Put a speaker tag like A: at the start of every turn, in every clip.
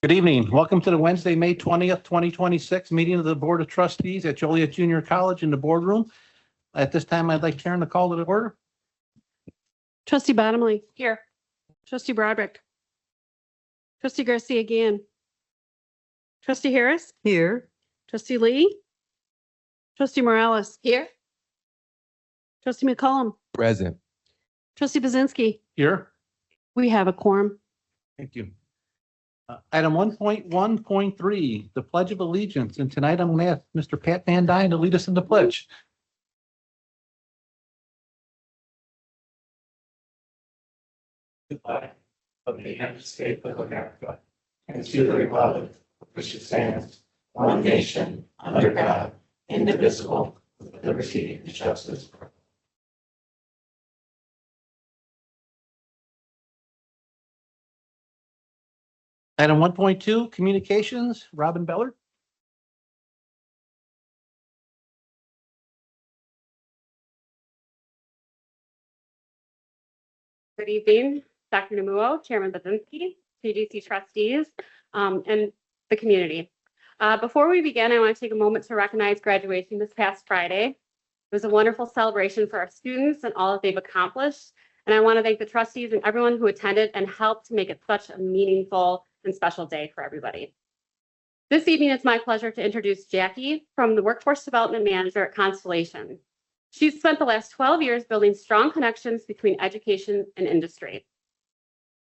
A: Good evening. Welcome to the Wednesday, May 20th, 2026 meeting of the Board of Trustees at Joliet Junior College in the boardroom. At this time, I'd like to turn the call to the order.
B: Trustee Bottomley. Here. Trustee Broderick. Trustee Garcia again. Trustee Harris.
C: Here.
B: Trustee Lee. Trustee Morales.
C: Here.
B: Trustee McCollum.
D: Present.
B: Trustee Bazinski.
A: Here.
B: We have a quorum.
A: Thank you. Item 1.1.3, the Pledge of Allegiance. And tonight I'm going to ask Mr. Pat Van Dyne to lead us in the pledge.
E: The flag of the United States of America and to the republic which stands one nation under God, indivisible, with liberty and justice.
A: Item 1.2, communications. Robin Beller.
F: Good evening, Dr. Namuo, Chairman Bazinski, JJC Trustees, and the community. Before we begin, I want to take a moment to recognize graduation this past Friday. It was a wonderful celebration for our students and all that they've accomplished. And I want to thank the trustees and everyone who attended and helped to make it such a meaningful and special day for everybody. This evening, it's my pleasure to introduce Jackie from the Workforce Development Manager at Constellation. She's spent the last 12 years building strong connections between education and industry.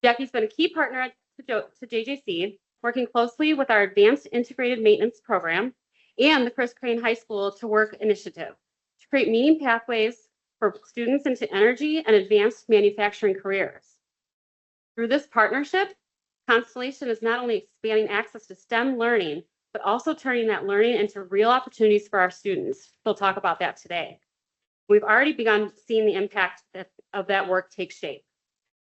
F: Jackie's been a key partner to JJC, working closely with our Advanced Integrated Maintenance Program and the Chris Crane High School to Work initiative to create meaning pathways for students into energy and advanced manufacturing careers. Through this partnership, Constellation is not only expanding access to STEM learning, but also turning that learning into real opportunities for our students. We'll talk about that today. We've already begun seeing the impact of that work take shape.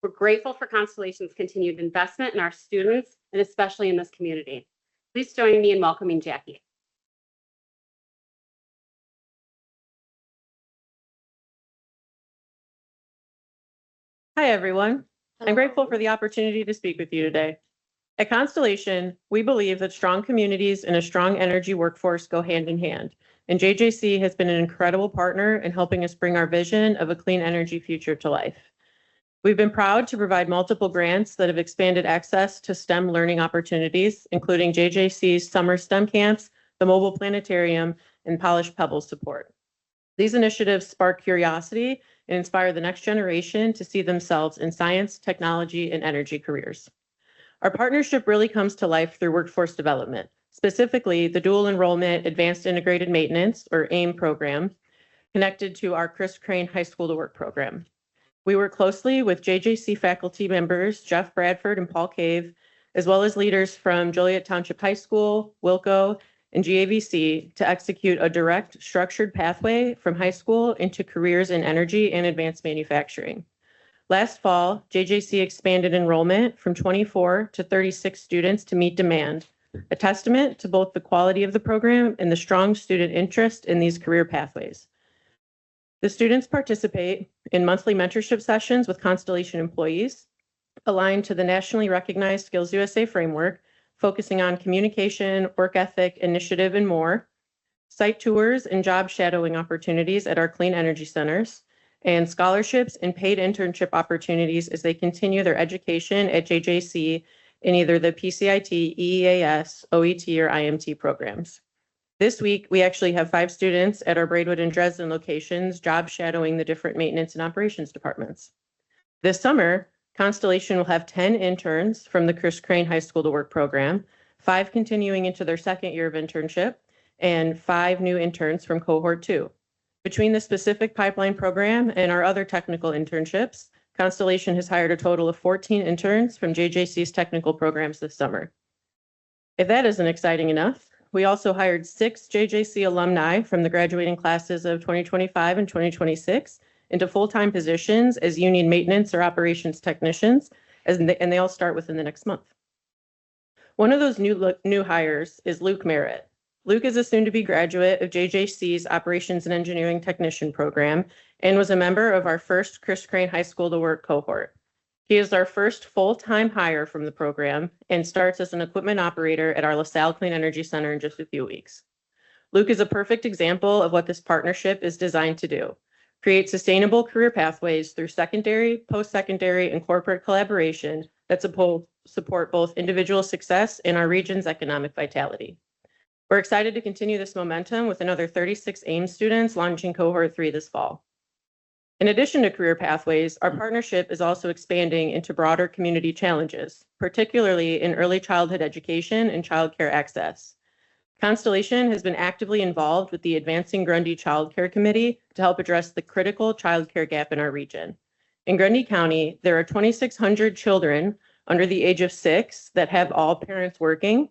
F: We're grateful for Constellation's continued investment in our students and especially in this community. Please join me in welcoming Jackie.
C: Hi, everyone. I'm grateful for the opportunity to speak with you today. At Constellation, we believe that strong communities and a strong energy workforce go hand in hand, and JJC has been an incredible partner in helping us bring our vision of a clean energy future to life. We've been proud to provide multiple grants that have expanded access to STEM learning opportunities, including JJC's summer STEM camps, the mobile planetarium, and Polished Pebbles support. These initiatives spark curiosity and inspire the next generation to see themselves in science, technology, and energy careers. Our partnership really comes to life through workforce development, specifically the dual enrollment Advanced Integrated Maintenance, or AIM program, connected to our Chris Crane High School to Work program. We work closely with JJC faculty members Jeff Bradford and Paul Cave, as well as leaders from Joliet Township High School, Wilco, and GAVC to execute a direct structured pathway from high school into careers in energy and advanced manufacturing. Last fall, JJC expanded enrollment from 24 to 36 students to meet demand, a testament to both the quality of the program and the strong student interest in these career pathways. The students participate in monthly mentorship sessions with Constellation employees, aligned to the nationally recognized Skills USA framework, focusing on communication, work ethic, initiative, and more, site tours and job shadowing opportunities at our clean energy centers, and scholarships and paid internship opportunities as they continue their education at JJC in either the PCIT, EEAS, OET, or IMT programs. This week, we actually have 5 students at our Braidwood and Dresden locations job shadowing the different maintenance and operations departments. This summer, Constellation will have 10 interns from the Chris Crane High School to Work program, 5 continuing into their second year of internship, and 5 new interns from cohort 2. Between the specific pipeline program and our other technical internships, Constellation has hired a total of 14 interns from JJC's technical programs this summer. If that isn't exciting enough, we also hired 6 JJC alumni from the graduating classes of 2025 and 2026 into full-time positions as union maintenance or operations technicians, and they all start within the next month. One of those new hires is Luke Merritt. Luke is a soon-to-be graduate of JJC's Operations and Engineering Technician program and was a member of our first Chris Crane High School to Work cohort. He is our first full-time hire from the program and starts as an equipment operator at our LaSalle Clean Energy Center in just a few weeks. Luke is a perfect example of what this partnership is designed to do: create sustainable career pathways through secondary, post-secondary, and corporate collaboration that support both individual success and our region's economic vitality. We're excited to continue this momentum with another 36 AIMS students launching cohort 3 this fall. In addition to career pathways, our partnership is also expanding into broader community challenges, particularly in early childhood education and childcare access. Constellation has been actively involved with the Advancing Grundy Child Care Committee to help address the critical childcare gap in our region. In Grundy County, there are 2,600 children under the age of 6 that have all parents working.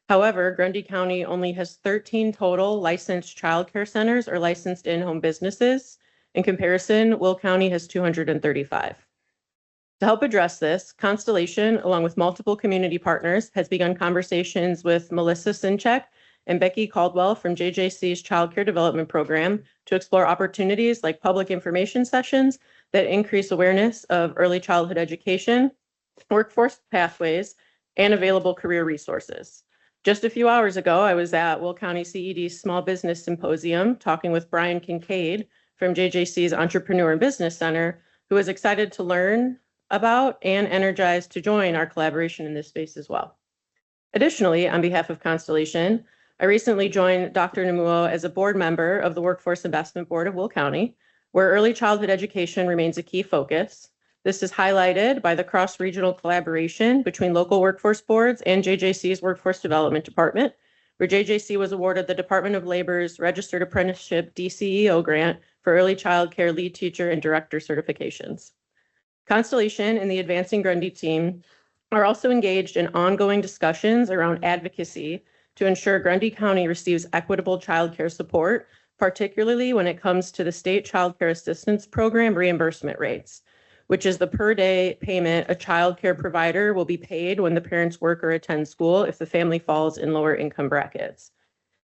C: However, Grundy County only has 13 total licensed childcare centers or licensed in-home businesses. In comparison, Will County has 235. To help address this, Constellation, along with multiple community partners, has begun conversations with Melissa Sinchek and Becky Caldwell from JJC's Child Care Development Program to explore opportunities like public information sessions that increase awareness of early childhood education, workforce pathways, and available career resources. Just a few hours ago, I was at Will County CED's Small Business Symposium talking with Brian Kincaid from JJC's Entrepreneur and Business Center, who is excited to learn about and energized to join our collaboration in this space as well. Additionally, on behalf of Constellation, I recently joined Dr. Namuo as a board member of the Workforce Investment Board of Will County, where early childhood education remains a key focus. This is highlighted by the cross-regional collaboration between local workforce boards and JJC's Workforce Development Department, where JJC was awarded the Department of Labor's Registered Apprenticeship DCEO grant for early child care lead teacher and director certifications. Constellation and the Advancing Grundy team are also engaged in ongoing discussions around advocacy to ensure Grundy County receives equitable child care support, particularly when it comes to the State Child Care Assistance Program reimbursement rates, which is the per day payment a child care provider will be paid when the parents work or attend school if the family falls in lower income brackets.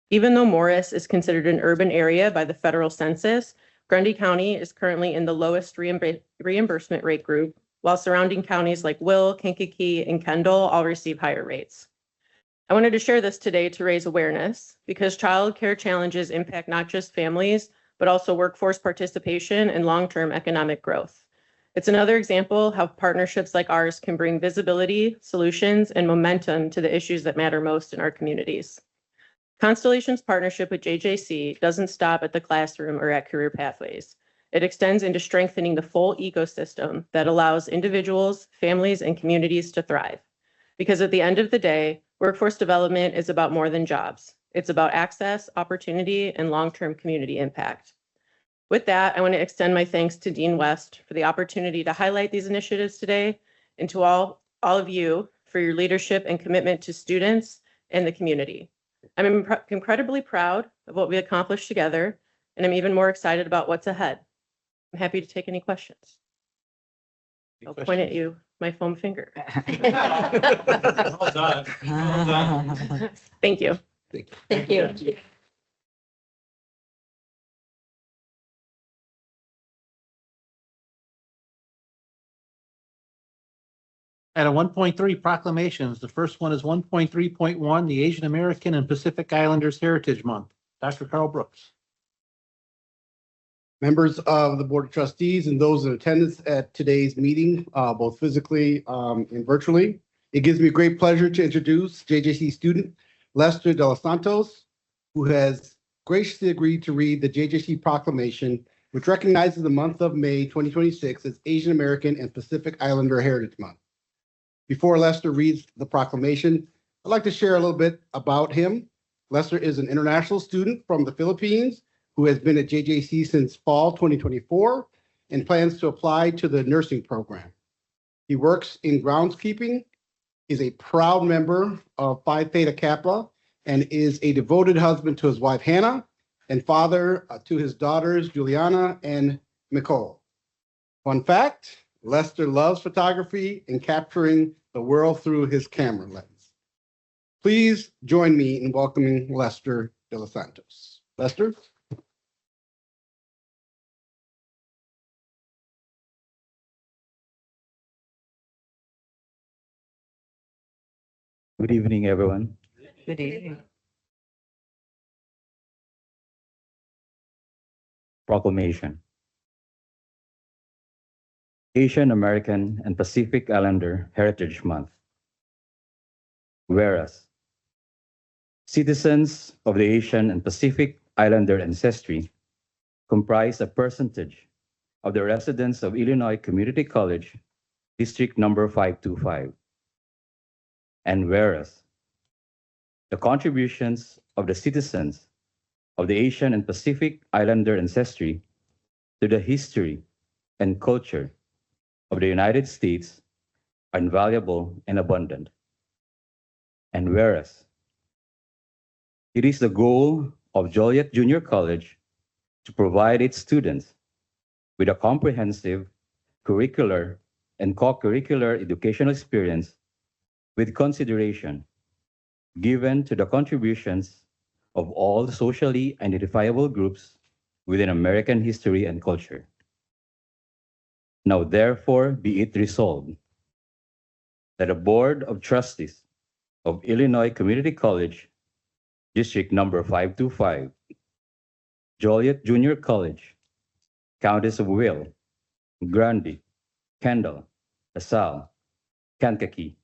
C: Even though Morris is considered an urban area by the federal census, Grundy County is currently in the lowest reimbursement rate group, while surrounding counties like Will, Kankakee, and Kendall all receive higher rates. I wanted to share this today to raise awareness because child care challenges impact not just families, but also workforce participation and long-term economic growth. It's another example how partnerships like ours can bring visibility, solutions, and momentum to the issues that matter most in our communities. Constellation's partnership with JJC doesn't stop at the classroom or at career pathways. It extends into strengthening the full ecosystem that allows individuals, families, and communities to thrive. Because at the end of the day, workforce development is about more than jobs. It's about access, opportunity, and long-term community impact. With that, I want to extend my thanks to Dean West for the opportunity to highlight these initiatives today, and to all of you for your leadership and commitment to students and the community. I'm incredibly proud of what we accomplished together, and I'm even more excited about what's ahead. I'm happy to take any questions. I'll point at you, my foam finger.
E: Well done. Well done.
C: Thank you.
B: Thank you.
A: At a 1.3 proclamations, the first one is 1.3.1, the Asian American and Pacific Islanders Heritage Month. Dr. Carl Brooks.
D: Members of the Board of Trustees and those in attendance at today's meeting, both physically and virtually. It gives me great pleasure to introduce JJC student Lester De Los Santos, who has graciously agreed to read the JJC proclamation, which recognizes the month of May 2026 as Asian American and Pacific Islander Heritage Month. Before Lester reads the proclamation, I'd like to share a little bit about him. Lester is an international student from the Philippines who has been at JJC since fall 2024 and plans to apply to the nursing program. He works in groundskeeping, is a proud member of Phi Theta Kappa, and is a devoted husband to his wife, Hannah, and father to his daughters, Juliana and Nicole. Fun fact, Lester loves photography and capturing the world through his camera lens. Please join me in welcoming Lester De Los Santos. Lester?
G: Good evening, everyone.
H: Good evening.
G: Proclamation. Asian American and Pacific Islander Heritage Month. Whereas citizens of the Asian and Pacific Islander ancestry comprise a percentage of the residents of Illinois Community College, District Number 525. And whereas the contributions of the citizens of the Asian and Pacific Islander ancestry to the history and culture of the United States are invaluable and abundant. And whereas it is the goal of Joliet Junior College to provide its students with a comprehensive curricular and co-curricular educational experience with consideration given to the contributions of all socially identifiable groups within American history and culture. Now, therefore, be it resolved that the Board of Trustees of Illinois Community College, District Number 525, Joliet Junior College, Counties of Will, Grundy, Kendall, LaSalle, Kankakee,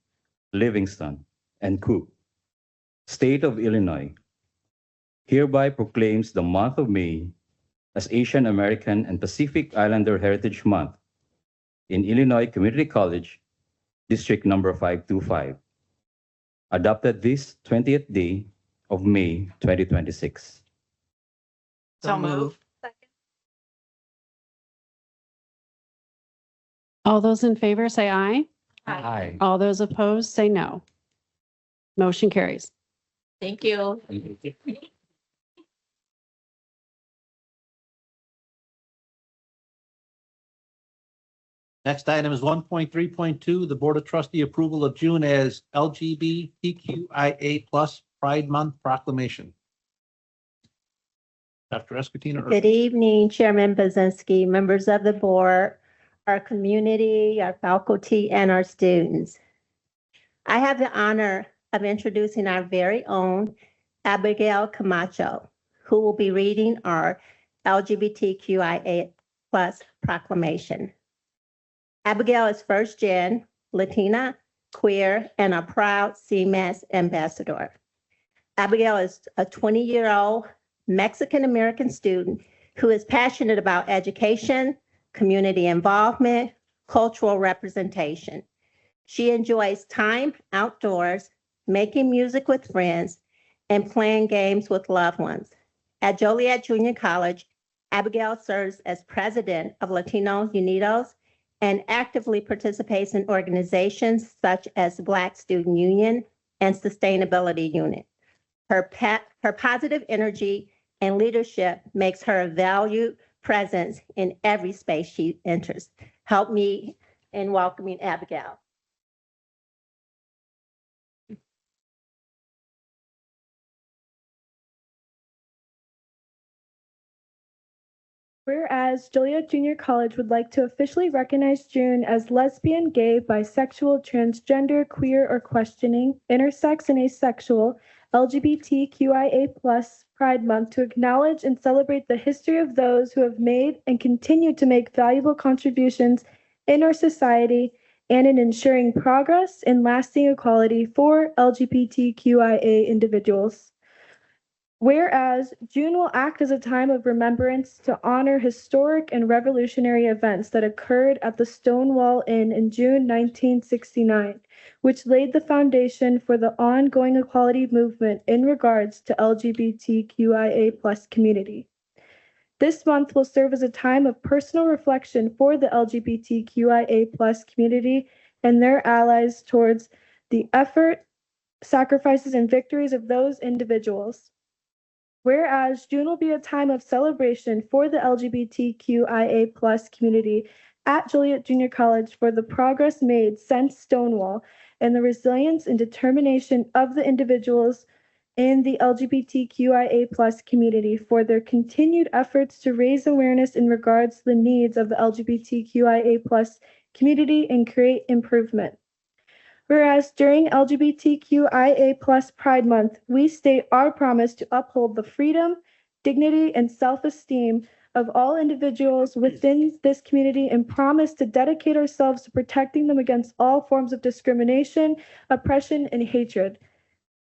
G: Livingston, and Cook, State of Illinois, hereby proclaims the month of May as Asian American and Pacific Islander Heritage Month in Illinois Community College, District Number 525, adopted this 20th day of May 2026.
H: So moved.
B: All those in favor say aye.
G: Aye.
B: All those opposed say no. Motion carries.
H: Thank you.
A: Next item is 1.3.2, the Board of Trustee approval of June as LGBTQIA+ Pride Month proclamation. Dr. Escutina.
I: Good evening, Chairman Bazinski, members of the board, our community, our faculty, and our students. I have the honor of introducing our very own Abigail Camacho, who will be reading our LGBTQIA+ proclamation. Abigail is first-gen, Latina, queer, and a proud CMAS ambassador. Abigail is a 20-year-old Mexican-American student who is passionate about education, community involvement, cultural representation. She enjoys time outdoors, making music with friends, and playing games with loved ones. At Joliet Junior College, Abigail serves as president of Latinos Unidos and actively participates in organizations such as Black Student Union and Sustainability Unit. Her positive energy and leadership makes her a valued presence in every space she enters. Help me in welcoming Abigail.
J: Whereas Joliet Junior College would like to officially recognize June as lesbian, gay, bisexual, transgender, queer, or questioning, intersex, and asexual LGBTQIA+ Pride Month to acknowledge and celebrate the history of those who have made and continue to make valuable contributions in our society and in ensuring progress and lasting equality for LGBTQIA individuals. Whereas June will act as a time of remembrance to honor historic and revolutionary events that occurred at the Stonewall Inn in June 1969, which laid the foundation for the ongoing equality movement in regards to LGBTQIA+ community. This month will serve as a time of personal reflection for the LGBTQIA+ community and their allies towards the effort, sacrifices, and victories of those individuals. Whereas June will be a time of celebration for the LGBTQIA+ community at Joliet Junior College for the progress made since Stonewall and the resilience and determination of the individuals in the LGBTQIA+ community for their continued efforts to raise awareness in regards to the needs of the LGBTQIA+ community and create improvement. Whereas during LGBTQIA+ Pride Month, we state our promise to uphold the freedom, dignity, and self-esteem of all individuals within this community and promise to dedicate ourselves to protecting them against all forms of discrimination, oppression, and hatred.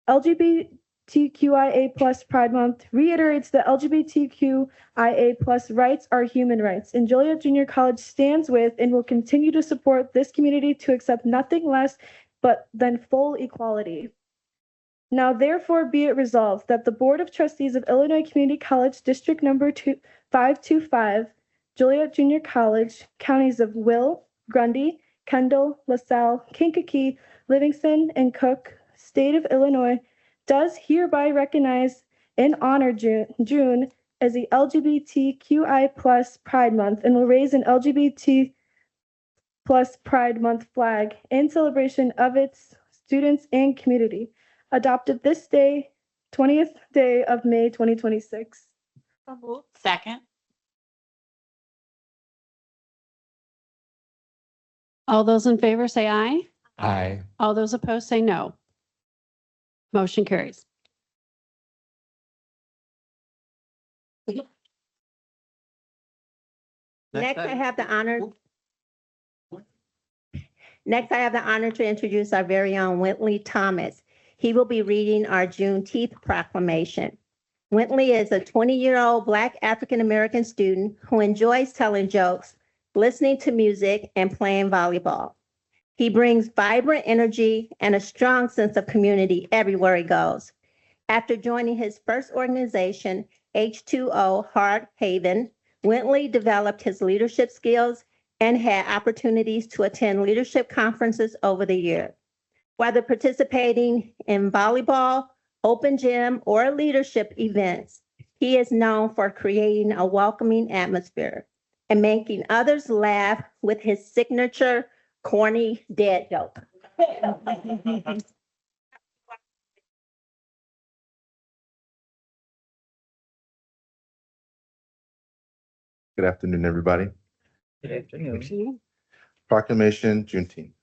J: LGBTQIA+ Pride Month reiterates that LGBTQIA+ rights are human rights, and Joliet Junior College stands with and will continue to support this community to accept nothing less than full equality. Now, therefore, be it resolved that the Board of Trustees of Illinois Community College District Number 525, Joliet Junior College, counties of Will, Grundy, Kendall, LaSalle, Kankakee, Livingston, and Cook, State of Illinois, does hereby recognize and honor June as the LGBTQI+ Pride Month and will raise an LGBT+ Pride Month flag in celebration of its students and community. Adopted this day, 20th day of May, 2026.
H: Second.
B: All those in favor say aye.
E: Aye.
B: All those opposed say no. Motion carries.
I: Next, I have the honor to introduce our very own Wintley Thomas. He will be reading our Juneteenth proclamation. Wintley is a 20-year-old Black African-American student who enjoys telling jokes, listening to music, and playing volleyball. He brings vibrant energy and a strong sense of community everywhere he goes. After joining his first organization, H2O Hard Haven, Wintley developed his leadership skills and had opportunities to attend leadership conferences over the year. Whether participating in volleyball, open gym, or leadership events, he is known for creating a welcoming atmosphere and making others laugh with his signature corny dad joke.
K: Good afternoon, everybody.
E: Good afternoon.
K: Proclamation Juneteenth.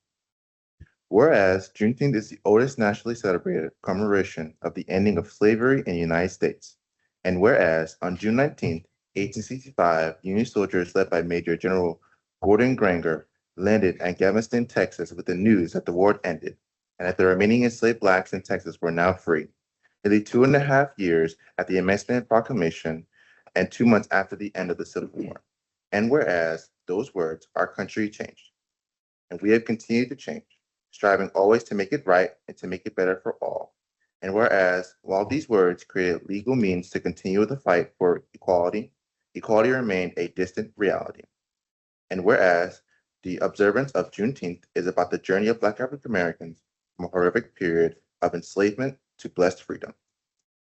K: Whereas Juneteenth is the oldest nationally celebrated commemoration of the ending of slavery in the United States, and whereas on June 19th, 1865, Union soldiers led by Major General Gordon Granger landed at Galveston, Texas with the news that the war had ended and that the remaining enslaved Blacks in Texas were now free. Nearly 2.5 years after the Emancipation Proclamation and 2 months after the end of the Civil War. And whereas those words, our country changed, and we have continued to change, striving always to make it right and to make it better for all. And whereas, while these words created legal means to continue the fight for equality, equality remained a distant reality. And whereas, the observance of Juneteenth is about the journey of Black African Americans from a horrific period of enslavement to blessed freedom.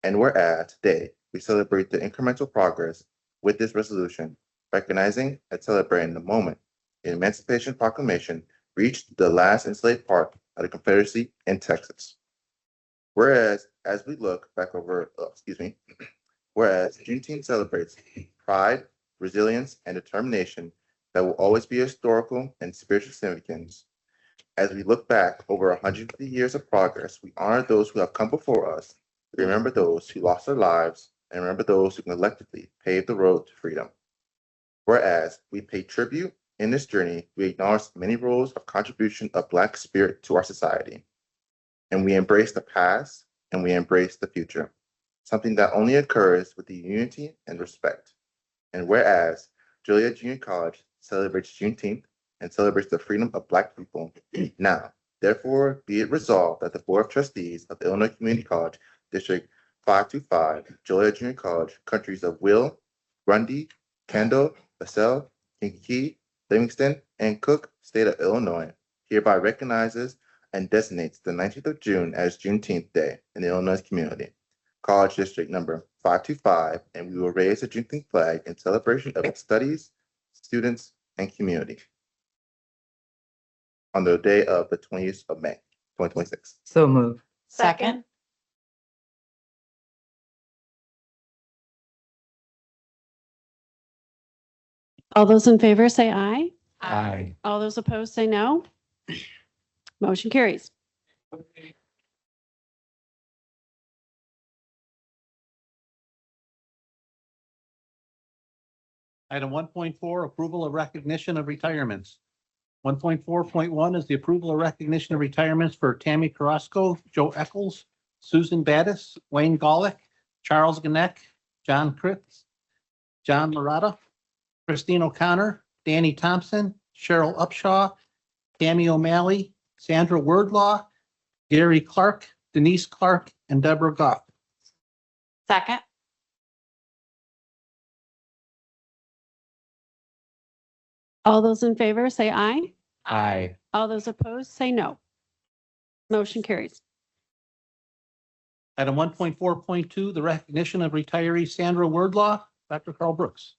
K: And whereas today we celebrate the incremental progress with this resolution, recognizing and celebrating the moment the Emancipation Proclamation reached the last enslaved part of the Confederacy in Texas. Whereas, as we look back over, whereas Juneteenth celebrates pride, resilience, and determination that will always be historical and spiritual significance. As we look back over 150 years of progress, we honor those who have come before us, we remember those who lost their lives, and remember those who collectively paved the road to freedom. Whereas we pay tribute in this journey, we acknowledge many roles of contribution of Black spirit to our society. And we embrace the past and we embrace the future, something that only occurs with the unity and respect. And whereas Joliet Junior College celebrates Juneteenth and celebrates the freedom of Black people, now, therefore, be it resolved that the Board of Trustees of Illinois Community College District 525, Joliet Junior College, countries of Will, Grundy, Kendall, LaSalle, Kankakee, Livingston, and Cook, State of Illinois, hereby recognizes and designates the 19th of June as Juneteenth Day in the Illinois community, College District number 525, and we will raise the Juneteenth flag in celebration of its studies, students, and community on the day of the 20th of May, 2026.
H: So moved. Second.
B: All those in favor say aye.
E: Aye.
B: All those opposed say no. Motion carries.
A: Item 1.4, approval of recognition of retirements. 1.4.1 is the approval of recognition of retirements for Tammy Carrasco, Joe Eccles, Susan Battis, Wayne Golick, Charles Gannett, John Kritz, John Loretta, Christine O'Connor, Danny Thompson, Cheryl Upshaw, Tammy O'Malley, Sandra Wordlaw, Gary Clark, Denise Clark, and Deborah Goff.
H: Second.
B: All those in favor say aye.
G: Aye.
B: All those opposed say no. Motion carries.
A: Item 1.4.2, the recognition of retiree Sandra Wordlaw, Dr. Carl Brooks.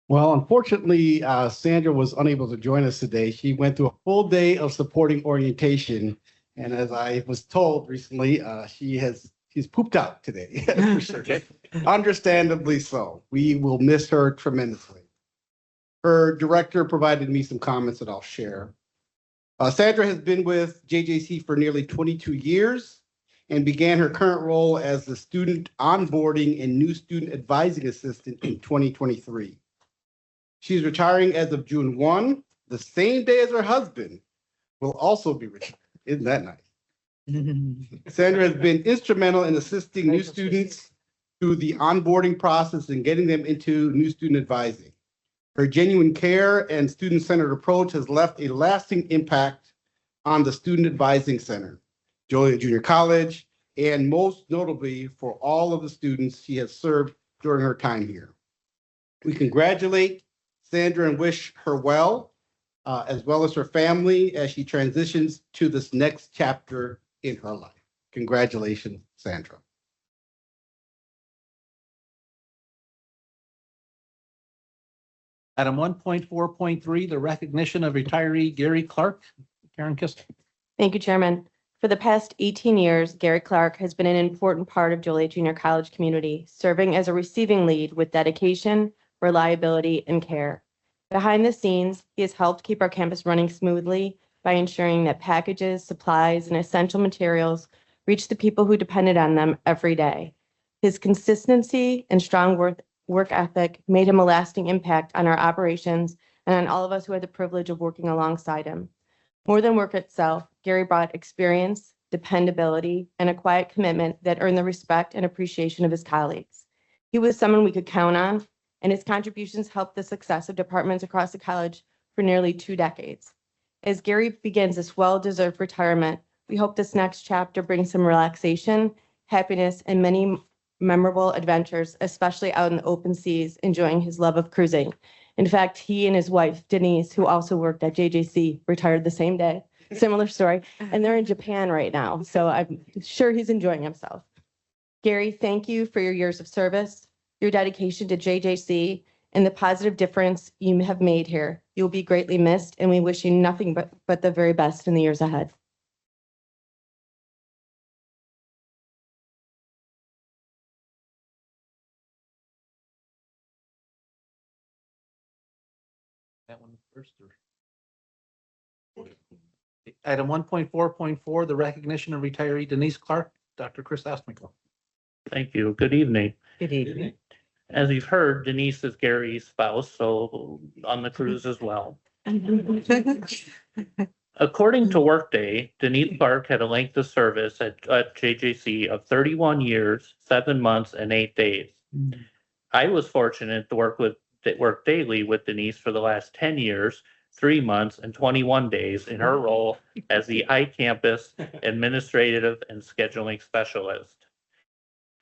D: Well, unfortunately, Sandra was unable to join us today. She went through a full day of supporting orientation. And as I was told recently, she's pooped out today. For sure. Understandably so. We will miss her tremendously. Her director provided me some comments that I'll share. Sandra has been with JJC for nearly 22 years and began her current role as the student onboarding and new student advising assistant in 2023. She's retiring as of June 1, the same day as her husband will also be retired. Isn't that nice? Sandra has been instrumental in assisting new students through the onboarding process and getting them into new student advising. Her genuine care and student-centered approach has left a lasting impact on the Student Advising Center, Joliet Junior College, and most notably for all of the students she has served during her time here. We congratulate Sandra and wish her well, as well as her family as she transitions to this next chapter in her life. Congratulations, Sandra.
A: Item 1.4.3, the recognition of retiree Gary Clark. Karen Kistler.
C: Thank you, Chairman. For the past 18 years, Gary Clark has been an important part of Joliet Junior College community, serving as a receiving lead with dedication, reliability, and care. Behind the scenes, he has helped keep our campus running smoothly by ensuring that packages, supplies, and essential materials reach the people who depended on them every day. His consistency and strong work ethic made him a lasting impact on our operations and on all of us who had the privilege of working alongside him. More than work itself, Gary brought experience, dependability, and a quiet commitment that earned the respect and appreciation of his colleagues. He was someone we could count on, and his contributions helped the success of departments across the college for nearly 2 decades. As Gary begins this well-deserved retirement, we hope this next chapter brings some relaxation, happiness, and many memorable adventures, especially out in the open seas, enjoying his love of cruising. In fact, he and his wife, Denise, who also worked at JJC, retired the same day. Similar story. And they're in Japan right now, so I'm sure he's enjoying himself. Gary, thank you for your years of service, your dedication to JJC, and the positive difference you have made here. You will be greatly missed, and we wish you nothing but the very best in the years ahead.
A: That one first. Item 1.4.4, the recognition of retiree Denise Clark, Dr. Chris Ostmico.
E: Thank you. Good evening.
H: Good evening.
E: As you've heard, Denise is Gary's spouse, so on the cruise as well. According to Workday, Denise Clark had a length of service at JJC of 31 years, 7 months, and 8 days. I was fortunate to work daily with Denise for the last 10 years, 3 months, and 21 days in her role as the iCampus Administrative and Scheduling Specialist.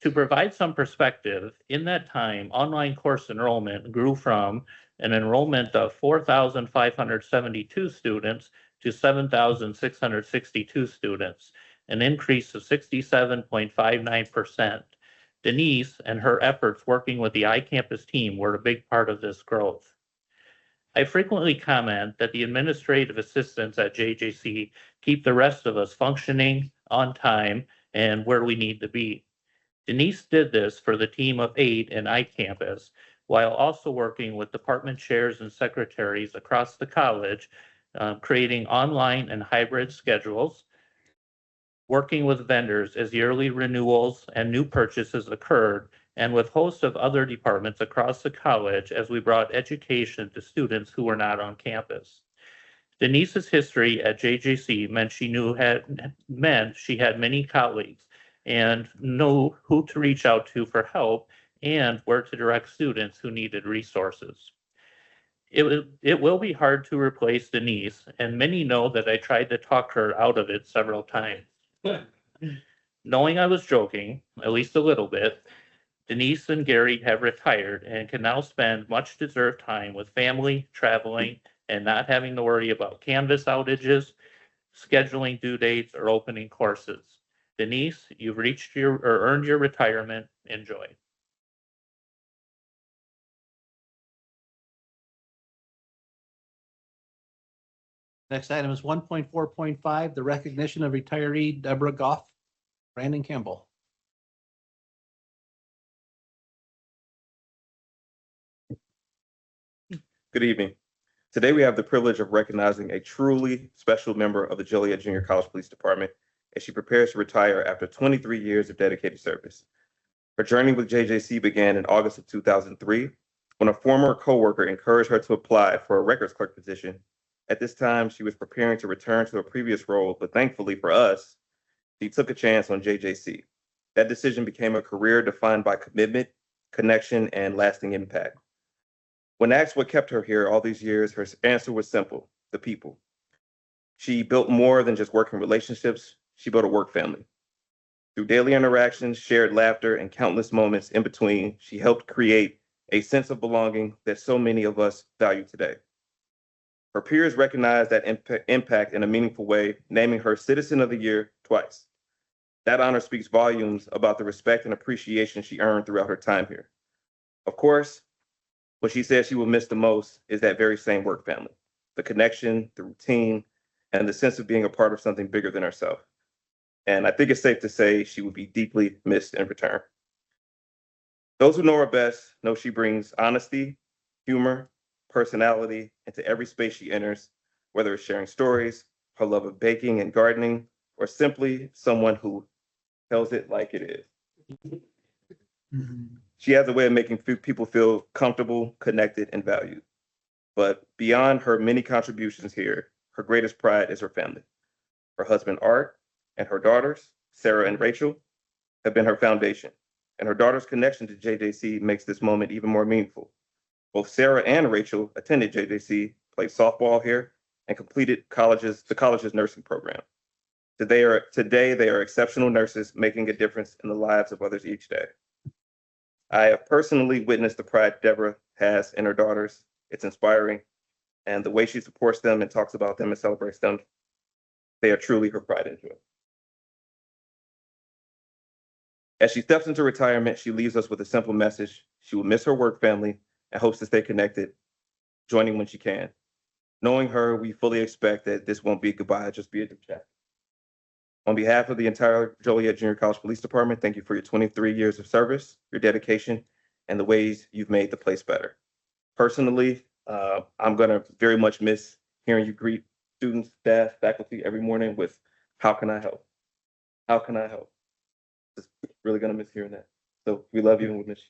E: To provide some perspective, in that time, online course enrollment grew from an enrollment of 4,572 students to 7,662 students, an increase of 67.59%. Denise and her efforts working with the iCampus team were a big part of this growth. I frequently comment that the administrative assistants at JJC keep the rest of us functioning, on time, and where we need to be. Denise did this for the team of 8 in iCampus, while also working with department chairs and secretaries across the college, creating online and hybrid schedules, working with vendors as yearly renewals and new purchases occurred, and with hosts of other departments across the college as we brought education to students who were not on campus. Denise's history at JJC meant she had many colleagues and knew who to reach out to for help and where to direct students who needed resources. It will be hard to replace Denise, and many know that I tried to talk her out of it several times. Knowing I was joking, at least a little bit, Denise and Gary have retired and can now spend much deserved time with family, traveling, and not having to worry about Canvas outages, scheduling due dates, or opening courses. Denise, you've earned your retirement. Enjoy.
A: Next item is 1.4.5, the recognition of retiree Deborah Goff, Brandon Campbell.
L: Good evening. Today we have the privilege of recognizing a truly special member of the Joliet Junior College Police Department as she prepares to retire after 23 years of dedicated service. Her journey with JJC began in August of 2003 when a former coworker encouraged her to apply for a records clerk position. At this time, she was preparing to return to a previous role, but thankfully for us, she took a chance on JJC. That decision became a career defined by commitment, connection, and lasting impact. When asked what kept her here all these years, her answer was simple: the people. She built more than just working relationships, she built a work family. Through daily interactions, shared laughter, and countless moments in between, she helped create a sense of belonging that so many of us value today. Her peers recognized that impact in a meaningful way, naming her Citizen of the Year twice. That honor speaks volumes about the respect and appreciation she earned throughout her time here. Of course, what she says she will miss the most is that very same work family, the connection, the routine, and the sense of being a part of something bigger than herself. And I think it's safe to say she will be deeply missed in return. Those who know her best know she brings honesty, humor, personality into every space she enters, whether it's sharing stories, her love of baking and gardening, or simply someone who tells it like it is. She has a way of making people feel comfortable, connected, and valued. But beyond her many contributions here, her greatest pride is her family. Her husband, Art, and her daughters, Sarah and Rachel, have been her foundation. And her daughter's connection to JJC makes this moment even more meaningful. Both Sarah and Rachel attended JJC, played softball here, and completed the college's nursing program. Today, they are exceptional nurses making a difference in the lives of others each day. I have personally witnessed the pride Deborah has in her daughters. It's inspiring. And the way she supports them and talks about them and celebrates them, they are truly her pride and joy. As she steps into retirement, she leaves us with a simple message. She will miss her work family and hopes to stay connected, joining when she can. Knowing her, we fully expect that this won't be goodbye, just be a new chapter. On behalf of the entire Joliet Junior College Police Department, thank you for your 23 years of service, your dedication, and the ways you've made the place better. Personally, I'm going to very much miss hearing you greet students, staff, faculty every morning with, "How can I help? How can I help?" Just really going to miss hearing that. So we love you and we miss you.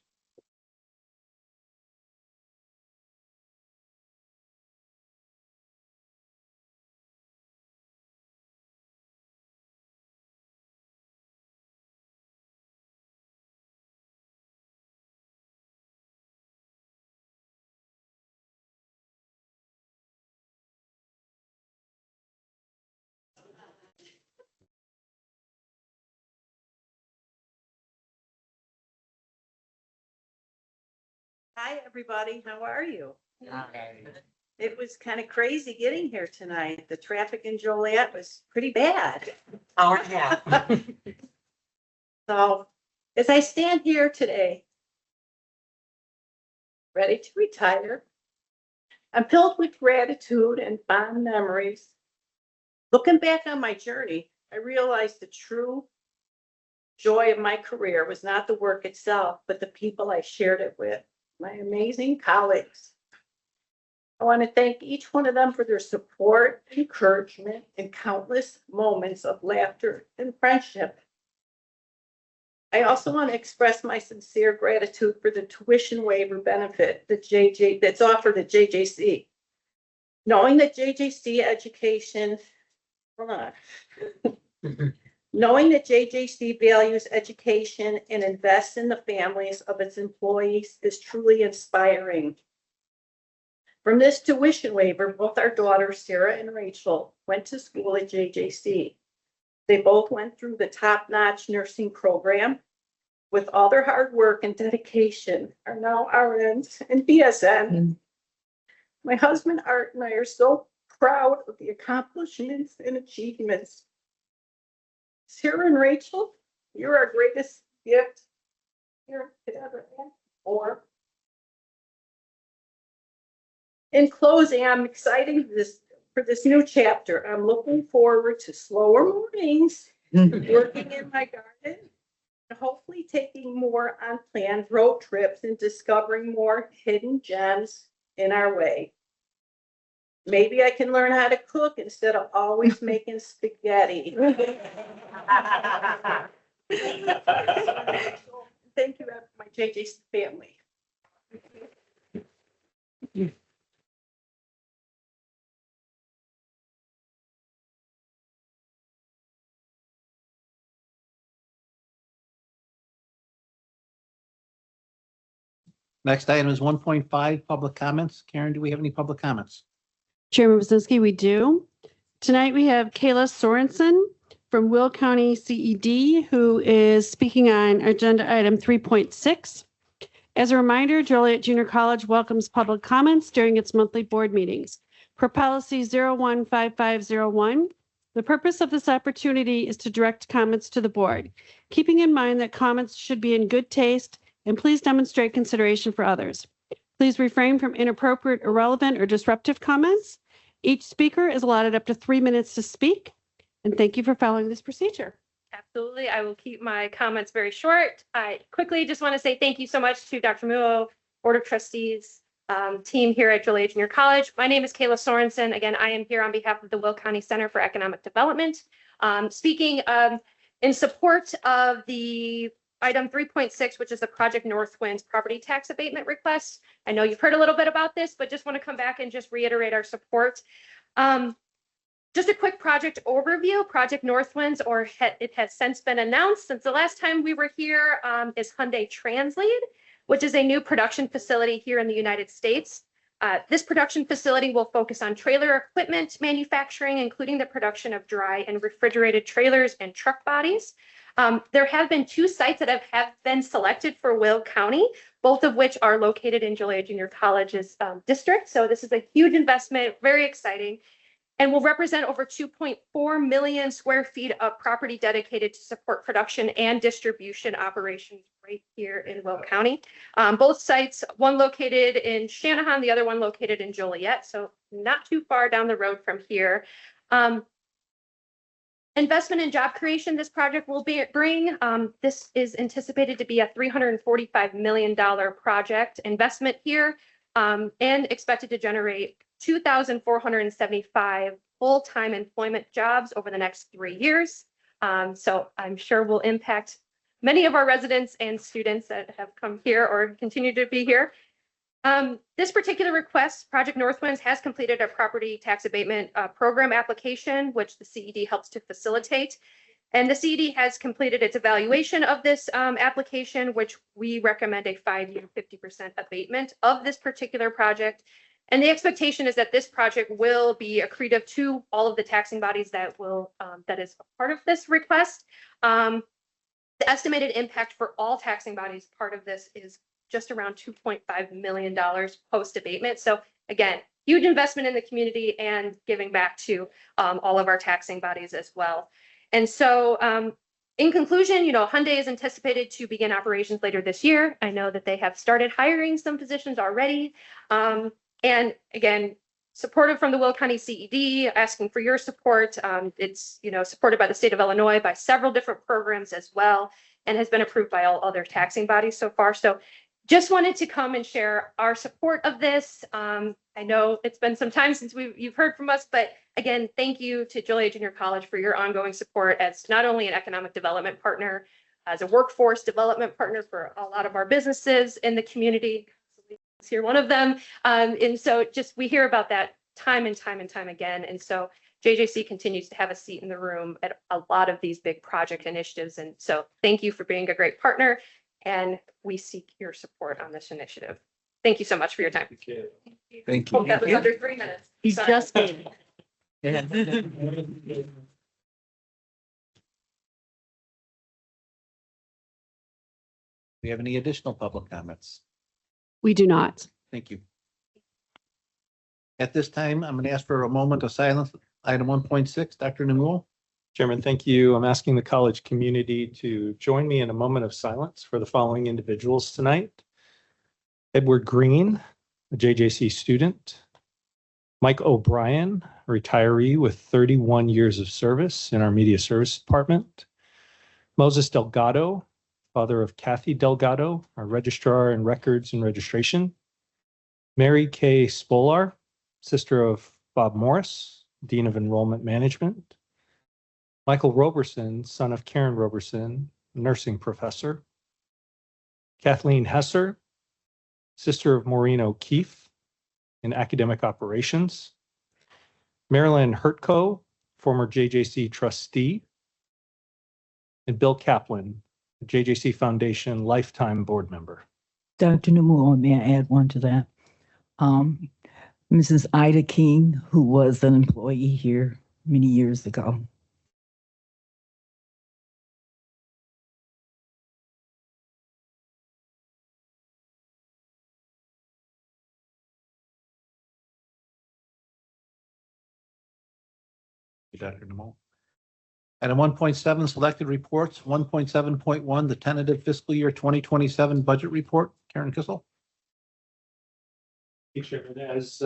M: Hi, everybody. How are you? It was kind of crazy getting here tonight. The traffic in Joliet was pretty bad.
H: Hour and a half.
M: So as I stand here today, ready to retire, I'm filled with gratitude and fond memories. Looking back on my journey, I realized the true joy of my career was not the work itself, but the people I shared it with, my amazing colleagues. I want to thank each one of them for their support, encouragement, and countless moments of laughter and friendship. I also want to express my sincere gratitude for the tuition waiver benefit that's offered at JJC. Knowing that JJC education, hold on. Knowing that JJC values education and invests in the families of its employees is truly inspiring. From this tuition waiver, both our daughters, Sarah and Rachel, went to school at JJC. They both went through the top-notch nursing program. With all their hard work and dedication, are now RNs and BSN. My husband, Art, and I are so proud of the accomplishments and achievements. Sarah and Rachel, you're our greatest gift here could ever have. Or in closing, I'm excited for this new chapter. I'm looking forward to slower mornings, working in my garden, and hopefully taking more unplanned road trips and discovering more hidden gems in our way. Maybe I can learn how to cook instead of always making spaghetti. Thank you, my JJC family.
A: Next item is 1.5, public comments. Karen, do we have any public comments?
B: Chairman Bazinski, we do. Tonight we have Kayla Sorensen from Will County CED, who is speaking on agenda item 3.6. As a reminder, Joliet Junior College welcomes public comments during its monthly board meetings. Per policy 015501, the purpose of this opportunity is to direct comments to the board, keeping in mind that comments should be in good taste and please demonstrate consideration for others. Please refrain from inappropriate, irrelevant, or disruptive comments. Each speaker is allotted up to 3 minutes to speak. And thank you for following this procedure.
F: Absolutely. I will keep my comments very short. I quickly just want to say thank you so much to Dr. Muo, Board of Trustees, team here at Joliet Junior College. My name is Kayla Sorensen. Again, I am here on behalf of the Will County Center for Economic Development, speaking in support of the item 3.6, which is the Project Northwind's property tax abatement request. I know you've heard a little bit about this, but just want to come back and just reiterate our support. Just a quick project overview. Project Northwinds, or it has since been announced since the last time we were here, is Hyundai Translead, which is a new production facility here in the United States. This production facility will focus on trailer equipment manufacturing, including the production of dry and refrigerated trailers and truck bodies. There have been 2 sites that have been selected for Will County, both of which are located in Joliet Junior College's district. So this is a huge investment, very exciting, and will represent over 2.4 million square feet of property dedicated to support production and distribution operations right here in Will County. Both sites, one located in Shanahan, the other one located in Joliet, so not too far down the road from here. Investment and job creation this project will bring. This is anticipated to be a $345 million project investment here, and expected to generate 2,475 full-time employment jobs over the next 3 years. So I'm sure will impact many of our residents and students that have come here or continue to be here. This particular request, Project Northwinds, has completed a property tax abatement program application, which the CED helps to facilitate. And the CED has completed its evaluation of this application, which we recommend a 5-year 50% abatement of this particular project. And the expectation is that this project will be accretive to all of the taxing bodies that is a part of this request. The estimated impact for all taxing bodies part of this is just around $2.5 million post abatement. So again, huge investment in the community and giving back to all of our taxing bodies as well. And so in conclusion, Hyundai is anticipated to begin operations later this year. I know that they have started hiring some positions already. And again, supported from the Will County CED, asking for your support. It's supported by the state of Illinois by several different programs as well, and has been approved by all other taxing bodies so far. So just wanted to come and share our support of this. I know it's been some time since you've heard from us, but again, thank you to Joliet Junior College for your ongoing support as not only an economic development partner, as a workforce development partner for a lot of our businesses in the community. Here, one of them. And so just we hear about that time and time and time again. And so JJC continues to have a seat in the room at a lot of these big project initiatives. And so thank you for being a great partner. And we seek your support on this initiative. Thank you so much for your time.
A: Thank you.
F: Hope that was under 3 minutes.
B: He's
F: Sorry.
B: just kidding.
A: Do you have any additional public comments?
B: We do not.
A: Thank you. At this time, I'm going to ask for a moment of silence. Item 1.6, Dr. Newell.
N: Chairman, thank you. I'm asking the college community to join me in a moment of silence for the following individuals tonight. Edward Green, a JJC student. Mike O'Brien, a retiree with 31 years of service in our media service department. Moses Delgado, father of Kathy Delgado, our registrar in records and registration. Mary Kay Spolar, sister of Bob Morris, Dean of Enrollment Management. Michael Roberson, son of Karen Roberson, nursing professor. Kathleen Hesser, sister of Maureen O'Keefe in academic operations. Marilyn Hertko, former JJC trustee. And Bill Kaplan, JJC Foundation lifetime board member.
O: Dr. Nomura, may I add one to that? Mrs. Ida King, who was an employee here many years ago.
A: Dr. Newell. Item 1.7, selected reports. 1.7.1, the tentative fiscal year 2027 budget report. Karen Kissel.
N: Chairman, as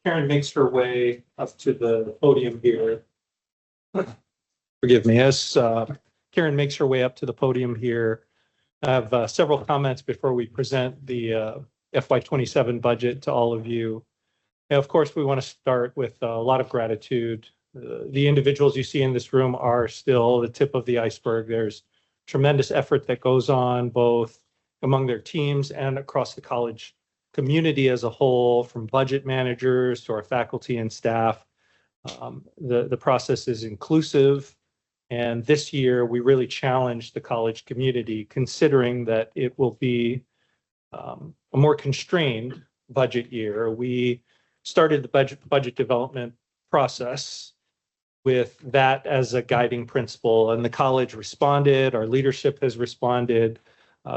N: Karen makes her way up to the podium here. Forgive me, as Karen makes her way up to the podium here, I have several comments before we present the FY27 budget to all of you. And of course, we want to start with a lot of gratitude. The individuals you see in this room are still the tip of the iceberg. There's tremendous effort that goes on both among their teams and across the college community as a whole, from budget managers to our faculty and staff. The process is inclusive. And this year, we really challenged the college community, considering that it will be a more constrained budget year. We started the budget development process with that as a guiding principle, and the college responded, our leadership has responded.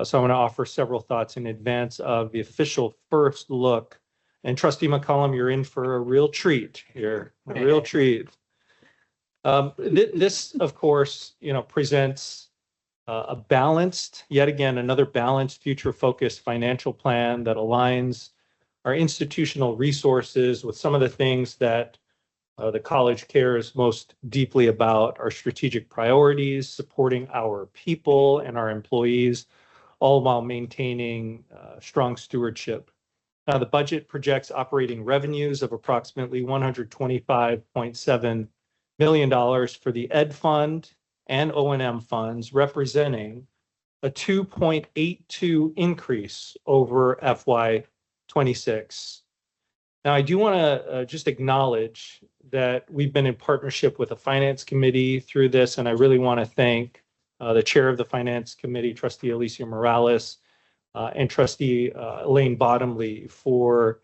N: So I want to offer several thoughts in advance of the official first look. And Trustee McCollum, you're in for a real treat here, a real treat. This, of course, presents a balanced, yet again, another balanced, future-focused financial plan that aligns our institutional resources with some of the things that the college cares most deeply about: our strategic priorities, supporting our people and our employees, all while maintaining strong stewardship. The budget projects operating revenues of approximately $125.7 million for the Ed Fund and O&M funds, representing a 2.82 increase over FY26. Now, I do want to just acknowledge that we've been in partnership with the Finance Committee through this, and I really want to thank the chair of the Finance Committee, Trustee Alicia Morales, and Trustee Elaine Bottomley for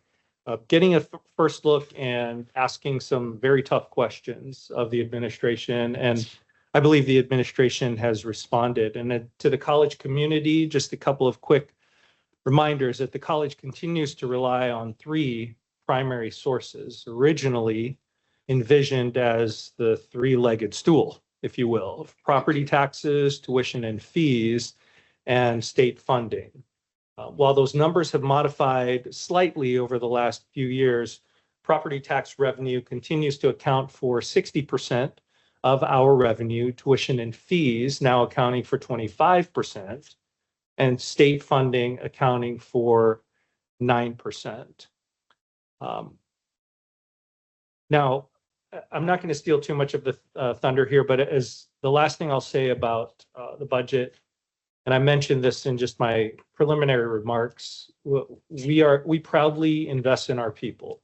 N: getting a first look and asking some very tough questions of the administration. And I believe the administration has responded. And to the college community, just a couple of quick reminders that the college continues to rely on three primary sources, originally envisioned as the three-legged stool, if you will, of property taxes, tuition and fees, and state funding. While those numbers have modified slightly over the last few years, property tax revenue continues to account for 60% of our revenue, tuition and fees now accounting for 25%, and state funding accounting for 9%. Now, I'm not going to steal too much of the thunder here, but as the last thing I'll say about the budget, and I mentioned this in just my preliminary remarks, we proudly invest in our people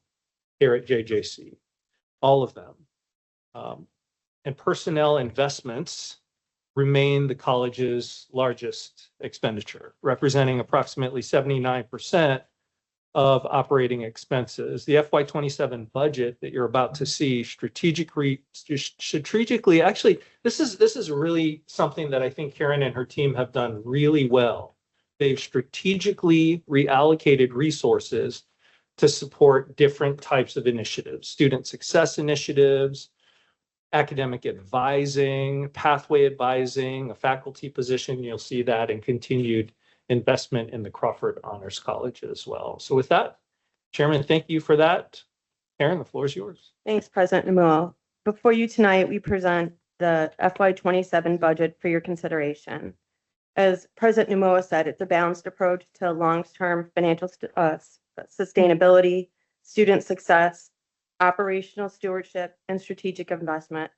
N: here at JJC, all of them. And personnel investments remain the college's largest expenditure, representing approximately 79% of operating expenses. The FY27 budget that you're about to see strategically, actually, this is really something that I think Karen and her team have done really well. They've strategically reallocated resources to support different types of initiatives, student success initiatives, academic advising, pathway advising, a faculty position. You'll see that, and continued investment in the Crawford Honors College as well. So with that, Chairman, thank you for that. Karen, the floor is yours.
C: Thanks, President Namuo. Before you tonight, we present the FY27 budget for your consideration. As President Namuo said, it's a balanced approach to long-term financial sustainability, student success, operational stewardship, and strategic investment.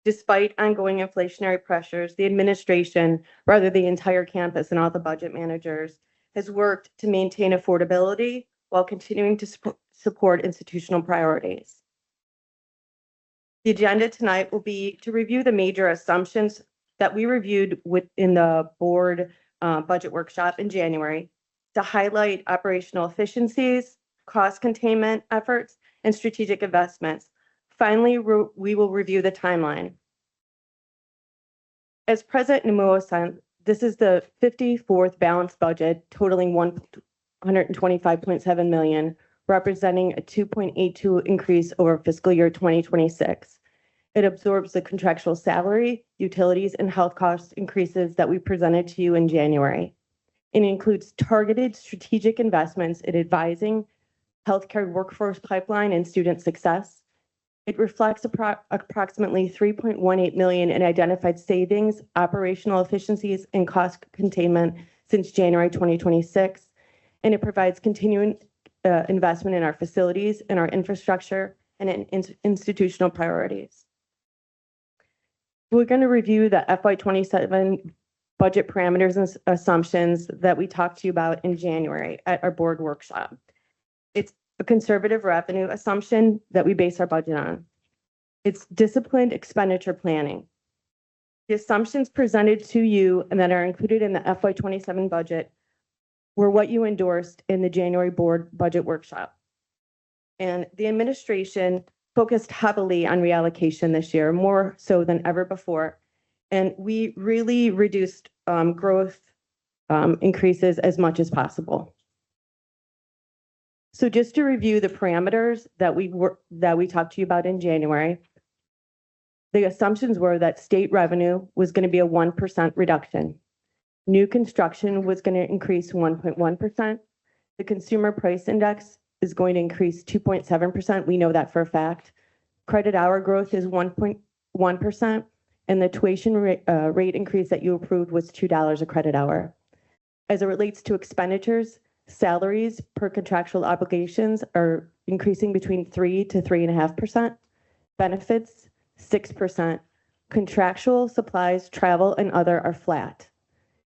C: Despite ongoing inflationary pressures, the administration, rather the entire campus and all the budget managers, has worked to maintain affordability while continuing to support institutional priorities. The agenda tonight will be to review the major assumptions that we reviewed within the board budget workshop in January, to highlight operational efficiencies, cost containment efforts, and strategic investments. Finally, we will review the timeline. As President Namuo said, this is the 54th balanced budget totaling $125.7 million, representing a 2.82 increase over fiscal year 2026. It absorbs the contractual salary, utilities, and health cost increases that we presented to you in January. It includes targeted strategic investments in advising, healthcare workforce pipeline, and student success. It reflects approximately $3.18 million in identified savings, operational efficiencies, and cost containment since January 2026. And it provides continuing investment in our facilities, in our infrastructure, and in institutional priorities. We're going to review the FY27 budget parameters and assumptions that we talked to you about in January at our board workshop. It's a conservative revenue assumption that we base our budget on. It's disciplined expenditure planning. The assumptions presented to you and that are included in the FY27 budget were what you endorsed in the January board budget workshop. And the administration focused heavily on reallocation this year, more so than ever before. And we really reduced growth increases as much as possible. So just to review the parameters that we talked to you about in January, the assumptions were that state revenue was going to be a 1% reduction. New construction was going to increase 1.1%. The consumer price index is going to increase 2.7%. We know that for a fact. Credit hour growth is 1.1%. And the tuition rate increase that you approved was $2 a credit hour. As it relates to expenditures, salaries per contractual obligations are increasing between 3 to 3.5%. Benefits, 6%. Contractual supplies, travel, and other are flat.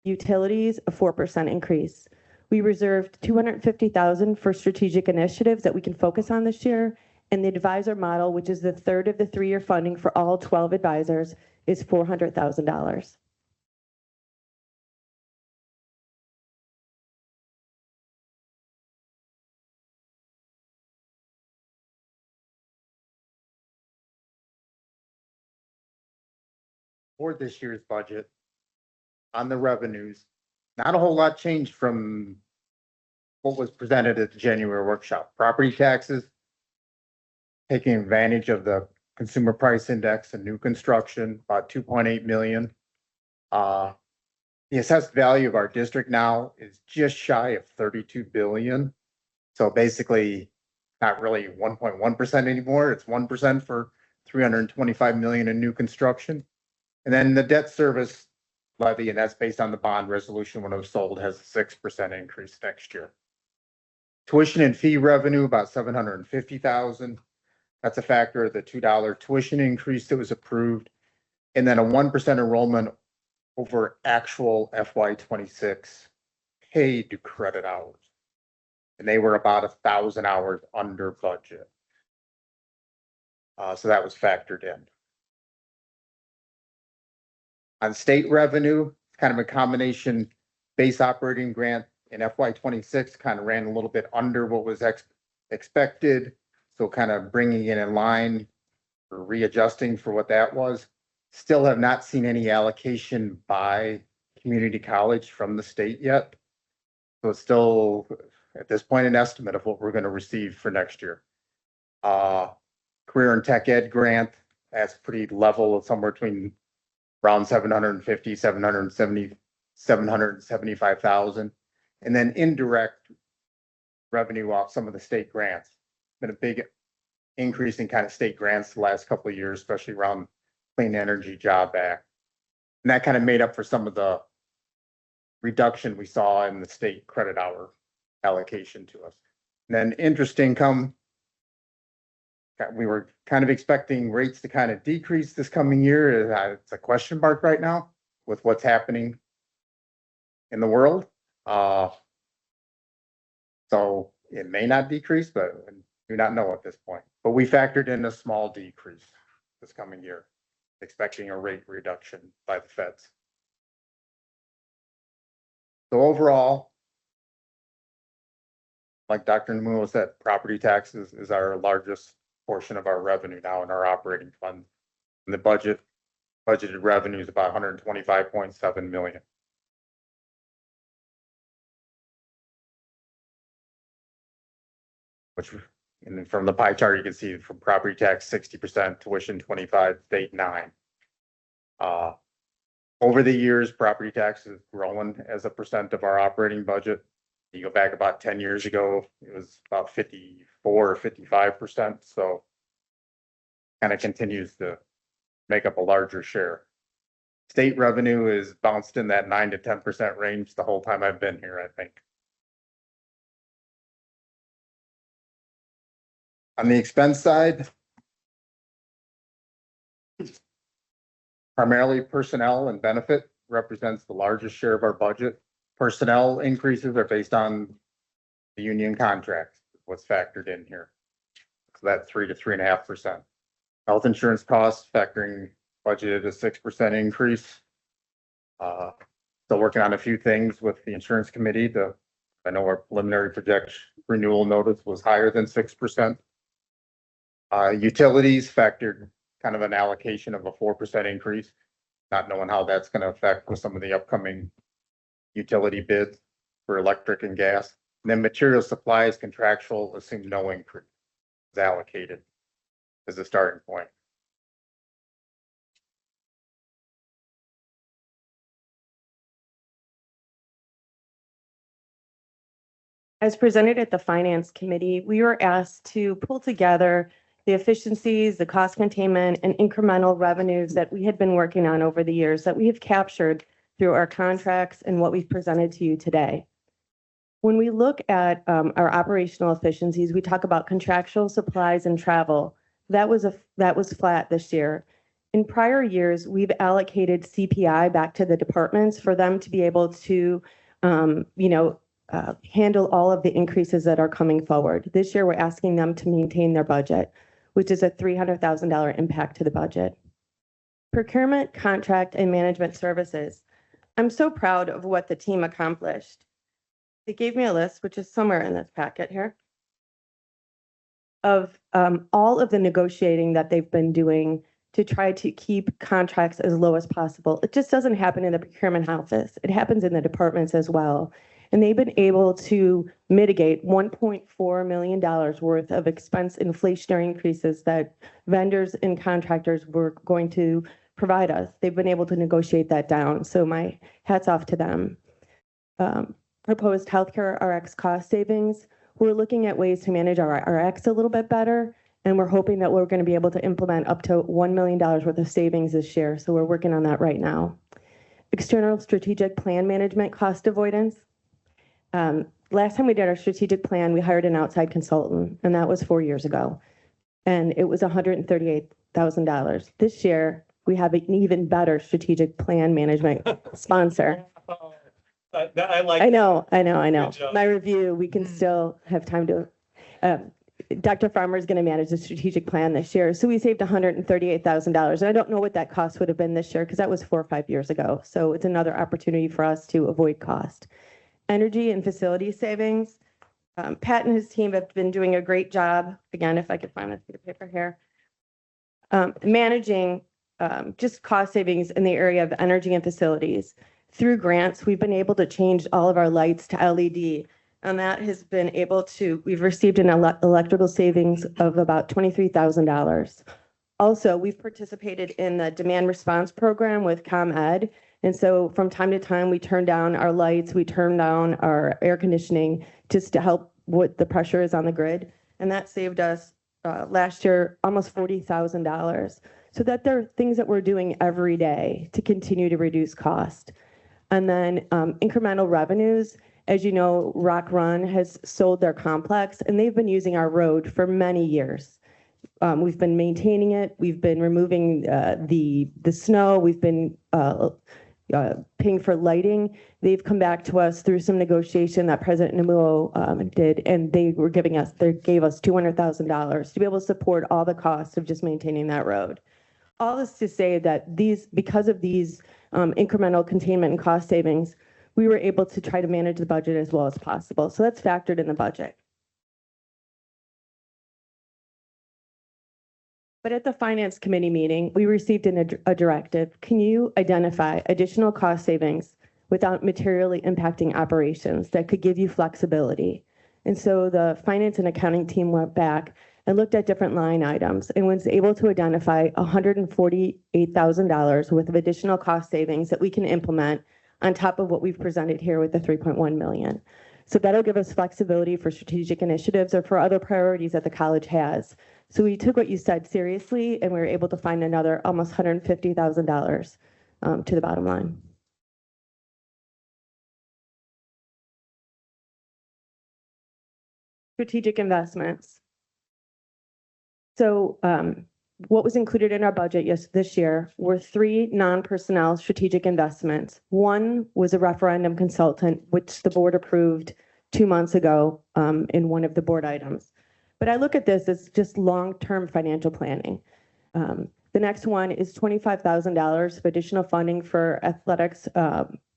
C: Utilities, a 4% increase. We reserved $250,000 for strategic initiatives that we can focus on this year. And the advisor model, which is the third of the 3-year funding for all 12 advisors, is $400,000.
P: For this year's budget, on the revenues, not a whole lot changed from what was presented at the January workshop. Property taxes, taking advantage of the consumer price index and new construction, about 2.8 million. The assessed value of our district now is just shy of 32 billion. So basically not really 1.1% anymore. It's 1% for 325 million in new construction. And then the debt service levy, and that's based on the bond resolution when it was sold, has a 6% increase next year. Tuition and fee revenue, about 750,000. That's a factor of the $2 tuition increase that was approved, and then a 1% enrollment over actual FY 26 paid credit hours. And they were about 1,000 hours under budget. So that was factored in. On state revenue, kind of a combination base operating grant in FY 26 kind of ran a little bit under what was expected. So kind of bringing it in line or readjusting for what that was. Still have not seen any allocation by community college from the state yet. So it's still at this point an estimate of what we're going to receive for next year. Career and tech ed grant, that's pretty level, somewhere between around 750, 775,000. And then indirect revenue off some of the state grants. Been a big increase in kind of state grants the last couple of years, especially around Clean Energy Job Act. And that kind of made up for some of the reduction we saw in the state credit hour allocation to us. And then interest income, we were kind of expecting rates to kind of decrease this coming year. It's a question mark right now with what's happening in the world. So it may not decrease, but we do not know at this point. But we factored in a small decrease this coming year, expecting a rate reduction by the feds. So overall, like Dr. Namuo said, property taxes is our largest portion of our revenue now in our operating fund. And the budgeted revenue is about 125.7 million. Which, and then from the pie chart, you can see from property tax, 60%, tuition 25%, state 9%. Over the years, property tax has grown as a percent of our operating budget. You go back about 10 years ago, it was about 54 or 55%. So kind of continues to make up a larger share. State revenue is bounced in that 9 to 10% range the whole time I've been here, I think. On the expense side, primarily personnel and benefit represents the largest share of our budget. Personnel increases are based on the union contracts, what's factored in here. So that's 3 to 3.5%. Health insurance costs factoring budgeted a 6% increase. Still working on a few things with the insurance committee. I know our preliminary projection renewal notice was higher than 6%. Utilities factored kind of an allocation of a 4% increase, not knowing how that's going to affect with some of the upcoming utility bids for electric and gas. And then material supplies contractual assume no increase is allocated as a starting point.
C: As presented at the Finance Committee, we were asked to pull together the efficiencies, the cost containment, and incremental revenues that we had been working on over the years that we have captured through our contracts and what we've presented to you today. When we look at our operational efficiencies, we talk about contractual supplies and travel. That was flat this year. In prior years, we've allocated CPI back to the departments for them to be able to, handle all of the increases that are coming forward. This year, we're asking them to maintain their budget, which is a $300,000 impact to the budget. Procurement, contract, and management services. I'm so proud of what the team accomplished. They gave me a list, which is somewhere in this packet here, of all of the negotiating that they've been doing to try to keep contracts as low as possible. It just doesn't happen in the procurement office. It happens in the departments as well. And they've been able to mitigate $1.4 million worth of expense inflationary increases that vendors and contractors were going to provide us. They've been able to negotiate that down. So my hats off to them. Proposed healthcare RX cost savings. We're looking at ways to manage our RX a little bit better. And we're hoping that we're going to be able to implement up to $1 million worth of savings this year. So we're working on that right now. External strategic plan management cost avoidance. Last time we did our strategic plan, we hired an outside consultant, and that was 4 years ago.
Q: and it was $138,000. This year, we have an even better strategic plan management sponsor.
N: I like.
Q: I know.
N: Good job.
Q: My review, we can still have time to, Dr. Farmer is going to manage the strategic plan this year. So we saved $138,000. And I don't know what that cost would have been this year because that was 4 or 5 years ago. So it's another opportunity for us to avoid cost. Energy and facility savings. Pat and his team have been doing a great job. Again, if I could find that piece of paper here. Managing just cost savings in the area of energy and facilities. Through grants, we've been able to change all of our lights to LED, and that has been able to, we've received an electrical savings of about $23,000. Also, we've participated in the demand response program with ComEd, and so from time to time, we turn down our lights, we turn down our air conditioning just to help what the pressure is on the grid, and that saved us last year almost $40,000. So that there are things that we're doing every day to continue to reduce cost. And then incremental revenues, as you know, Rock Run has sold their complex and they've been using our road for many years. We've been maintaining it. We've been removing the snow. We've been paying for lighting. They've come back to us through some negotiation that President Namuo did, and they gave us $200,000 to be able to support all the costs of just maintaining that road. All this to say that because of these incremental containment and cost savings, we were able to try to manage the budget as well as possible. So that's factored in the budget. But at the Finance Committee meeting, we received a directive. Can you identify additional cost savings without materially impacting operations that could give you flexibility? And so the Finance and Accounting team went back and looked at different line items and was able to identify $148,000 worth of additional cost savings that we can implement on top of what we've presented here with the 3.1 million. So that'll give us flexibility for strategic initiatives or for other priorities that the college has. So we took what you said seriously and we were able to find another almost $150,000 to the bottom line. Strategic investments. So what was included in our budget this year were 3 non-personnel strategic investments. One was a referendum consultant, which the board approved 2 months ago in one of the board items. But I look at this as just long-term financial planning. The next one is $25,000 of additional funding for athletics,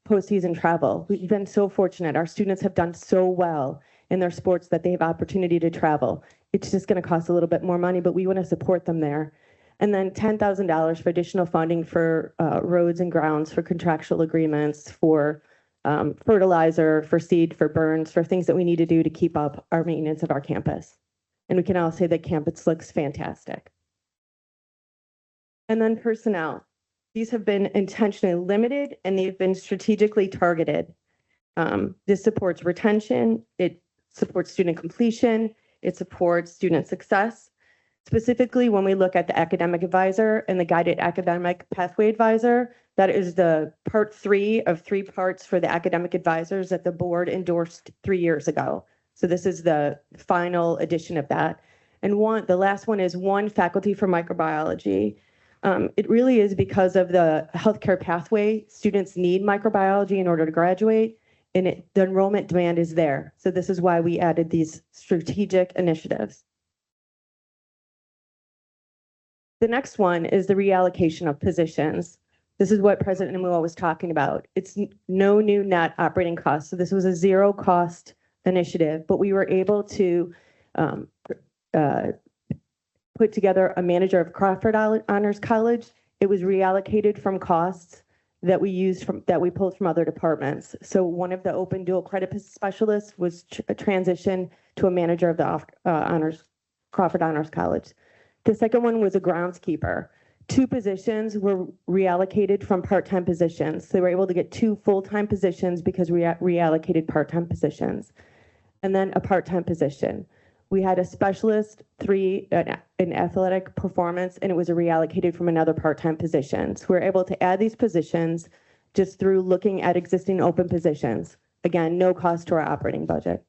Q: postseason travel. We've been so fortunate. Our students have done so well in their sports that they have opportunity to travel. It's just going to cost a little bit more money, but we want to support them there. And then $10,000 for additional funding for roads and grounds, for contractual agreements, for fertilizer, for seed, for burns, for things that we need to do to keep up our maintenance of our campus. And we can all say that campus looks fantastic. And then personnel. These have been intentionally limited and they've been strategically targeted. This supports retention, it supports student completion, it supports student success. Specifically, when we look at the academic advisor and the guided academic pathway advisor, that is the part 3 of 3 parts for the academic advisors that the board endorsed 3 years ago. So this is the final edition of that. And the last one is 1 faculty for microbiology. It really is because of the healthcare pathway. Students need microbiology in order to graduate, and the enrollment demand is there. So this is why we added these strategic initiatives. The next one is the reallocation of positions. This is what President Namuo was talking about. It's no new net operating costs. So this was a 0 cost initiative, but we were able to put together a manager of Crawford Honors College. It was reallocated from costs that we pulled from other departments. So one of the open dual credit specialists was transitioned to a manager of the Crawford Honors College. The second one was a groundskeeper. 2 positions were reallocated from part-time positions. So they were able to get 2 full-time positions because we reallocated part-time positions. And then a part-time position. We had a specialist 3 in athletic performance, and it was reallocated from another part-time position. So we're able to add these positions just through looking at existing open positions. Again, no cost to our operating budget.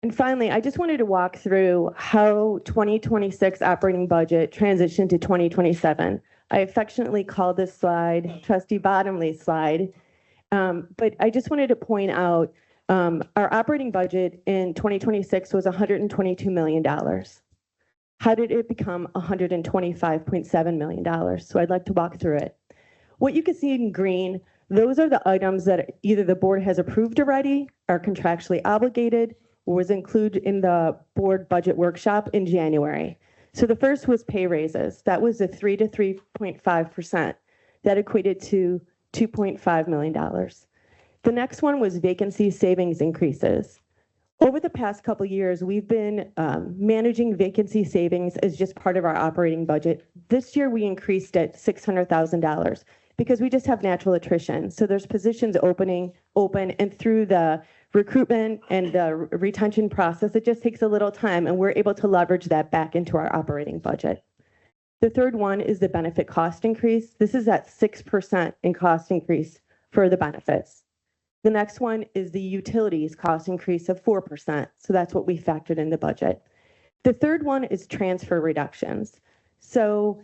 Q: And finally, I just wanted to walk through how 2026 operating budget transitioned to 2027. I affectionately call this slide Trustee Bottomley slide. But I just wanted to point out our operating budget in 2026 was $122 million. How did it become $125.7 million? So I'd like to walk through it. What you can see in green, those are the items that either the board has approved already, are contractually obligated, or was included in the board budget workshop in January. So the first was pay raises. That was a 3 to 3.5%. That equated to $2.5 million. The next one was vacancy savings increases. Over the past couple of years, we've been managing vacancy savings as just part of our operating budget. This year, we increased it $600,000 because we just have natural attrition. So there's positions open, and through the recruitment and the retention process, it just takes a little time, and we're able to leverage that back into our operating budget. The third one is the benefit cost increase. This is at 6% in cost increase for the benefits. The next one is the utilities cost increase of 4%. So that's what we factored in the budget. The third one is transfer reductions. So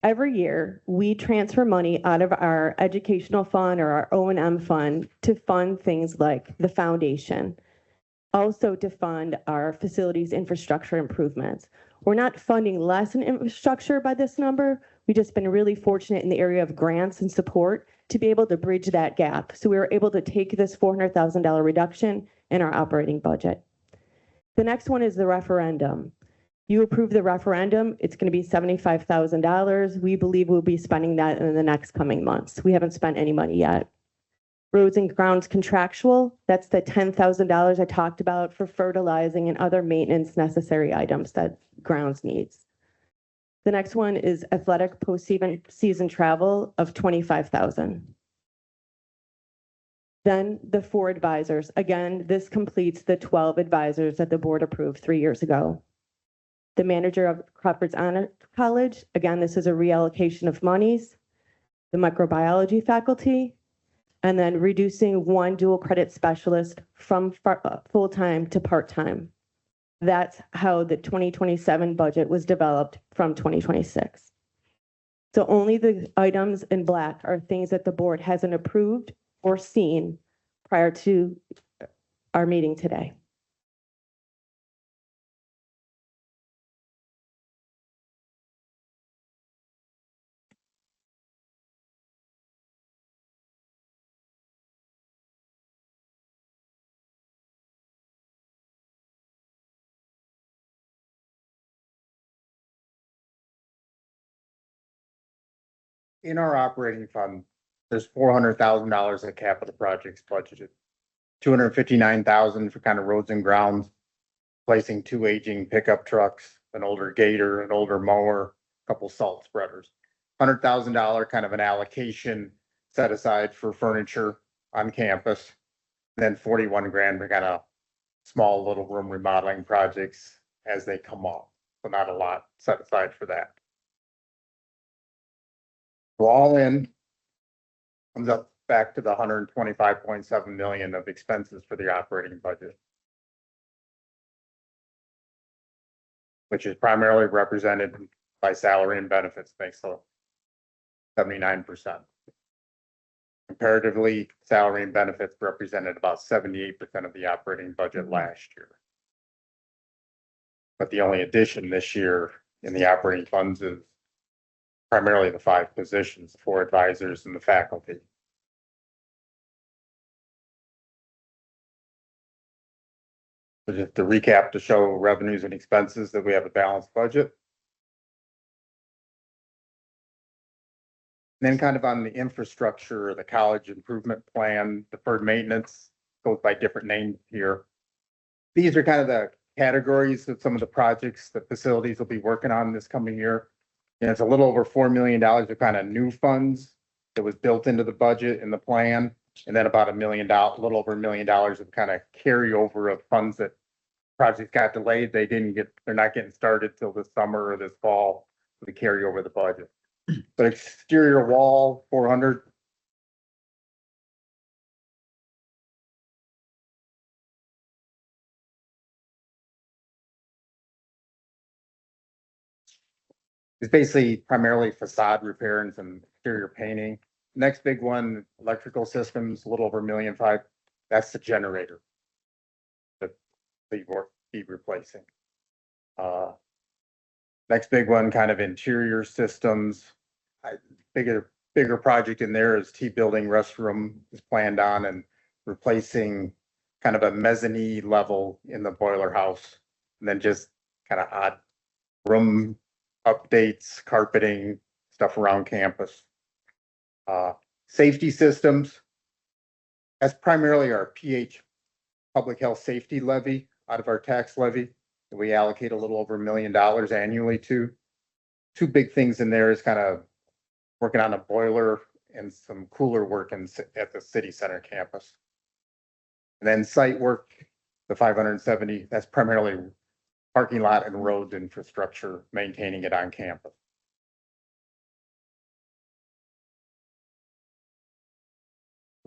Q: every year we transfer money out of our educational fund or our O&M fund to fund things like the foundation, also to fund our facilities infrastructure improvements. We're not funding less in infrastructure by this number. We've just been really fortunate in the area of grants and support to be able to bridge that gap. So we were able to take this $400,000 reduction in our operating budget. The next one is the referendum. You approve the referendum, it's going to be $75,000. We believe we'll be spending that in the next coming months. We haven't spent any money yet. Roads and grounds contractual, that's the $10,000 I talked about for fertilizing and other maintenance necessary items that grounds needs. The next one is athletic post-season travel of $25,000. Then the 4 advisors. Again, this completes the 12 advisors that the board approved 3 years ago. The manager of Crawford's Honor College. Again, this is a reallocation of monies. The microbiology faculty. And then reducing 1 dual credit specialist from full-time to part-time. That's how the 2027 budget was developed from 2026. So only the items in black are things that the board hasn't approved or seen prior to our meeting today.
P: In our operating fund, there's $400,000 of capital projects budgeted. $259,000 for kind of roads and grounds, placing 2 aging pickup trucks, an older gator, an older mower, a couple salt spreaders. $100,000 kind of an allocation set aside for furniture on campus. Then 41 grand for kind of small little room remodeling projects as they come up. So not a lot set aside for that. So all in comes up back to the 125.7 million of expenses for the operating budget, which is primarily represented by salary and benefits, makes up 79%. Comparatively, salary and benefits represented about 78% of the operating budget last year. But the only addition this year in the operating funds is primarily the 5 positions, 4 advisors and the faculty. So just to recap, to show revenues and expenses that we have a balanced budget. And then kind of on the infrastructure, the college improvement plan, deferred maintenance, goes by different names here. These are kind of the categories of some of the projects that facilities will be working on this coming year. And it's a little over $4 million of kind of new funds that was built into the budget and the plan. And then about $1 million, a little over $1 million of kind of carryover of funds that projects got delayed. They're not getting started till this summer or this fall to carry over the budget. But exterior wall, 400. It's basically primarily facade repair and some exterior painting. Next big one, electrical systems, a little over $1.5 million. That's the generator that we will be replacing. Next big one, kind of interior systems. Bigger project in there is T-building restroom is planned on and replacing kind of a mezzanine level in the boiler house. And then just kind of odd room updates, carpeting, stuff around campus. Safety systems. That's primarily our PH public health safety levy out of our tax levy. We allocate a little over $1 million annually to. Two big things in there is kind of working on a boiler and some cooler work at the city center campus. And then site work, the 570, that's primarily parking lot and road infrastructure, maintaining it on campus.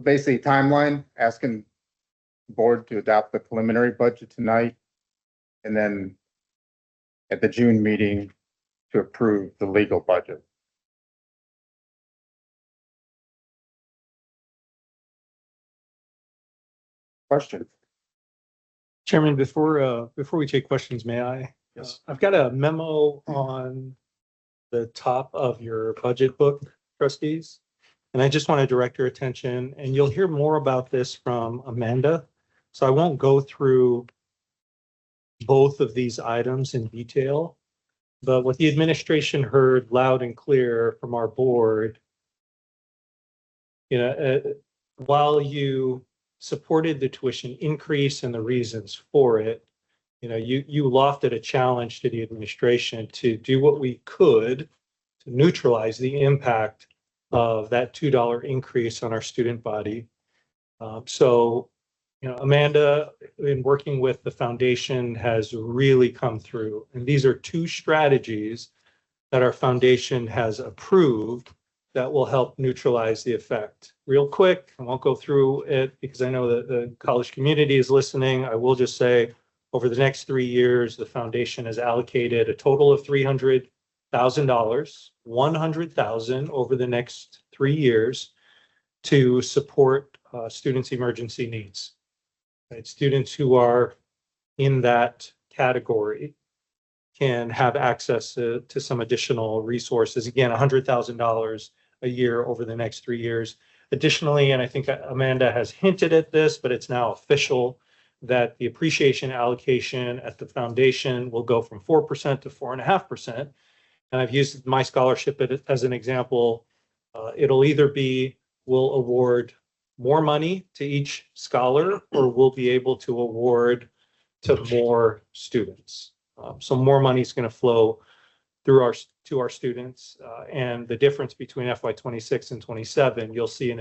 P: Basically timeline, asking the board to adopt the preliminary budget tonight. And then at the June meeting to approve the legal budget. Questions?
N: Chairman, before we take questions, may I?
A: Yes.
N: I've got a memo on the top of your budget book, trustees. And I just want to direct your attention, and you'll hear more about this from Amanda. So I won't go through both of these items in detail, but what the administration heard loud and clear from our board, while you supported the tuition increase and the reasons for it, you lofted a challenge to the administration to do what we could to neutralize the impact of that $2 increase on our student body. Amanda, in working with the foundation, has really come through. And these are two strategies that our foundation has approved that will help neutralize the effect. Real quick, I won't go through it because I know that the college community is listening. I will just say, over the next 3 years, the foundation has allocated a total of $300,000, $100,000 over the next 3 years to support students' emergency needs. Right? Students who are in that category can have access to some additional resources. Again, $100,000 a year over the next 3 years. Additionally, and I think Amanda has hinted at this, but it's now official, that the appreciation allocation at the foundation will go from 4% to 4.5%. And I've used my scholarship as an example. It'll either be we'll award more money to each scholar, or we'll be able to award to more students. So more money is going to flow through to our students, and the difference between FY26 and 27, you'll see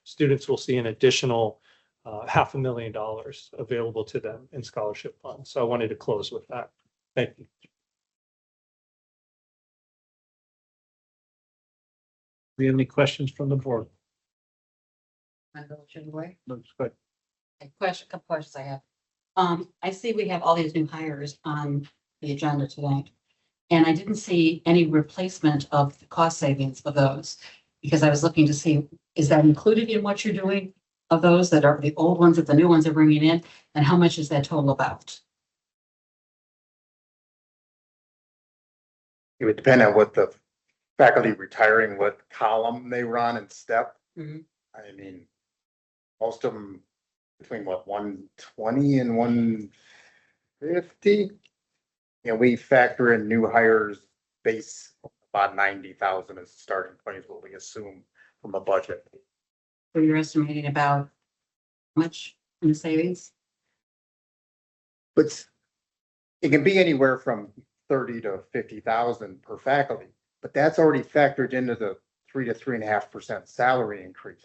N: students will see an additional $500,000 available to them in scholarship funds. So I wanted to close with that. Thank you.
A: Do you have any questions from the board? Looks good.
H: A couple questions I have. I see we have all these new hires on the agenda tonight. And I didn't see any replacement of the cost savings of those, because I was looking to see, is that included in what you're doing of those that are the old ones that the new ones are bringing in? And how much is that total about?
P: It would depend on what the faculty retiring, what column they run and step.
H: Mhm.
P: I mean, most of them between 120 and 150. And we factor in new hires base about 90,000 as a starting point is what we assume from a budget.
H: So you're estimating about how much in the savings?
P: But it can be anywhere from 30 to 50,000 per faculty, but that's already factored into the 3 to 3.5% salary increase.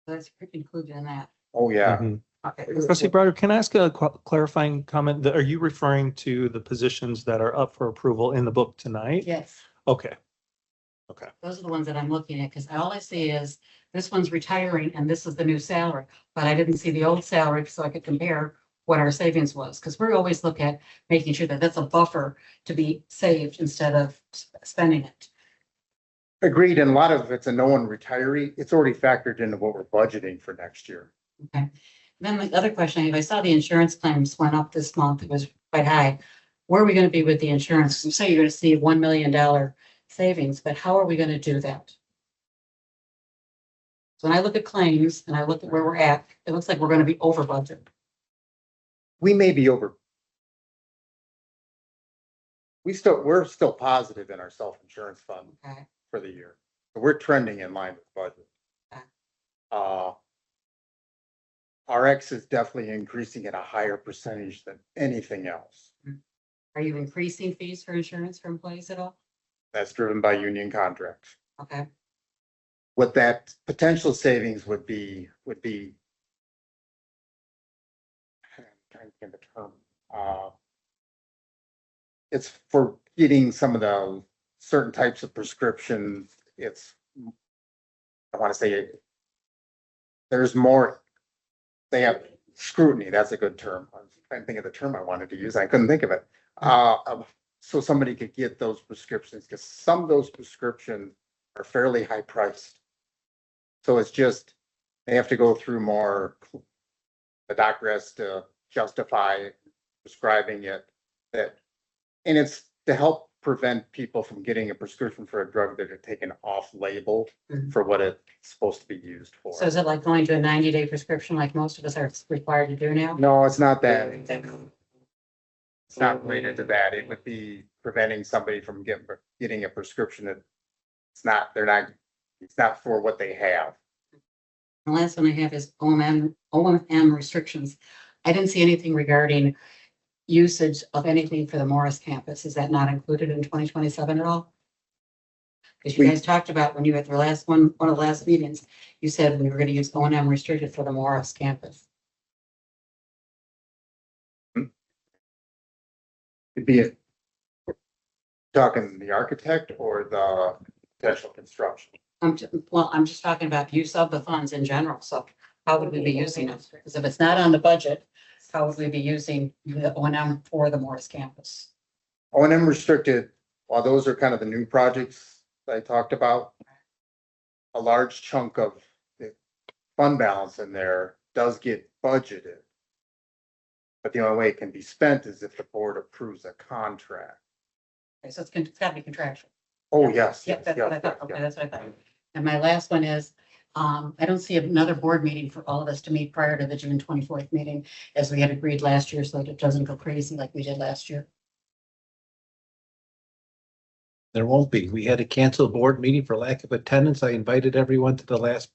H: That's included in that.
P: Oh, yeah.
N: Mhm.
H: Okay.
N: Trustee Broder, can I ask a clarifying comment? Are you referring to the positions that are up for approval in the book tonight?
H: Yes,
N: Okay.
H: those are the ones that I'm looking at, because all I see is this one's retiring and this is the new salary, but I didn't see the old salary, so I could compare what our savings was, because we always look at making sure that that's a buffer to be saved instead of spending it.
P: Agreed, and a lot of it's a known retiree. It's already factored into what we're budgeting for next year.
H: Okay. Then the other question, I saw the insurance claims went up this month. It was quite high. Where are we going to be with the insurance? You say you're going to see $1 million savings, but how are we going to do that? So when I look at claims and I look at where we're at, it looks like we're going to be over budget.
P: We may be over. We're still positive in our self-insurance fund
H: Okay.
P: for the year. So we're trending in line with budget.
H: Okay.
P: RX is definitely increasing at a higher percentage than anything else.
H: Are you increasing fees for insurance for employees at all?
P: That's driven by union contracts.
H: Okay.
P: What that potential savings would be, I'm trying to think of the term. It's for getting some of the certain types of prescriptions. I want to say there's more. They have scrutiny. That's a good term. I was trying to think of the term I wanted to use. I couldn't think of it. So somebody could get those prescriptions, because some of those prescriptions are fairly high priced. So it's just, they have to go through more. The doctor has to justify prescribing it, and it's to help prevent people from getting a prescription for a drug that are taken off label for what it's supposed to be used for.
H: So is it like going to a 90-day prescription like most of us are required to do now?
P: No, it's not that. It's not related to that. It would be preventing somebody from getting a prescription that it's not for what they have.
H: The last one I have is O&M restrictions. I didn't see anything regarding usage of anything for the Morris campus. Is that not included in 2027 at all? Because you guys talked about when you were at the last one of the last meetings, you said we were going to use O&M restricted for the Morris campus.
P: It'd be talking the architect or the potential construction.
H: I'm just talking about use of the funds in general. So how would we be using it? Because if it's not on the budget, how would we be using the O&M for the Morris campus?
P: O&M restricted, while those are kind of the new projects that I talked about, a large chunk of the fund balance in there does get budgeted. But the only way it can be spent is if the board approves a contract.
H: Okay, so it's got to be contractual.
P: Oh, yes.
H: Yep, that's what I thought. Okay,
P: yes.
H: that's what I thought. And my last one is, I don't see another board meeting for all of us to meet prior to the June 24th meeting, as we had agreed last year, so that it doesn't go crazy like we did last year.
A: There won't be. We had to cancel a board meeting for lack of attendance. I invited everyone to the last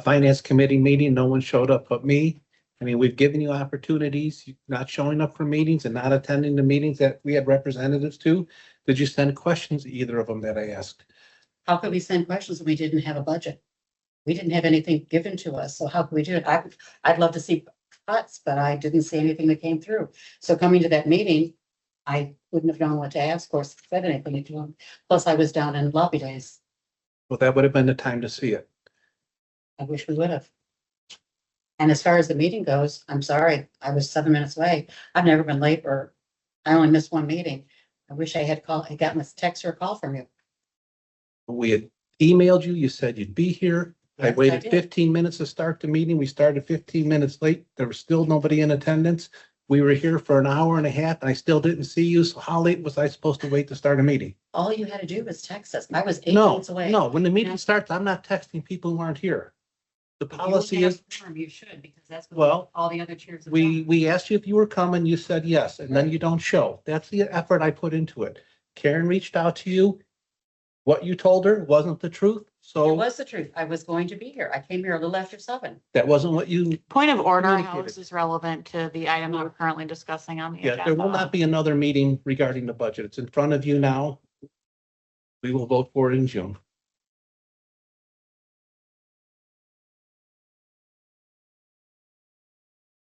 A: finance committee meeting. No one showed up but me. I mean, we've given you opportunities, not showing up for meetings and not attending the meetings that we had representatives to. Did you send questions, either of them that I asked?
H: How could we send questions when we didn't have a budget? We didn't have anything given to us, so how could we do it? I'd love to see cuts, but I didn't see anything that came through. So coming to that meeting, I wouldn't have known what to ask or said anything to them. Plus, I was down in lobby days.
A: Well, that would have been the time to see it.
H: I wish we would have. And as far as the meeting goes, I'm sorry, I was 7 minutes late. I've never been late, or I only missed one meeting. I wish I had gotten a text or a call from you.
A: We had emailed you. You said you'd be here. I
H: Yes, I
A: waited
H: did.
A: 15 minutes to start the meeting. We started 15 minutes late. There was still nobody in attendance. We were here for an hour and a half and I still didn't see you. So how late was I supposed to wait to start a meeting?
H: All you had to do was text us. I was 8
A: No,
H: minutes away.
A: no, when the meeting starts, I'm not texting people who aren't here. The
H: If you
A: policy
H: have
A: is,
H: a quorum, you should, because that's what
A: well,
H: all the other chairs have done.
A: we asked you if you were coming, you said yes, and then you don't show. That's the effort I put into it. Karen reached out to you. What you told her wasn't the truth,
H: It
A: so
H: was the truth. I was going to be here. I came here a little after 7.
A: that wasn't what you,
F: Point of order, how
A: Communicated.
F: is this relevant to the item that we're currently discussing on the
A: yeah, there will
F: agenda?
A: not be another meeting regarding the budget. It's in front of you now. We will vote for it in June.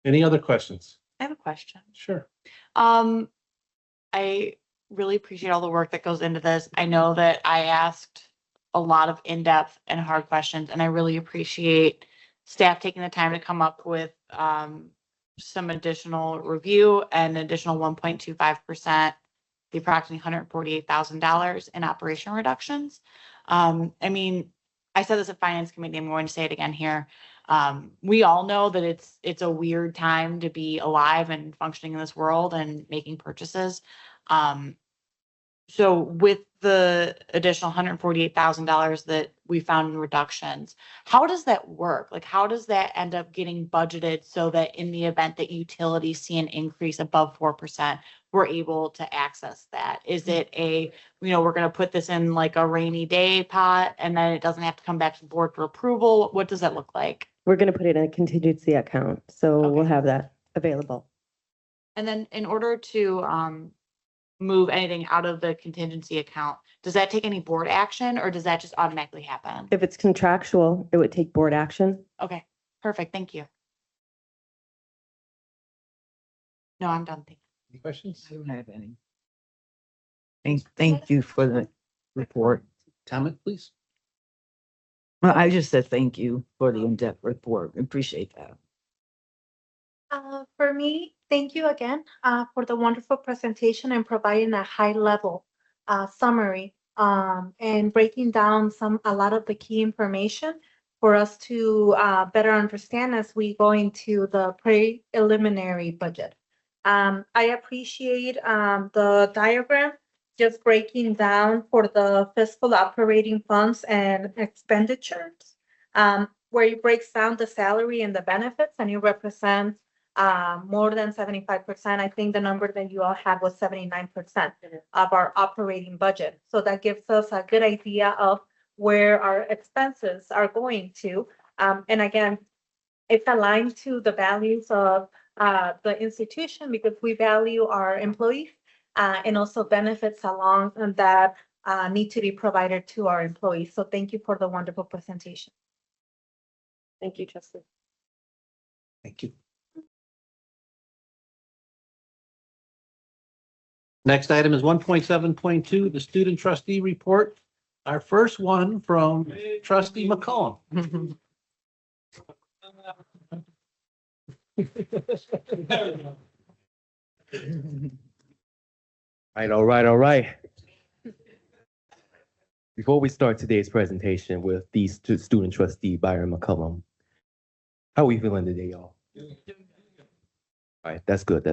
A: Any other questions?
F: I have a question.
A: Sure.
F: I really appreciate all the work that goes into this. I know that I asked a lot of in-depth and hard questions, and I really appreciate staff taking the time to come up with
R: some additional review and additional 1.25%, the approximately $148,000 in operation reductions. I mean, I said this at Finance Committee, I'm going to say it again here. We all know that it's a weird time to be alive and functioning in this world and making purchases. So with the additional $148,000 that we found in reductions, how does that work? Like, how does that end up getting budgeted so that in the event that utilities see an increase above 4%, we're able to access that? Is it we're going to put this in like a rainy day pot and then it doesn't have to come back to the board for approval? What does that look like?
Q: We're going to put it in a contingency account, so we'll have that available.
R: And then in order to move anything out of the contingency account, does that take any board action or does that just automatically happen?
Q: If it's contractual, it would take board action.
R: Okay, perfect. Thank you. No, I'm done. Thank you.
A: Any questions?
O: I don't have any. Thank you for the report.
A: Comment, please.
O: Well, I just said thank you for the in-depth report. Appreciate that.
S: For me, thank you again for the wonderful presentation and providing a high level summary and breaking down a lot of the key information for us to better understand as we go into the preliminary budget. I appreciate the diagram just breaking down for the fiscal operating funds and expenditures, where it breaks down the salary and the benefits, and it represents more than 75%. I think the number that you all had was 79% of our operating budget. So that gives us a good idea of where our expenses are going to. And again, it's aligned to the values of the institution because we value our employees and also benefits along that need to be provided to our employees. So thank you for the wonderful presentation.
C: Thank you, Trustee.
A: Thank you. Next item is 1.7.2, the student trustee report. Our first one from trustee McCollum.
T: All right. Before we start today's presentation with the student trustee Byron McCullum, how are we feeling today, y'all? All right, that's good.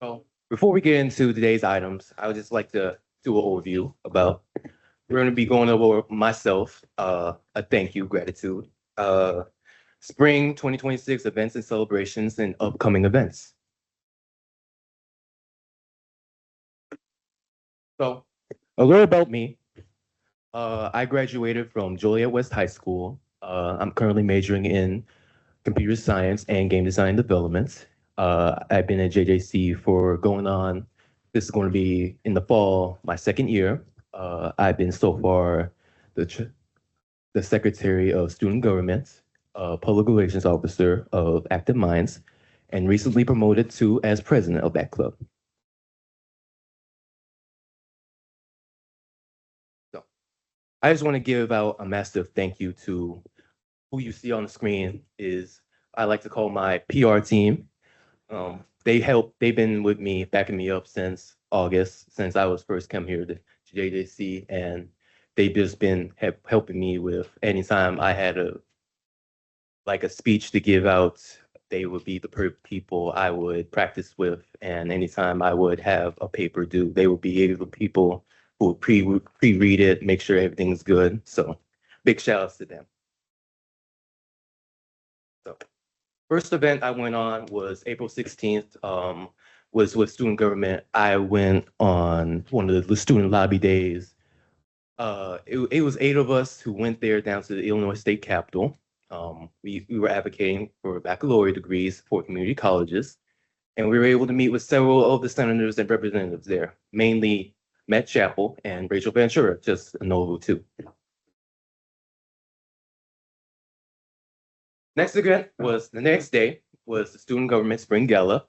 T: So before we get into today's items, I would just like to do an overview about, we're going to be going over myself, a thank you, gratitude, spring 2026 events and celebrations and upcoming events. So a little about me. I graduated from Joliet West High School. I'm currently majoring in computer science and game design and development. I've been at JJC for this is going to be in the fall, my second year. I've been so far the Secretary of Student Government, Public Relations Officer of Active Minds, and recently promoted to as president of that club. So I just want to give out a massive thank you to who you see on the screen is, I like to call my PR team. They've been with me, backing me up since August, since I was first come here to JJC, and they've just been helping me with anytime I had a speech to give out, they would be the people I would practice with, and anytime I would have a paper due, they would be the people who would pre-read it, make sure everything's good. So big shout outs to them. So first event I went on was April 16th, was with student government. I went on one of the student lobby days. It was 8 of us who went there down to the Illinois State Capitol. We were advocating for baccalaureate degrees for community colleges, and we were able to meet with several of the senators and representatives there, mainly Matt Chappell and Rachel Ventura, just a note or two. Next event was the next day was the Student Government Spring Gala.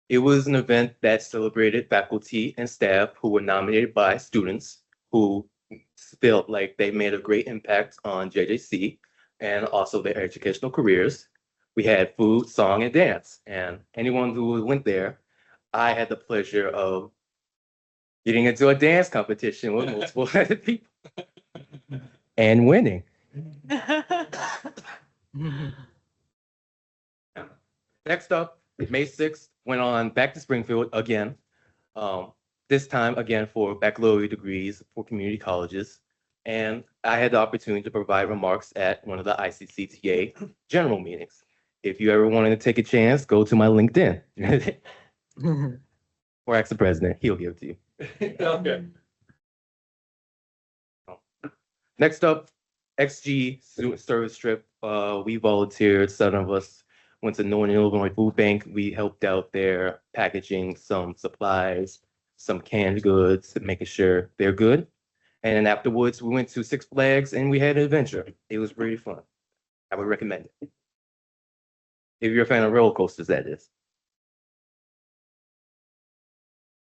T: It was an event that celebrated faculty and staff who were nominated by students who felt like they made a great impact on JJC. and also their educational careers. We had food, song, and dance. And anyone who went there, I had the pleasure of getting into a dance competition with multiple people and winning. Next up, May 6th, went on back to Springfield again. This time again for baccalaureate degrees for community colleges. And I had the opportunity to provide remarks at one of the ICCTA general meetings. If you ever wanted to take a chance, go to my LinkedIn. Or ask the president, he'll give it to you.
N: Okay.
T: Next up, XG student service trip. We volunteered, 7 of us went to Northern Illinois Food Bank. We helped out there packaging some supplies, some canned goods, making sure they're good. And then afterwards, we went to Six Flags and we had an adventure. It was pretty fun. I would recommend it. If you're a fan of roller coasters, that is.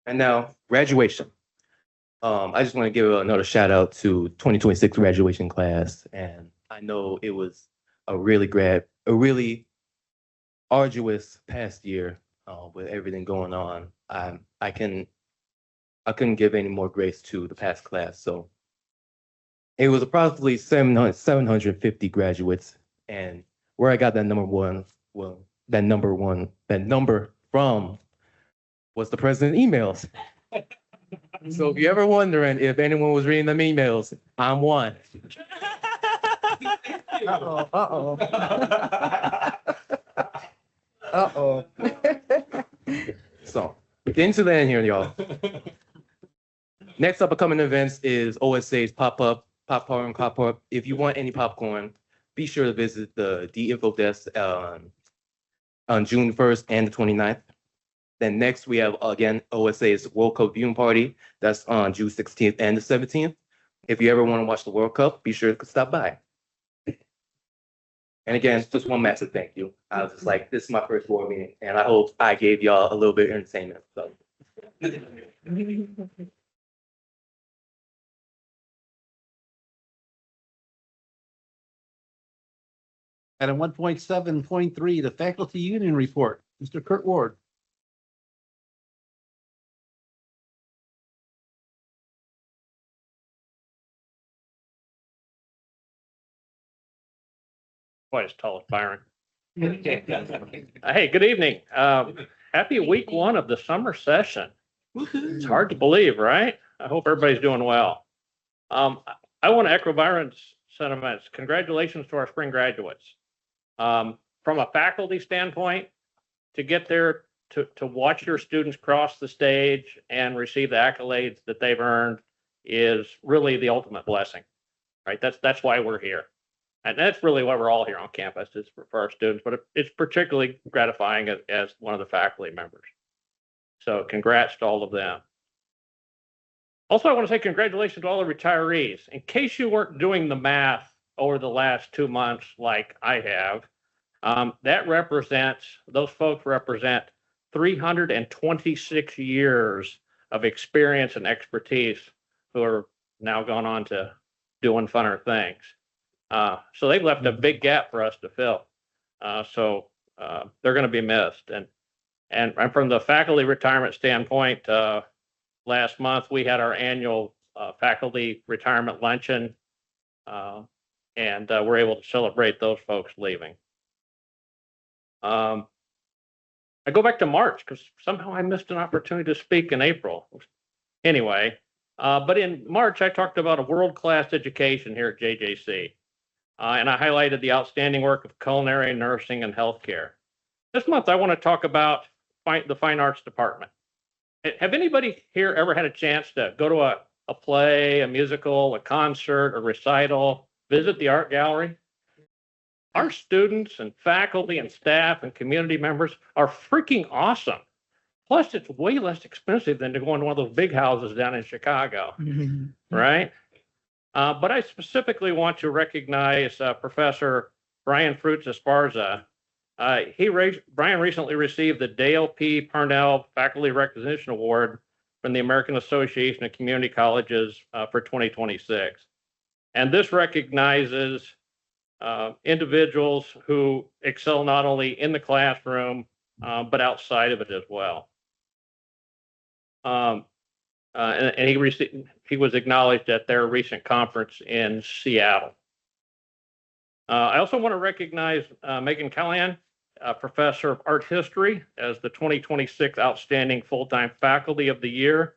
T: And now, graduation. I just want to give another shout out to 2026 graduation class. And I know it was a really arduous past year with everything going on. I couldn't give any more grace to the past class. So it was approximately 750 graduates. And where I got that number from was the president's emails. So if you're ever wondering if anyone was reading them emails, I'm one.
O: Uh-oh. Uh-oh.
T: So getting to the end here, y'all. Next up upcoming events is OSA's popcorn. If you want any popcorn, be sure to visit the D-Info desk on June 1st and the 29th. Then next we have again OSA's World Cup viewing party. That's on June 16th and the 17th. If you ever want to watch the World Cup, be sure to stop by. And again, just one massive thank you. I was just like, this is my first board meeting, and I hope I gave y'all a little bit of entertainment. So.
A: Item 1.7.3, the faculty union report. Mr. Kurt Ward.
U: Quite as tall as Byron. Hey, good evening. Happy week 1 of the summer session. It's hard to believe, right? I hope everybody's doing well. I want to echo Byron's sentiments. Congratulations to our spring graduates. From a faculty standpoint, to get there to watch your students cross the stage and receive the accolades that they've earned is really the ultimate blessing, right? That's why we're here. And that's really why we're all here on campus, is for our students, but it's particularly gratifying as one of the faculty members. So congrats to all of them. Also, I want to say congratulations to all the retirees. In case you weren't doing the math over the last 2 months like I have, those folks represent 326 years of experience and expertise who are now gone on to doing funner things. So they've left a big gap for us to fill. So they're going to be missed. And from the faculty retirement standpoint, last month we had our annual faculty retirement luncheon, and we're able to celebrate those folks leaving. I go back to March because somehow I missed an opportunity to speak in April. Anyway, but in March I talked about a world-class education here at JJC. And I highlighted the outstanding work of culinary, nursing, and healthcare. This month, I want to talk about the fine arts department. Have anybody here ever had a chance to go to a play, a musical, a concert, a recital, visit the art gallery? Our students and faculty and staff and community members are freaking awesome. Plus, it's way less expensive than to go into one of those big houses down in Chicago, right? But I specifically want to recognize Professor Brian Fruits Esparza. Brian recently received the Dale P. Parnell Faculty Recognition Award from the American Association of Community Colleges for 2026. And this recognizes individuals who excel not only in the classroom, but outside of it as well. And he was acknowledged at their recent conference in Seattle. I also want to recognize Megan Callahan, Professor of Art History, as the 2026 Outstanding Full-Time Faculty of the Year.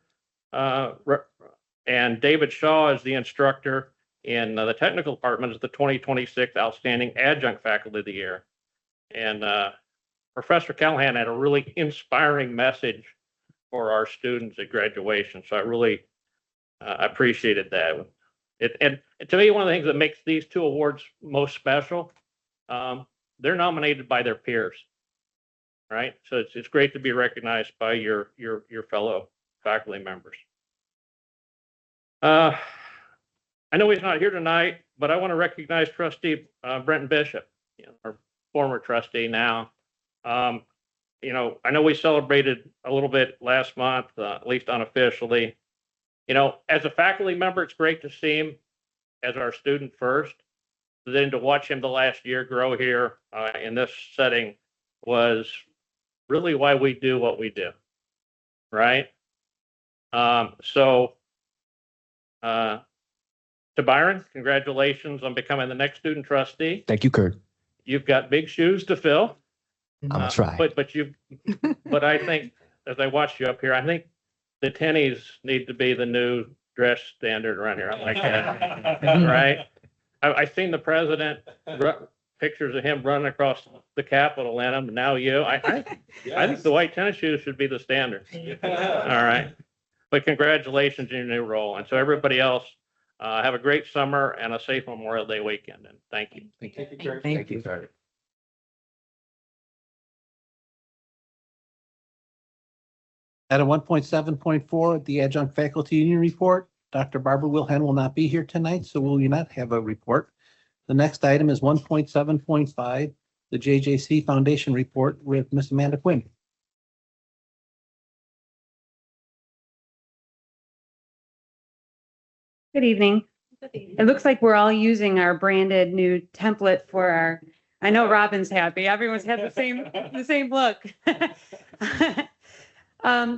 U: And David Shaw as the instructor in the technical department as the 2026 Outstanding Adjunct Faculty of the Year. And Professor Callahan had a really inspiring message for our students at graduation. So I really appreciated that. And to me, one of the things that makes these two awards most special, they're nominated by their peers, right? So it's great to be recognized by your fellow faculty members. I know he's not here tonight, but I want to recognize Trustee Brenton Bishop, our former trustee now. I know we celebrated a little bit last month, at least unofficially. As a faculty member, it's great to see him as our student first. But then to watch him the last year grow here in this setting was really why we do what we do, right? To Byron, congratulations on becoming the next student trustee.
J: Thank you, Kurt.
U: You've got big shoes to fill.
J: I'm gonna try.
U: But I think, as I watched you up here, I think the tennies need to be the new dress standard around here. I like that, right? I've seen the president, pictures of him running across the Capitol in them. Now I think the white tennis shoes should be the standard. All right. But congratulations in your new role. And so everybody else, have a great summer and a safe Memorial Day weekend. And thank you.
J: Thank you.
O: Thank you.
A: Item 1.7.4, the adjunct faculty union report. Dr. Barbara Wilhen will not be here tonight, so will you not have a report. The next item is 1.7.5, the JJC Foundation report with Miss Amanda Quinn.
B: Good evening. It looks like we're all using our branded new template for our, I know Robin's happy. Everyone's had the same look.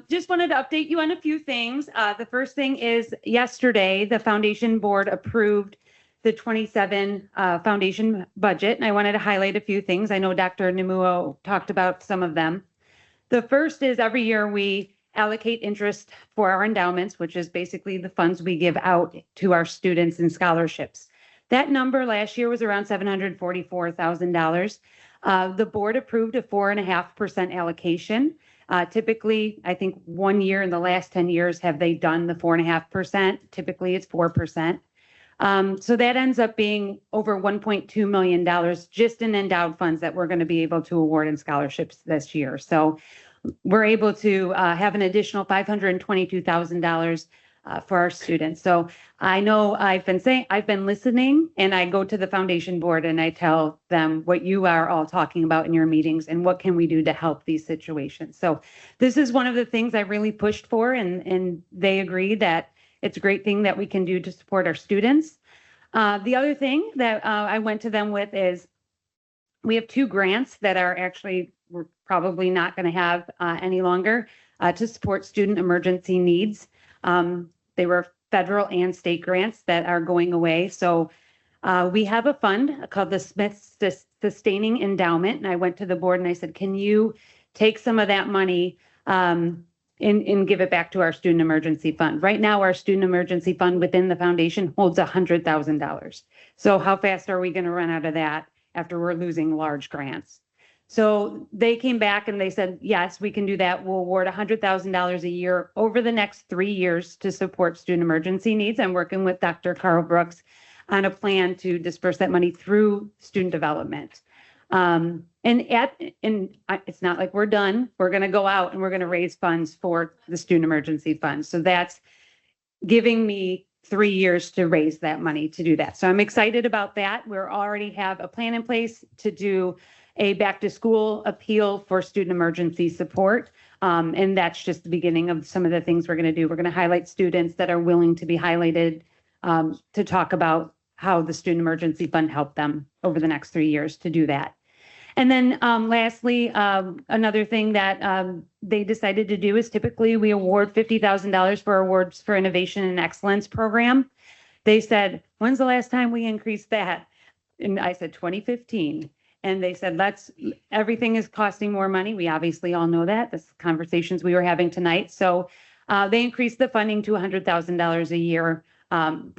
B: Just wanted to update you on a few things. The first thing is yesterday, the foundation board approved the 27 foundation budget. And I wanted to highlight a few things. I know Dr. Nemuo talked about some of them. The first is every year we allocate interest for our endowments, which is basically the funds we give out to our students and scholarships. That number last year was around $744,000. The board approved a 4.5% allocation. Typically, I think 1 year in the last 10 years have they done the 4.5%. Typically, it's 4%. So that ends up being over $1.2 million just in endowed funds that we're going to be able to award in scholarships this year. So we're able to have an additional $522,000 for our students. So I know I've been listening, and I go to the foundation board and I tell them what you are all talking about in your meetings and what can we do to help these situations. So this is one of the things I really pushed for, and they agreed that it's a great thing that we can do to support our students. The other thing that I went to them with is we have 2 grants that are actually, we're probably not going to have any longer to support student emergency needs. They were federal and state grants that are going away. So we have a fund called the Smith Sustaining Endowment. And I went to the board and I said, can you take some of that money and give it back to our student emergency fund? Right now, our student emergency fund within the foundation holds $100,000. So how fast are we going to run out of that after we're losing large grants? So they came back and they said, yes, we can do that. We'll award $100,000 a year over the next 3 years to support student emergency needs. I'm working with Dr. Carl Brooks on a plan to disperse that money through student development. And it's not like we're done. We're going to go out and we're going to raise funds for the student emergency fund. So that's giving me 3 years to raise that money to do that. So I'm excited about that. We already have a plan in place to do a back to school appeal for student emergency support. And that's just the beginning of some of the things we're going to do. We're going to highlight students that are willing to be highlighted to talk about
J: how the Student Emergency Fund helped them over the next 3 years to do that. And then lastly, another thing that they decided to do is typically we award $50,000 for awards for innovation and excellence program. They said, when's the last time we increased that? And I said 2015. And they said, everything is costing more money. We obviously all know that. This conversations we were having tonight. So they increased the funding to $100,000 a year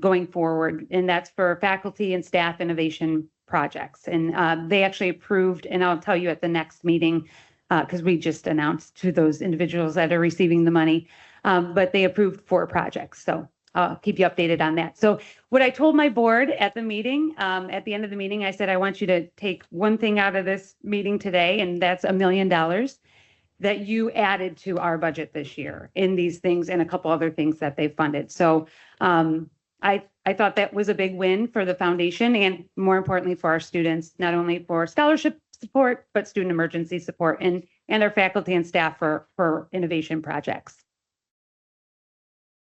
J: going forward. And that's for faculty and staff innovation projects. And they actually approved, and I'll tell you at the next meeting, because we just announced to those individuals that are receiving the money, but they approved 4 projects. So I'll keep you updated on that. So what I told my board at the meeting, at the end of the meeting, I said, I want you to take one thing out of this meeting today, and that's $1 million that you added to our budget this year in these things and a couple other things that they funded. So I thought that was a big win for the foundation and more importantly for our students, not only for scholarship support, but student emergency support and our faculty and staff for innovation projects.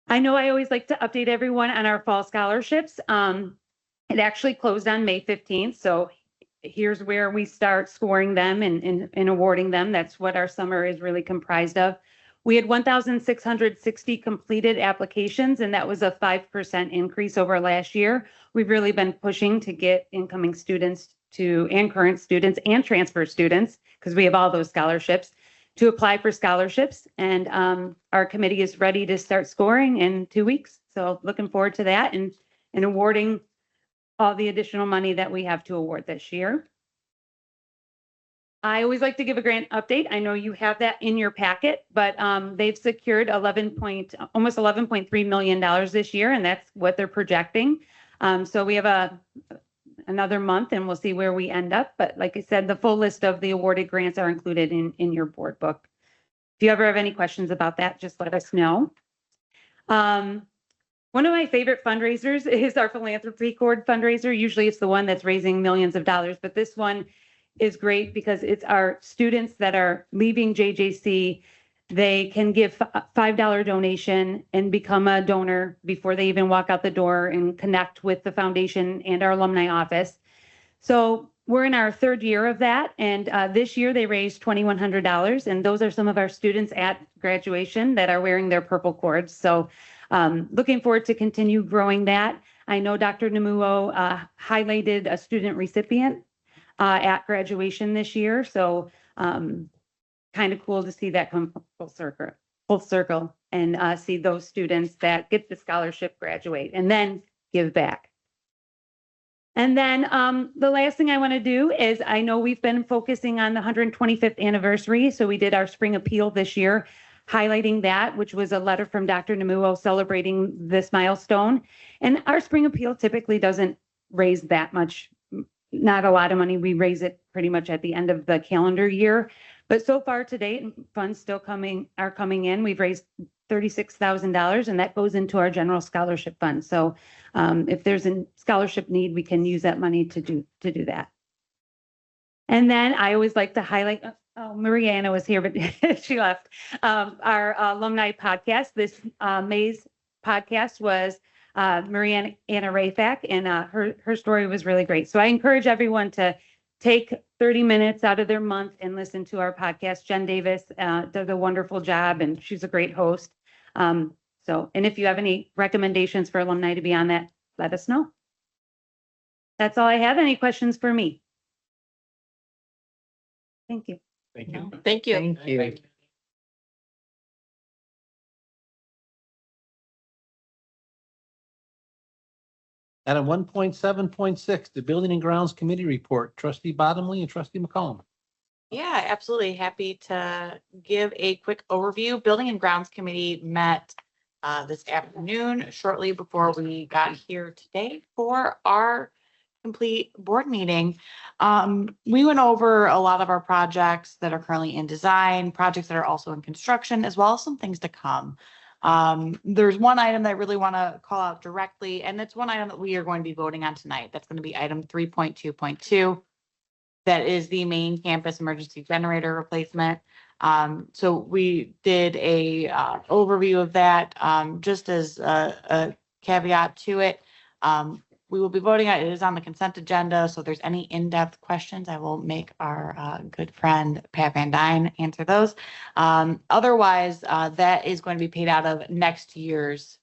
J: I know I always like to update everyone on our fall scholarships. It actually closed on May 15th. So here's where we start scoring them and awarding them. That's what our summer is really comprised of. We had 1,660 completed applications, and that was a 5% increase over last year. We've really been pushing to get incoming students and current students and transfer students, because we have all those scholarships, to apply for scholarships. And our committee is ready to start scoring in 2 weeks. So looking forward to that and awarding all the additional money that we have to award this year. I always like to give a grant update. I know you have that in your packet, but they've secured almost $11.3 million this year, and that's what they're projecting. So we have another month and we'll see where we end up. But like I said, the full list of the awarded grants are included in your board book. If you ever have any questions about that, just let us know. One of my favorite fundraisers is our philanthropy cord fundraiser. Usually it's the one that's raising millions of dollars, but this one is great because it's our students that are leaving JJC. They can give a $5 donation and become a donor before they even walk out the door and connect with the foundation and our alumni office. So we're in our 3rd year of that. And this year they raised $2,100. And those are some of our students at graduation that are wearing their purple cords. So looking forward to continue growing that. I know Dr. Namuo highlighted a student recipient at graduation this year. So kind of cool to see that come full circle and see those students that get the scholarship graduate and then give back. And then the last thing I want to do is I know we've been focusing on the 125th anniversary. So we did our spring appeal this year, highlighting that, which was a letter from Dr. Namuo celebrating this milestone. And our spring appeal typically doesn't raise that much, not a lot of money. We raise it pretty much at the end of the calendar year. But so far to date, funds still are coming in. We've raised $36,000, and that goes into our general scholarship fund. So if there's a scholarship need, we can use that money to do that. And then I always like to highlight, Mariana was here, but she left. Our alumni podcast, this May's podcast was Mariana Rafak, and her story was really great. So I encourage everyone to take 30 minutes out of their month and listen to our podcast. Jen Davis does a wonderful job, and she's a great host. And if you have any recommendations for alumni to be on that, let us know. That's all I have. Any questions for me? Thank you.
U: Thank you.
C: Thank you.
O: Thank you.
A: Item 1.7.6, the Building and Grounds Committee Report, Trustee Bottomley and Trustee McCollum.
R: Yeah, absolutely. Happy to give a quick overview. Building and Grounds Committee met this afternoon shortly before we got here today for our complete board meeting. We went over a lot of our projects that are currently in design, projects that are also in construction, as well as some things to come. There's one item that I really want to call out directly, and it's one item that we are going to be voting on tonight. That's going to be item 3.2.2. That is the main campus emergency generator replacement. So we did a overview of that, just as a caveat to it. we will be voting on, it is on the consent agenda, so if there's any in-depth questions, I will make our good friend Pat Van Dyne answer those. Otherwise, that is going to be paid out of next year's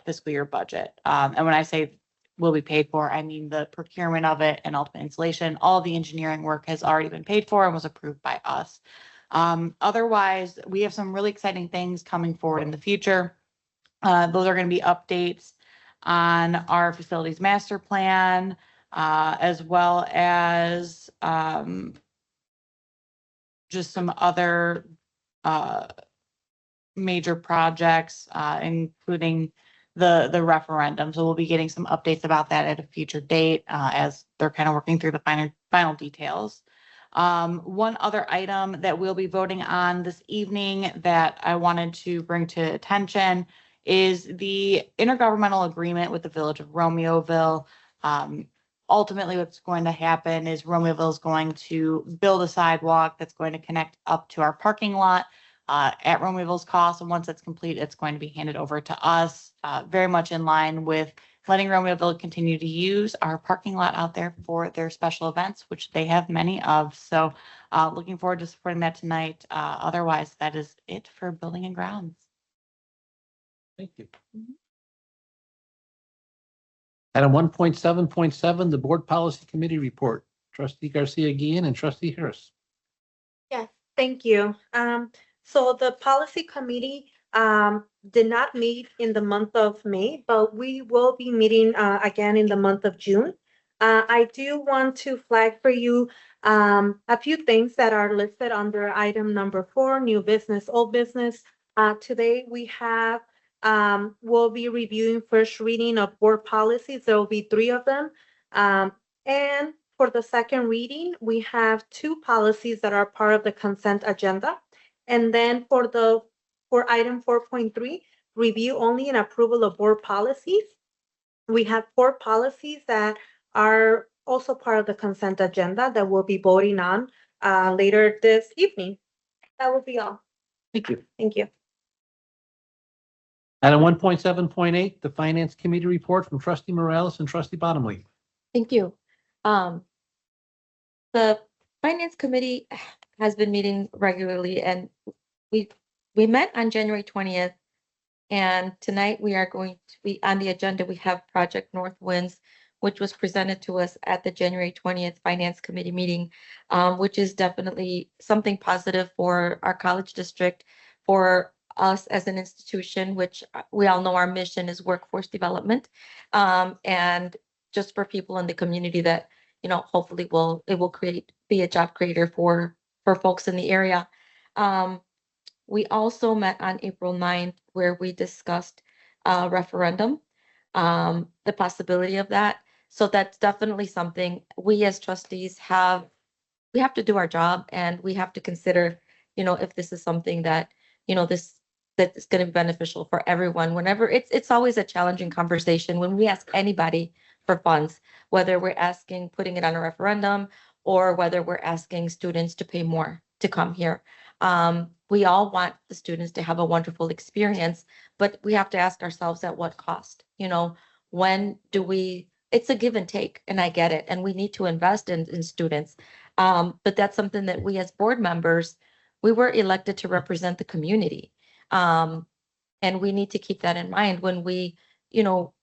R: fiscal year budget. And when I say will be paid for, I mean the procurement of it and ultimate installation. All the engineering work has already been paid for and was approved by us. Otherwise, we have some really exciting things coming forward in the future. Those are going to be updates on our facilities master plan, as well as just some other major projects, including the referendum. So we'll be getting some updates about that at a future date as they're kind of working through the final details. One other item that we'll be voting on this evening that I wanted to bring to attention is the intergovernmental agreement with the Village of Romeoville. Ultimately, what's going to happen is Romeoville is going to build a sidewalk that's going to connect up to our parking lot at Romeoville's cost. And once that's complete, it's going to be handed over to us, very much in line with letting Romeoville continue to use our parking lot out there for their special events, which they have many of. So looking forward to supporting that tonight. Otherwise, that is it for building and grounds.
A: Thank you. Item 1.7.7, the Board Policy Committee report. Trustee Garcia Guillen and Trustee Harris.
S: Yes, thank you. So the policy committee did not meet in the month of May, but we will be meeting again in the month of June. I do want to flag for you a few things that are listed under item number 4, new business, old business. Today we have, we'll be reviewing first reading of board policies. There will be 3 of them. And for the second reading, we have 2 policies that are part of the consent agenda. And then for item 4.3, review only and approval of board policies. We have 4 policies that are also part of the consent agenda that we'll be voting on later this evening. That will be all.
A: Thank you.
S: Thank you.
A: Item 1.7.8, the Finance Committee report from Trustee Morales and Trustee Bottomley.
I: Thank you. The Finance Committee has been meeting regularly, and we met on January 20th, and tonight we are going to be on the agenda. We have Project North Winds, which was presented to us at the January 20th Finance Committee meeting, which is definitely something positive for our college district, for us as an institution, which we all know our mission is workforce development, and just for people in the community that, you know, hopefully it will be a job creator for folks in the area. We also met on April 9th where we discussed referendum, the possibility of that. So that's definitely something we as trustees we have to do our job, and we have to consider, you know, if this is something that, you know, that is going to be beneficial for everyone. Whenever it's always a challenging conversation when we ask anybody for funds, whether we're asking putting it on a referendum or whether we're asking students to pay more to come here. We all want the students to have a wonderful experience, but we have to ask ourselves at what cost? You know, when do it's a give and take, and I get it, and we need to invest in students. But that's something that we as board members, we were elected to represent the community. And we need to keep that in mind when we, you know,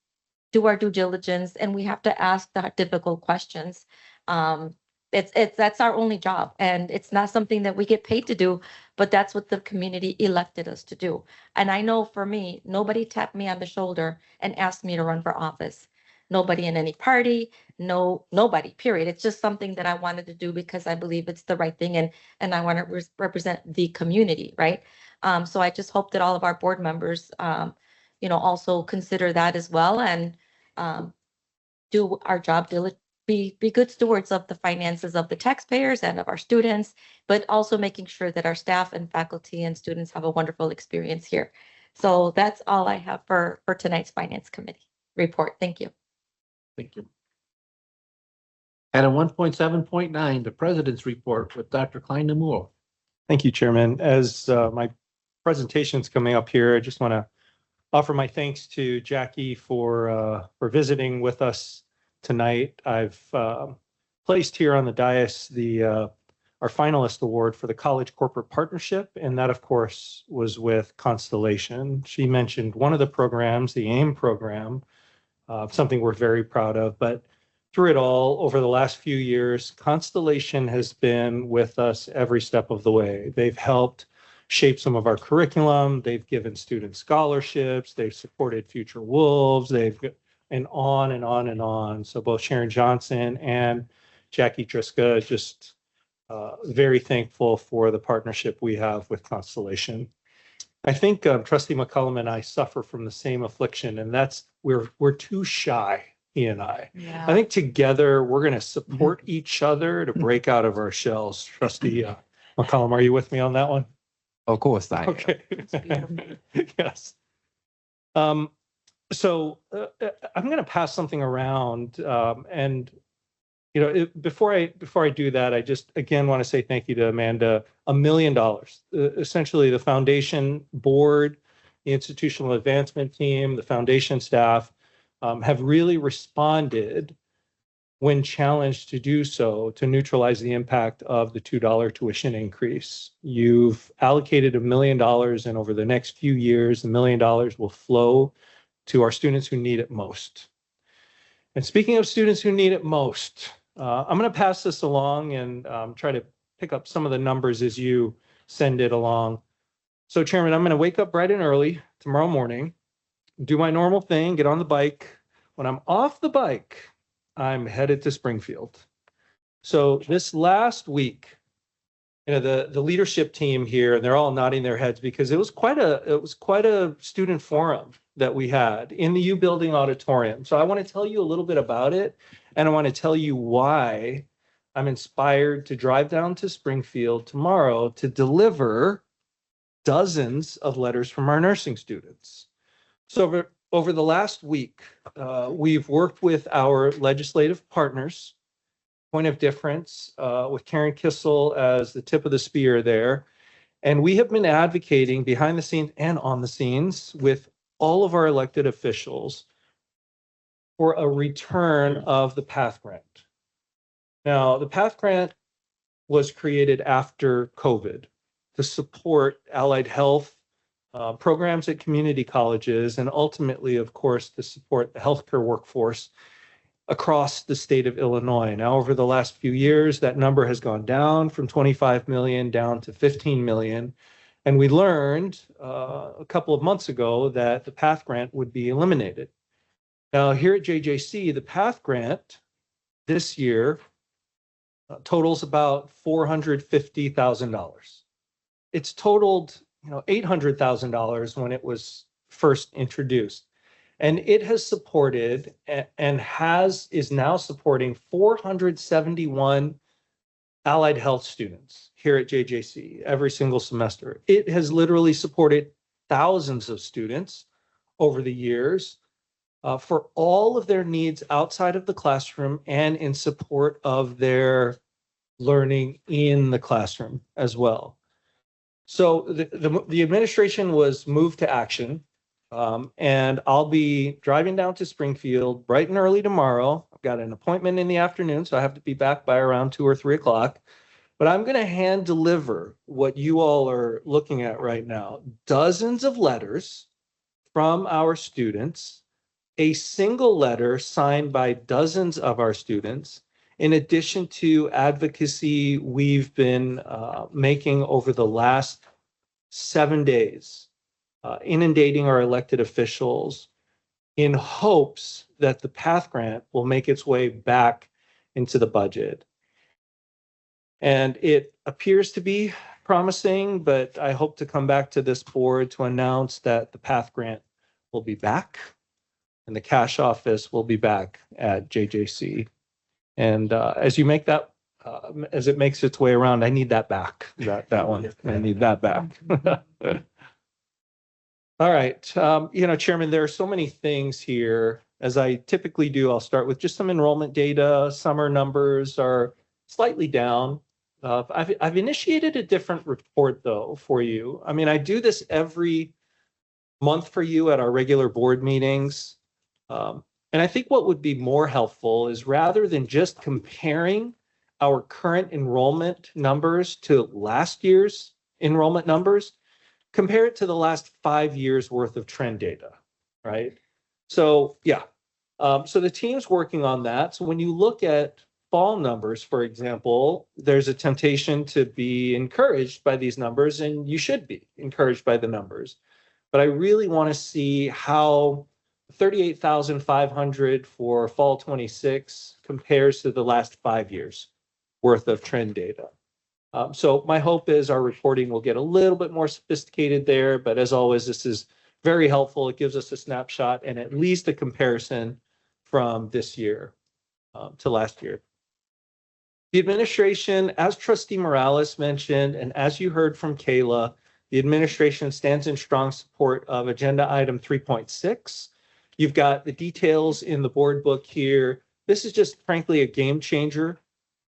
I: do our due diligence, and we have to ask the difficult questions. That's our only job, and it's not something that we get paid to do, but that's what the community elected us to do. And I know for me, nobody tapped me on the shoulder and asked me to run for office. Nobody in any party, nobody, period. It's just something that I wanted to do because I believe it's the right thing, and I want to represent the community, right? So I just hope that all of our board members, you know, also consider that as well, and do our job, be good stewards of the finances of the taxpayers and of our students, but also making sure that our staff and faculty and students have a wonderful experience here. So that's all I have for tonight's Finance Committee report. Thank you.
A: Thank you. Item 1.7.9, the President's report with Dr. Klein Namuo.
N: Thank you, Chairman. As my presentation is coming up here, I just want to offer my thanks to Jackie for visiting with us tonight, I've placed here on the dais our finalist award for the College Corporate Partnership, and that, of course, was with Constellation. She mentioned one of the programs, the AIM program, something we're very proud of. But through it all, over the last few years, Constellation has been with us every step of the way. They've helped shape some of our curriculum. They've given students scholarships. They've supported Future Wolves. And on and on and on. So both Sharon Johnson and Jackie Triska, just very thankful for the partnership we have with Constellation. I think Trustee McCullum and I suffer from the same affliction, and that's we're too shy, he and I.
R: Yeah.
N: I think together we're going to support each other to break out of our shells. Trustee McCullum, are you with me on that one?
T: Of course I am.
N: Okay. Yes. So I'm going to pass something around, and before I do that, I just again want to say thank you to Amanda. $1 million, essentially the foundation board, the institutional advancement team, the foundation staff have really responded when challenged to do so to neutralize the impact of the $2 tuition increase. You've allocated $1 million, and over the next few years, $1 million will flow to our students who need it most. And speaking of students who need it most, I'm going to pass this along and try to pick up some of the numbers as you send it along. So, Chairman, I'm going to wake up bright and early tomorrow morning, do my normal thing, get on the bike. When I'm off the bike, I'm headed to Springfield. So this last week, the leadership team here, and they're all nodding their heads because it was quite a student forum that we had in the U Building auditorium. So I want to tell you a little bit about it, and I want to tell you why I'm inspired to drive down to Springfield tomorrow to deliver dozens of letters from our nursing students. So over the last week, we've worked with our legislative partners, Point of Difference, with Karen Kissel as the tip of the spear there. And we have been advocating behind the scenes and on the scenes with all of our elected officials for a return of the PATH grant. Now, the PATH grant was created after COVID to support allied health programs at community colleges, and ultimately, of course, to support the healthcare workforce across the state of Illinois. Now, over the last few years, that number has gone down from 25 million down to 15 million. And we learned a couple of months ago that the PATH grant would be eliminated. Now, here at JJC, the PATH grant this year totals about $450,000. It's totaled, $800,000 when it was first introduced. And it has supported and is now supporting 471 allied health students here at JJC every single semester. It has literally supported thousands of students over the years for all of their needs outside of the classroom and in support of their learning in the classroom as well. So the administration was moved to action. And I'll be driving down to Springfield bright and early tomorrow. I've got an appointment in the afternoon, so I have to be back by around 2 or 3 o'clock. But I'm going to hand deliver what you all are looking at right now. Dozens of letters from our students, a single letter signed by dozens of our students, in addition to advocacy we've been making over the last 7 days. Inundating our elected officials in hopes that the PATH grant will make its way back into the budget. And it appears to be promising, but I hope to come back to this board to announce that the PATH grant will be back and the cash office will be back at JJC. And as you make that, as it makes its way around, I need that back, that one. I need that back. All right. Chairman, there are so many things here. As I typically do, I'll start with just some enrollment data. Summer numbers are slightly down. I've initiated a different report, though, for you. I mean, I do this every month for you at our regular board meetings. And I think what would be more helpful is rather than just comparing our current enrollment numbers to last year's enrollment numbers, compare it to the last 5 years worth of trend data, right? So yeah, so the team's working on that. So when you look at fall numbers, for example, there's a temptation to be encouraged by these numbers, and you should be encouraged by the numbers. But I really want to see how 38,500 for fall 26 compares to the last 5 years worth of trend data. So my hope is our reporting will get a little bit more sophisticated there, but as always, this is very helpful. It gives us a snapshot and at least a comparison from this year to last year. The administration, as Trustee Morales mentioned, and as you heard from Kayla, the administration stands in strong support of agenda item 3.6. You've got the details in the board book here. This is just frankly a game changer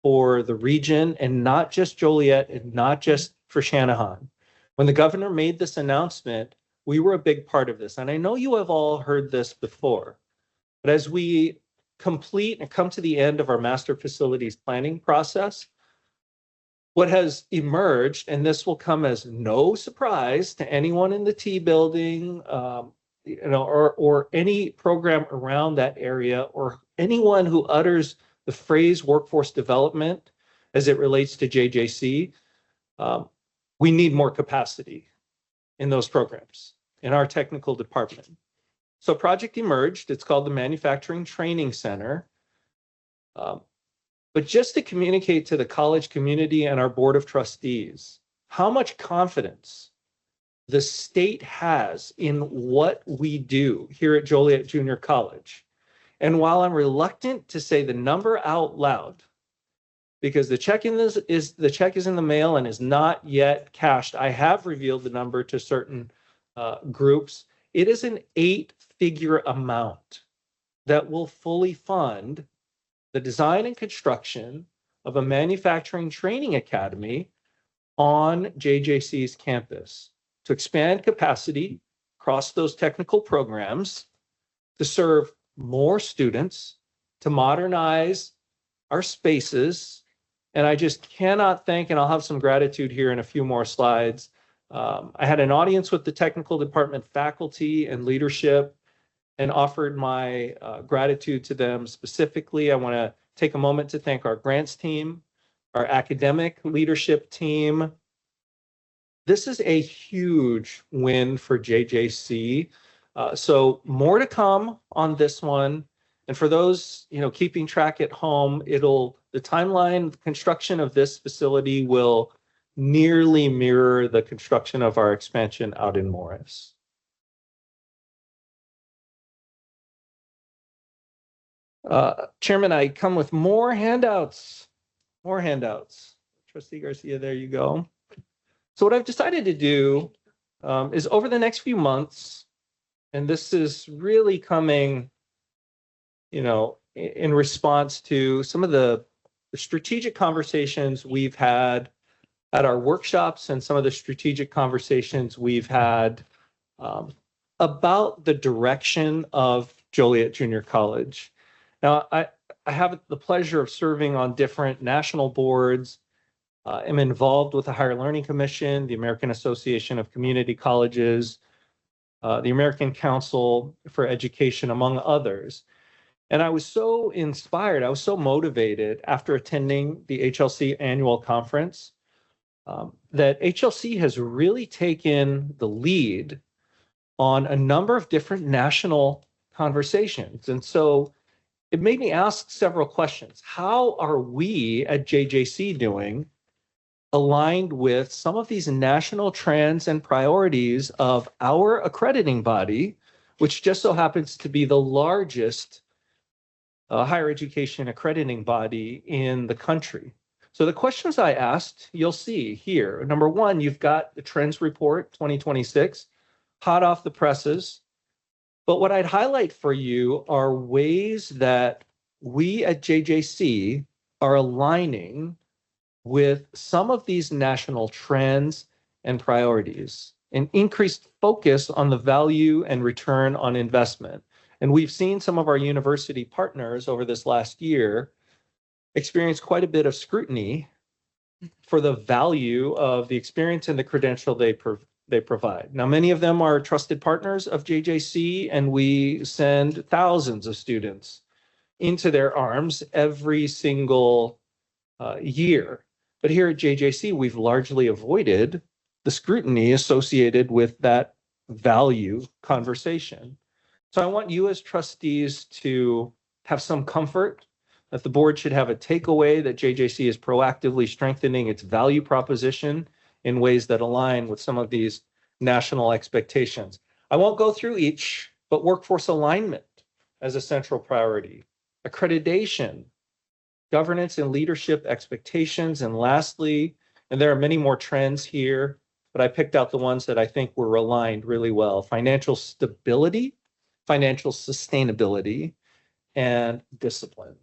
N: for the region and not just Joliet and not just for Shanahan. When the governor made this announcement, we were a big part of this. And I know you have all heard this before, but as we complete and come to the end of our master facilities planning process, what has emerged, and this will come as no surprise to anyone in the T building, or any program around that area, or anyone who utters the phrase workforce development as it relates to JJC, we need more capacity in those programs in our technical department. So project emerged. It's called the Manufacturing Training Center. But just to communicate to the college community and our board of trustees how much confidence the state has in what we do here at Joliet Junior College. And while I'm reluctant to say the number out loud, because the check is in the mail and is not yet cashed, I have revealed the number to certain groups. It is an 8-figure amount that will fully fund the design and construction of a manufacturing training academy on JJC's campus to expand capacity across those technical programs, to serve more students, to modernize our spaces. And I just cannot thank, and I'll have some gratitude here in a few more slides. I had an audience with the technical department faculty and leadership and offered my gratitude to them specifically. I want to take a moment to thank our grants team, our academic leadership team. This is a huge win for JJC. So more to come on this one. And for those, keeping track at home, the timeline construction of this facility will nearly mirror the construction of our expansion out in Morris. Chairman, I come with more handouts. Trustee Garcia, there you go. So what I've decided to do is over the next few months, and this is really coming, in response to some of the strategic conversations we've had at our workshops and some of the strategic conversations we've had about the direction of Joliet Junior College. Now, I have the pleasure of serving on different national boards. I'm involved with the Higher Learning Commission, the American Association of Community Colleges, the American Council for Education, among others. And I was so inspired, I was so motivated after attending the HLC annual conference that HLC has really taken the lead on a number of different national conversations. And so it made me ask several questions. How are we at JJC doing aligned with some of these national trends and priorities of our accrediting body, which just so happens to be the largest higher education accrediting body in the country? So the questions I asked, you'll see here. Number one, you've got the Trends Report 2026, hot off the presses. But what I'd highlight for you are ways that we at JJC are aligning with some of these national trends and priorities, an increased focus on the value and return on investment. And we've seen some of our university partners over this last year experience quite a bit of scrutiny for the value of the experience and the credential they provide. Now, many of them are trusted partners of JJC, and we send thousands of students into their arms every single year. But here at JJC, we've largely avoided the scrutiny associated with that value conversation. So I want you as trustees to have some comfort that the board should have a takeaway that JJC is proactively strengthening its value proposition in ways that align with some of these national expectations. I won't go through each, but workforce alignment as a central priority, accreditation, governance and leadership expectations, and lastly, and there are many more trends here, but I picked out the ones that I think were aligned really well: financial stability, financial sustainability, and discipline.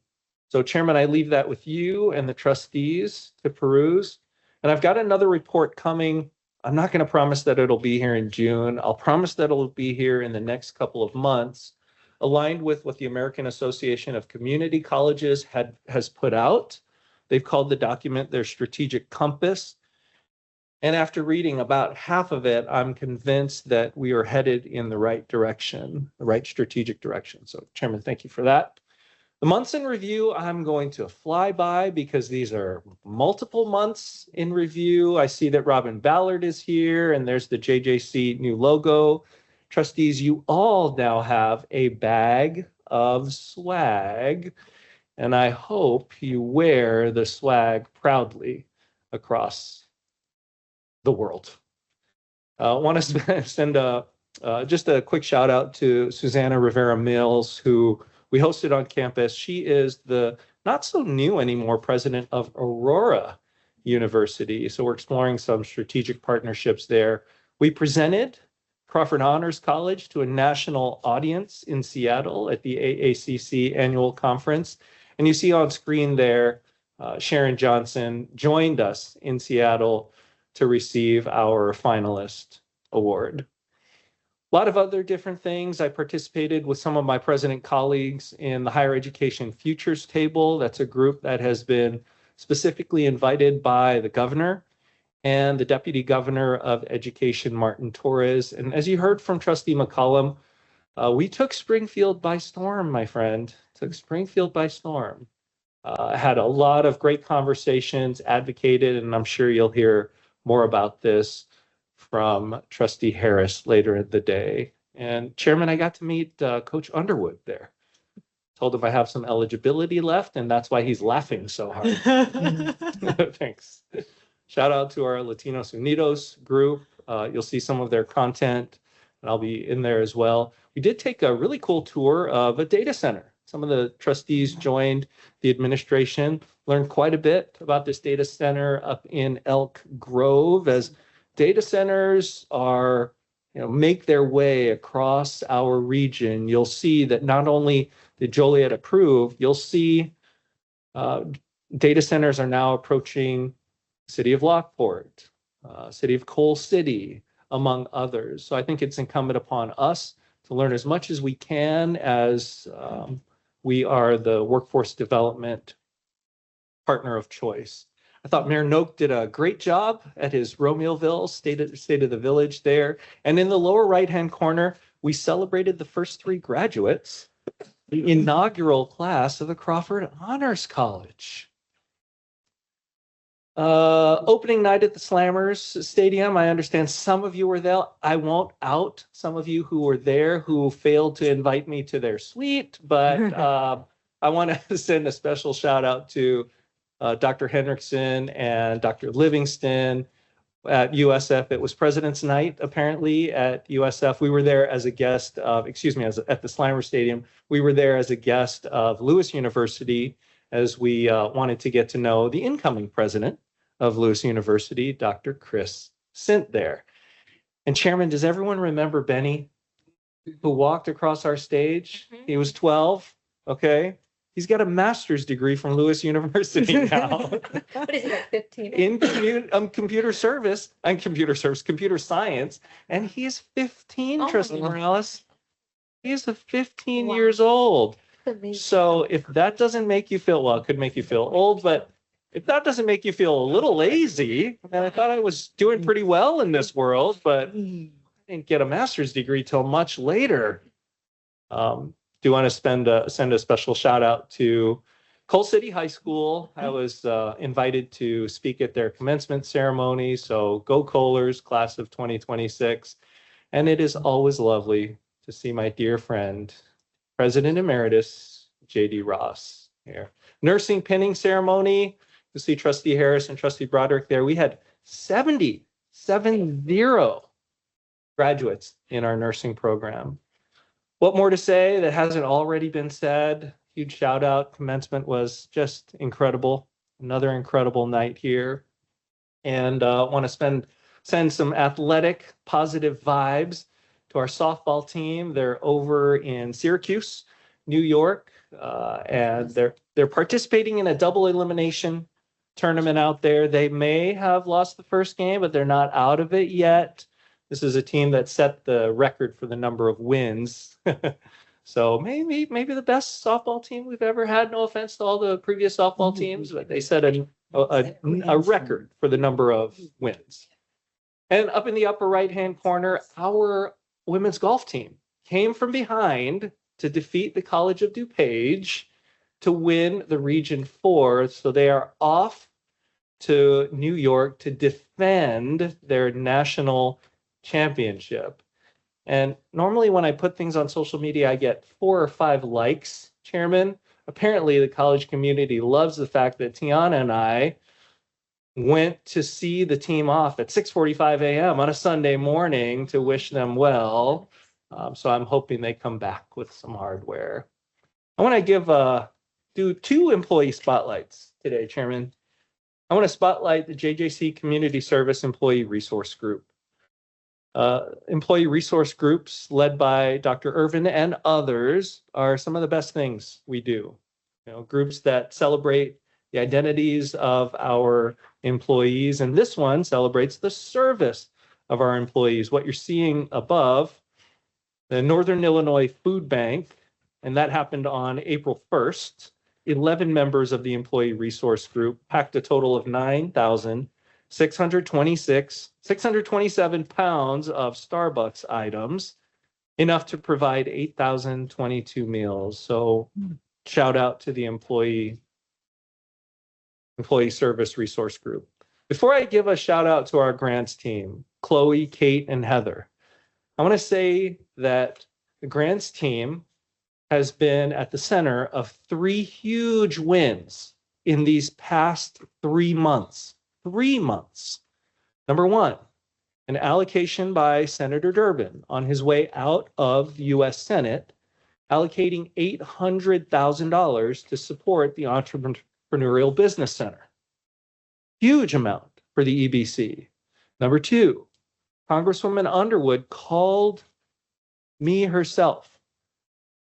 N: So Chairman, I leave that with you and the trustees to peruse. And I've got another report coming. I'm not going to promise that it'll be here in June. I'll promise that it'll be here in the next couple of months, aligned with what the American Association of Community Colleges has put out. They've called the document their strategic compass. And after reading about half of it, I'm convinced that we are headed in the right direction, the right strategic direction. So Chairman, thank you for that. The months in review, I'm going to fly by because these are multiple months in review. I see that Robin Ballard is here, and there's the JJC new logo. Trustees, you all now have a bag of swag, and I hope you wear the swag proudly across the world. I want to send just a quick shout out to Susanna Rivera Mills, who we hosted on campus. She is the not so new anymore president of Aurora University. So we're exploring some strategic partnerships there. We presented Crawford Honors College to a national audience in Seattle at the AACC annual conference. And you see on screen there, Sharon Johnson joined us in Seattle to receive our finalist award. A lot of other different things. I participated with some of my president colleagues in the Higher Education Futures Table. That's a group that has been specifically invited by the governor and the Deputy Governor of Education, Martin Torres. And as you heard from Trustee McCollum, we took Springfield by storm, my friend. Took Springfield by storm. Had a lot of great conversations, advocated, and I'm sure you'll hear more about this from Trustee Harris later in the day. And Chairman, I got to meet Coach Underwood there. Told him I have some eligibility left, and that's why he's laughing so hard. Thanks. Shout out to our Latinos Unidos group. You'll see some of their content, and I'll be in there as well. We did take a really cool tour of a data center. Some of the trustees joined the administration, learned quite a bit about this data center up in Elk Grove. As data centers are, make their way across our region, you'll see that not only did Joliet approve, you'll see data centers are now approaching City of Lockport, City of Coal City, among others. So I think it's incumbent upon us to learn as much as we can as we are the workforce development partner of choice. I thought Mayor Noak did a great job at his Romeoville State of the Village there. And in the lower right-hand corner, we celebrated the first 3 graduates, the inaugural class of the Crawford Honors College. Opening night at the Slammers Stadium. I understand some of you were there. I won't out some of you who were there who failed to invite me to their suite, but I want to send a special shout out to Dr. Hendrickson and Dr. Livingston at USF. It was President's Night, apparently, at USF. We were there as a guest of, at the Slimer Stadium. We were there as a guest of Lewis University as we wanted to get to know the incoming president of Lewis University, Dr. Chris Sint there. And Chairman, does everyone remember Benny, who walked across our stage? He was 12, okay? He's got a master's degree from Lewis University now.
I: What is he, like 15?
N: In computer science, and he's 15, Trustee Morales. He's 15 years old. So if that doesn't make you feel, well, it could make you feel old, but if that doesn't make you feel a little lazy, and I thought I was doing pretty well in this world, but I didn't get a master's degree till much later. Do want to send a special shout out to Coal City High School. I was invited to speak at their commencement ceremony. So go Kohlers, class of 2026. And it is always lovely to see my dear friend, President Emeritus J.D. Ross here. Nursing pinning ceremony. You see Trustee Harris and Trustee Broderick there. We had 70 graduates in our nursing program. What more to say that hasn't already been said? Huge shout out. Commencement was just incredible. Another incredible night here. And want to send some athletic positive vibes to our softball team. They're over in Syracuse, New York, and they're participating in a double elimination tournament out there. They may have lost the first game, but they're not out of it yet. This is a team that set the record for the number of wins. So maybe the best softball team we've ever had. No offense to all the previous softball teams, but they set a record for the number of wins. And up in the upper right-hand corner, our women's golf team came from behind to defeat the College of DuPage to win the Region 4. So they are off to New York to defend their national championship. And normally when I put things on social media, I get 4 or 5 likes, Chairman. Apparently the college community loves the fact that Tiana and I went to see the team off at 6:45 a.m. on a Sunday morning to wish them well. So I'm hoping they come back with some hardware. I want to do 2 employee spotlights today, Chairman. I want to spotlight the JJC Community Service Employee Resource Group. Employee resource groups led by Dr. Irvin and others are some of the best things we do. Groups that celebrate the identities of our employees, and this one celebrates the service of our employees. What you're seeing above, the Northern Illinois Food Bank, and that happened on April 1st. 11 members of the employee resource group packed a total of 627 pounds of Starbucks items, enough to provide 8,022 meals. So shout out to the employee service resource group. Before I give a shout out to our grants team, Chloe, Kate, and Heather, I want to say that the grants team has been at the center of 3 huge wins in these past 3 months. 3 months. Number 1, an allocation by Senator Durbin on his way out of the U.S. Senate, allocating $800,000 to support the Entrepreneurial Business Center. Huge amount for the EBC. Number 2, Congresswoman Underwood called me herself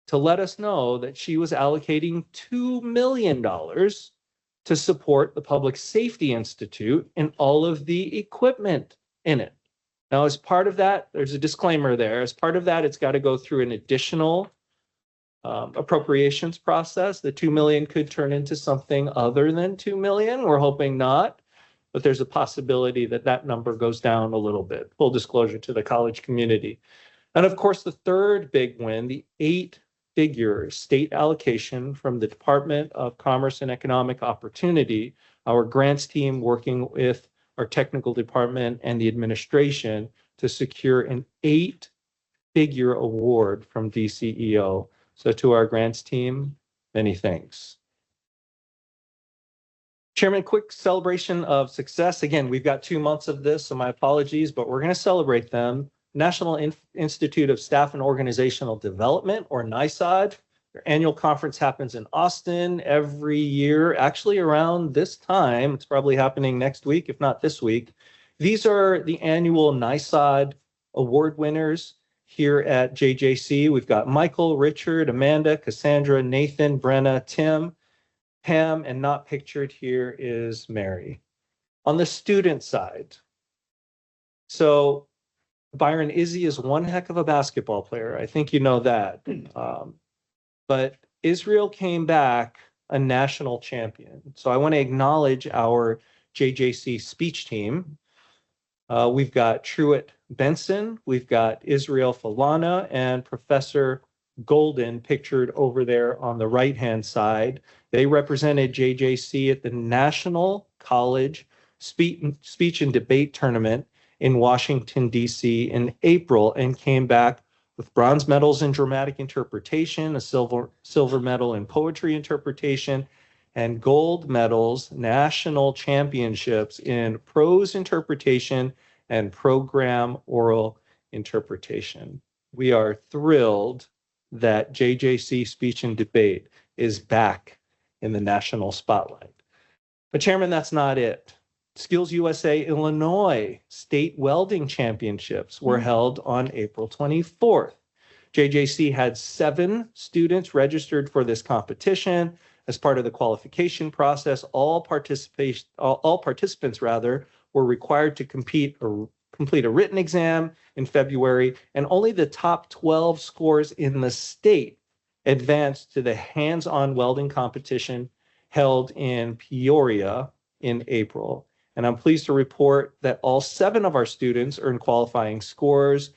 N: to let us know that she was allocating $2 million to support the Public Safety Institute and all of the equipment in it. Now, as part of that, there's a disclaimer there. As part of that, it's got to go through an additional appropriations process. The $2 million could turn into something other than $2 million. We're hoping not, but there's a possibility that that number goes down a little bit. Full disclosure to the college community. And of course, the third big win, the 8-figure state allocation from the Department of Commerce and Economic Opportunity, our grants team working with our technical department and the administration to secure an 8-figure award from DCEO. So to our grants team, many thanks. Chairman, quick celebration of success. Again, we've got 2 months of this, so my apologies, but we're going to celebrate them. National Institute of Staff and Organizational Development, or NISOD. Their annual conference happens in Austin every year, actually around this time. It's probably happening next week, if not this week. These are the annual NISOD award winners here at JJC. We've got Michael, Richard, Amanda, Cassandra, Nathan, Brenna, Tim, Pam, and not pictured here is Mary. On the student side, so Byron, Izzy is one heck of a basketball player. I think you know that. But Israel came back a national champion. So I want to acknowledge our JJC speech team. We've got Truett Benson, we've got Israel Falana, and Professor Golden pictured over there on the right-hand side. They represented JJC at the National College Speech and Debate Tournament in Washington, D.C. in April and came back with bronze medals in dramatic interpretation, a silver medal in poetry interpretation, and gold medals, national championships in prose interpretation and program oral interpretation. We are thrilled that JJC Speech and Debate is back in the national spotlight. But Chairman, that's not it. Skills USA Illinois State Welding Championships were held on April 24th. JJC had 7 students registered for this competition. As part of the qualification process, all participants were required to complete a written exam in February, and only the top 12 scores in the state advanced to the hands-on welding competition held in Peoria in April. And I'm pleased to report that all 7 of our students earned qualifying scores.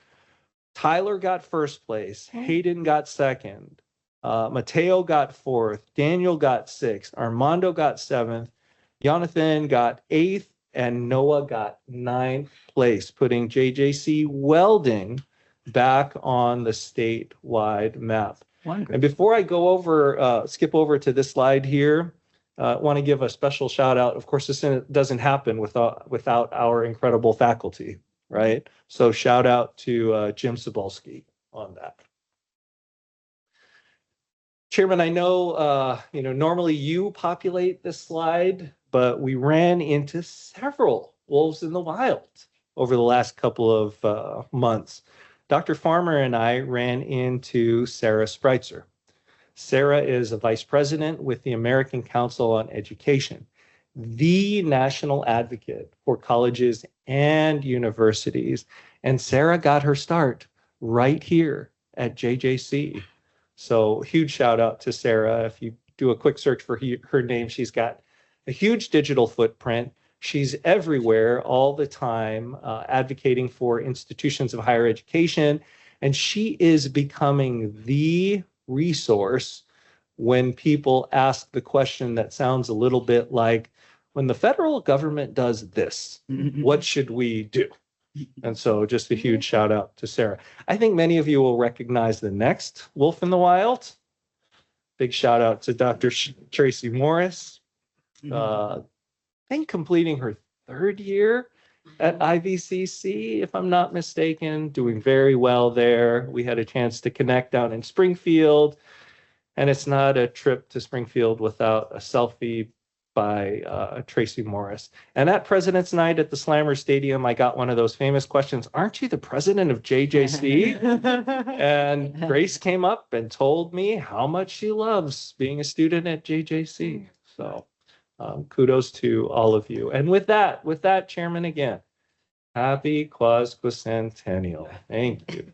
N: Tyler got first place, Hayden got second, Mateo got 4th, Daniel got 6th, Armando got 7th, Jonathan got 8th, and Noah got 9th place, putting JJC Welding back on the statewide map.
O: Wonderful.
N: And before I go over, skip over to this slide here, I want to give a special shout out. Of course, this doesn't happen without our incredible faculty, right? So shout out to Jim Cebulski on that. Chairman, I know, normally you populate this slide, but we ran into several wolves in the wild over the last couple of months. Dr. Farmer and I ran into Sarah Spreitzer. Sarah is a vice president with the American Council on Education, the national advocate for colleges and universities. And Sarah got her start right here at JJC. So huge shout out to Sarah. If you do a quick search for her name, she's got a huge digital footprint. She's everywhere all the time, advocating for institutions of higher education. And she is becoming the resource when people ask the question that sounds a little bit like, when the federal government does this, what should we do? And so just a huge shout out to Sarah. I think many of you will recognize the next wolf in the wild. Big shout out to Dr. Tracy Morris. I think completing her 3rd year at IVCC, if I'm not mistaken, doing very well there. We had a chance to connect down in Springfield, and it's not a trip to Springfield without a selfie by Tracy Morris. And at President's Night at the Slammer Stadium, I got one of those famous questions, aren't you the president of JJC? And Grace came up and told me how much she loves being a student at JJC. So kudos to all of you. And with that, Chairman, again, happy quadricentennial. Thank you.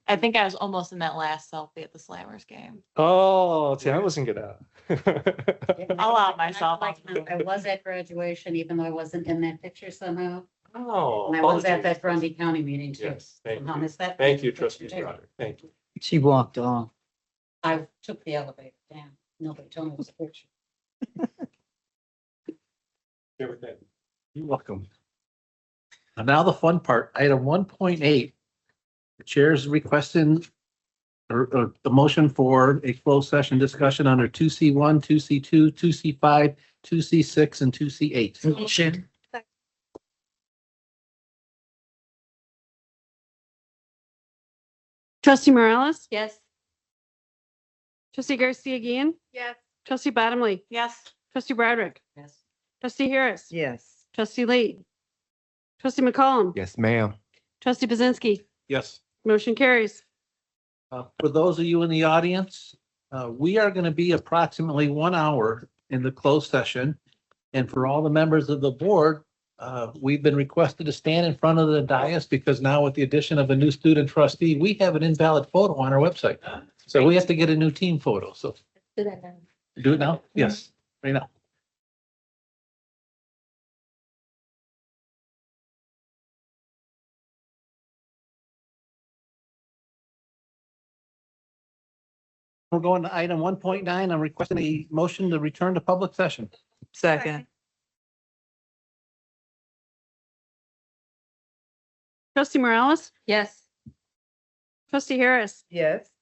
R: I think I was almost in that last selfie at the Slammers game.
N: Oh, see, I wasn't gonna.
R: I'll allow myself.
H: I was at graduation, even though I wasn't in that picture somehow.
N: Oh.
H: And I was at that Grundy County meeting too.
N: Yes, thank
H: Somehow
N: you.
H: missed that
N: Thank you,
H: picture,
N: Trustee
H: too.
N: Trotter. Thank you.
O: She walked off.
H: I took the elevator down. Nobody told me it was a picture.
N: Everything.
A: You're welcome. And now the fun part, item 1.8. The chair is requesting or the motion for a closed session discussion under 2C1, 2C2, 2C5, 2C6, and 2C8.
O: Motion.
B: Trustee Morales?
I: Yes.
B: Trustee Garcia Guillen?
I: Yes.
B: Trustee Bottomley?
R: Yes.
B: Trustee Broderick?
H: Yes.
B: Trustee Harris?
O: Yes.
B: Trustee Lee? Trustee McCollum?
P: Yes, ma'am.
B: Trustee Bazinski?
A: Yes.
B: Motion carries.
A: For those of you in the audience, we are going to be approximately 1 hour in the closed session. And for all the members of the board, We've been requested to stand in front of the dais because now with the addition of a new student trustee, we have an invalid photo on our website. So we have to get a new team photo. So
I: Do that now.
A: do it now? Yes, right now. We're going to item 1.9. I'm requesting a motion to return to public session.
O: Second.
B: Trustee Morales,
I: Yes.
B: trustee Harris,
O: Yes.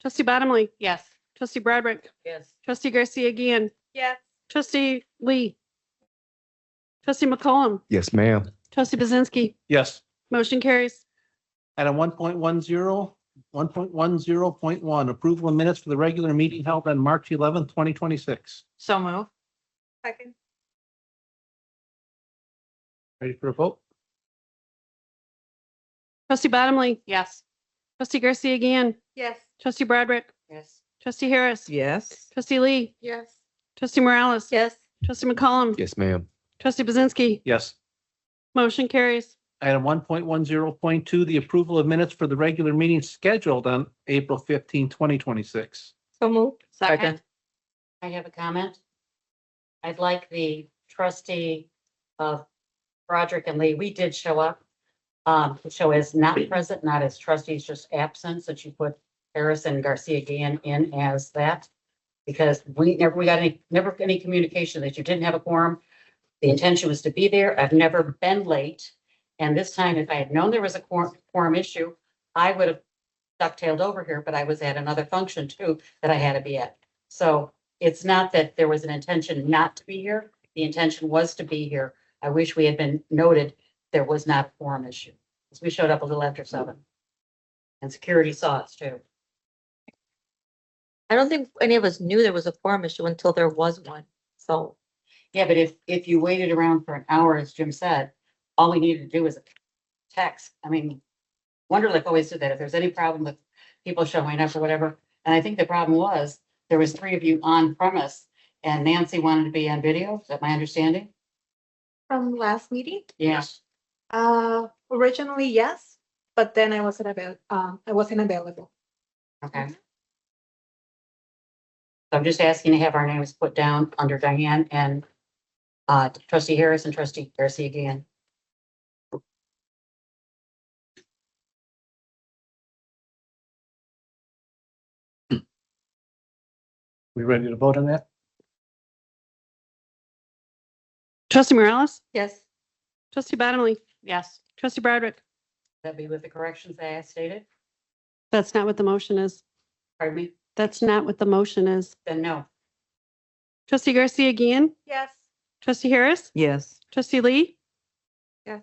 B: trustee Bottomley,
R: Yes.
B: trustee Broderick,
H: Yes.
B: trustee Garcia again,
S: Yes.
B: trustee Lee, trustee McCollum,
T: Yes, ma'am.
B: trustee Bazinski,
A: Yes.
B: motion carries.
A: Item 1.10.1, approval of minutes for the regular meeting held on March 11th, 2026.
R: So move.
S: Second.
A: Ready for a vote?
B: Trustee Bottomley,
R: Yes.
B: trustee Garcia again,
S: Yes.
B: trustee Broderick,
H: Yes.
B: trustee Harris,
O: Yes.
B: trustee Lee,
S: Yes.
B: trustee Morales,
I: Yes.
B: trustee McCollum,
T: Yes, ma'am.
B: trustee Bazinski,
A: Yes.
B: motion carries.
A: Item 1.10.2, the approval of minutes for the regular meeting scheduled on April 15, 2026.
I: So moved.
R: Second.
H: I have a comment. I'd like the trustee of Broderick and Lee, we did show up. To show as not present, not as trustees, just absent, since you put Harris and Garcia Gann in as that. Because we got any communication that you didn't have a quorum. The intention was to be there. I've never been late. And this time, if I had known there was a quorum issue, I would have ducktailed over here, but I was at another function too that I had to be at. So it's not that there was an intention not to be here. The intention was to be here. I wish we had been noted there was not a quorum issue. Because we showed up a little after 7. And security saw us too.
I: I don't think any of us knew there was a quorum issue until there was one. So
H: Yeah, but if you waited around for an hour, as Jim said, all we needed to do was a text. I mean, Wonderlic always did that. If there's any problem with people showing up or whatever. And I think the problem was there was 3 of you on premise and Nancy wanted to be on video. Is that my understanding?
S: From last meeting,
H: Yes.
S: originally, yes, but then I wasn't available.
H: Okay. So I'm just asking to have our names put down under Diane and trustee Harris and trustee Garcia again.
A: We ready to vote on that?
B: Trustee Morales,
I: yes.
B: trustee Bottomley,
R: Yes.
B: trustee Broderick,
H: That be with the corrections I stated?
B: that's not what the motion is.
H: Pardon me?
B: That's not what the motion is.
H: Then no.
B: Trustee Garcia again,
S: Yes.
B: trustee Harris,
O: Yes.
B: trustee Lee,
S: Yes.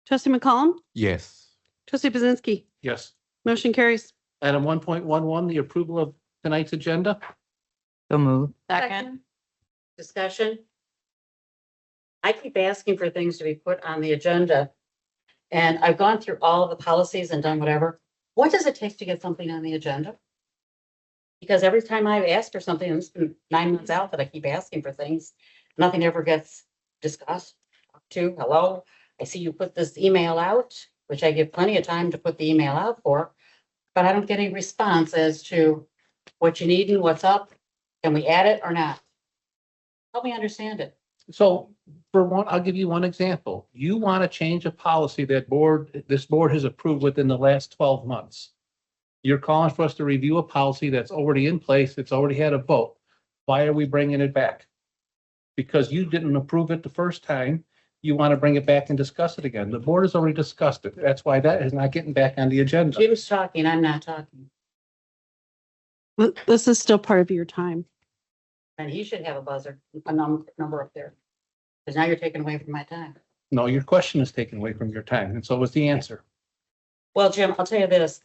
B: trustee McCollum,
T: Yes.
B: trustee Bazinski,
A: Yes.
B: motion carries.
A: Item 1.11, the approval of tonight's agenda.
O: So moved.
R: Second.
H: Discussion? I keep asking for things to be put on the agenda. And I've gone through all of the policies and done whatever. What does it take to get something on the agenda? Because every time I've asked for something, and it's been 9 months out that I keep asking for things, nothing ever gets discussed. Hello, I see you put this email out, which I give plenty of time to put the email out for, but I don't get any response as to what you need and what's up. Can we add it or not? Help me understand it.
A: So for one, I'll give you one example. You want to change a policy that this board has approved within the last 12 months. You're calling for us to review a policy that's already in place. It's already had a vote. Why are we bringing it back? Because you didn't approve it the first time. You want to bring it back and discuss it again. The board has already discussed it. That's why that is not getting back on the agenda.
H: Jim's talking, I'm not talking.
B: This is still part of your time.
H: And he should have a buzzer, a number up there. Because now you're taking away from my time.
A: No, your question is taken away from your time, and so was the answer.
H: Well, Jim, I'll tell you this.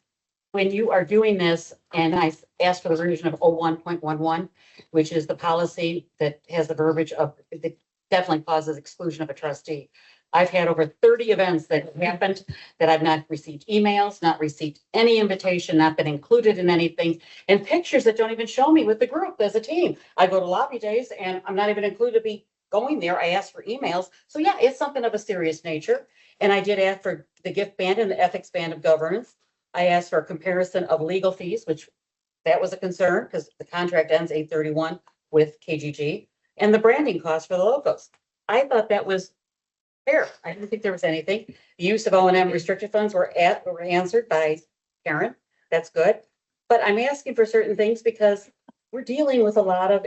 H: When you are doing this, and I asked for the revision of 01.11, which is the policy that has the verbiage of, that definitely causes exclusion of a trustee. I've had over 30 events that have happened that I've not received emails, not received any invitation, not been included in anything, and pictures that don't even show me with the group as a team. I go to lobby days and I'm not even included to be going there. I asked for emails. So yeah, it's something of a serious nature. And I did ask for the gift band and the ethics band of governance. I asked for a comparison of legal fees, which that was a concern because the contract ends 8/31 with KGG, and the branding costs for the logos. I thought that was fair. I didn't think there was anything. The use of O&M restricted funds were answered by Karen. That's good. But I'm asking for certain things because we're dealing with a lot of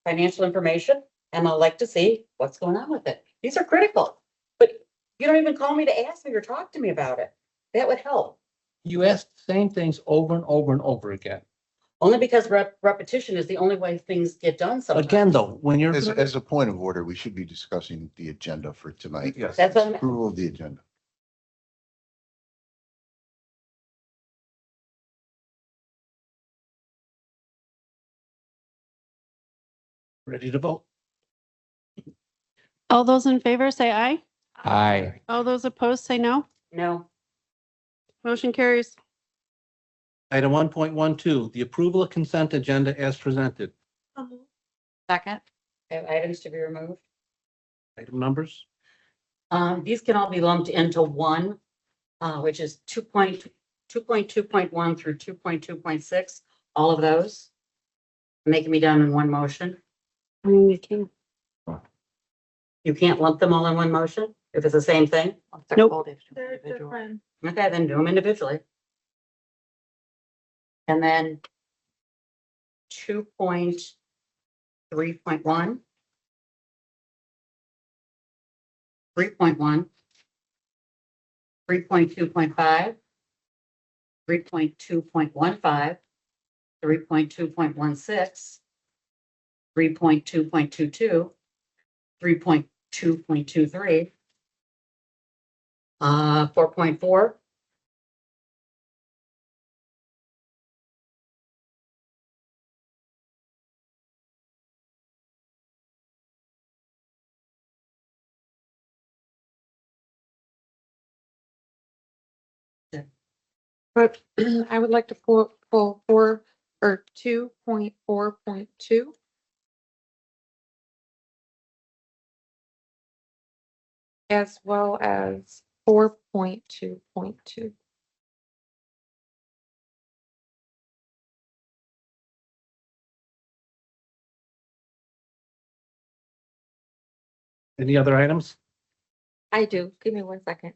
H: financial information and I'd like to see what's going on with it. These are critical, but you don't even call me to ask me or talk to me about it. That would help.
A: You ask the same things over and over and over again.
H: Only because repetition is the only way things get done sometimes.
A: Again, though, when you're.
K: As a point of order, we should be discussing the agenda for tonight.
A: Yes.
H: That's what I'm-
K: Approval of the agenda.
A: Ready to vote?
B: All those in favor say aye.
G: Aye.
B: All those opposed say no.
H: No.
B: Motion carries.
A: Item 1.12, the approval of consent agenda as presented.
R: Second.
H: Have items to be removed.
A: Item numbers?
H: These can all be lumped into one, which is 2.2.1 through 2.2.6, all of those. And they can be done in one motion.
B: You can.
H: You can't lump them all in one motion if it's the same thing?
B: Nope.
S: They're different.
H: Okay, then do them individually. And then 2.3.1. 3.1. 3.2.5. 3.2.15. 3.2.16. 3.2.22. 3.2.23. 4.4.
I: But I would like to pull 2.4.2. As well as 4.2.2.
A: Any other items?
I: I do. Give me 1 second.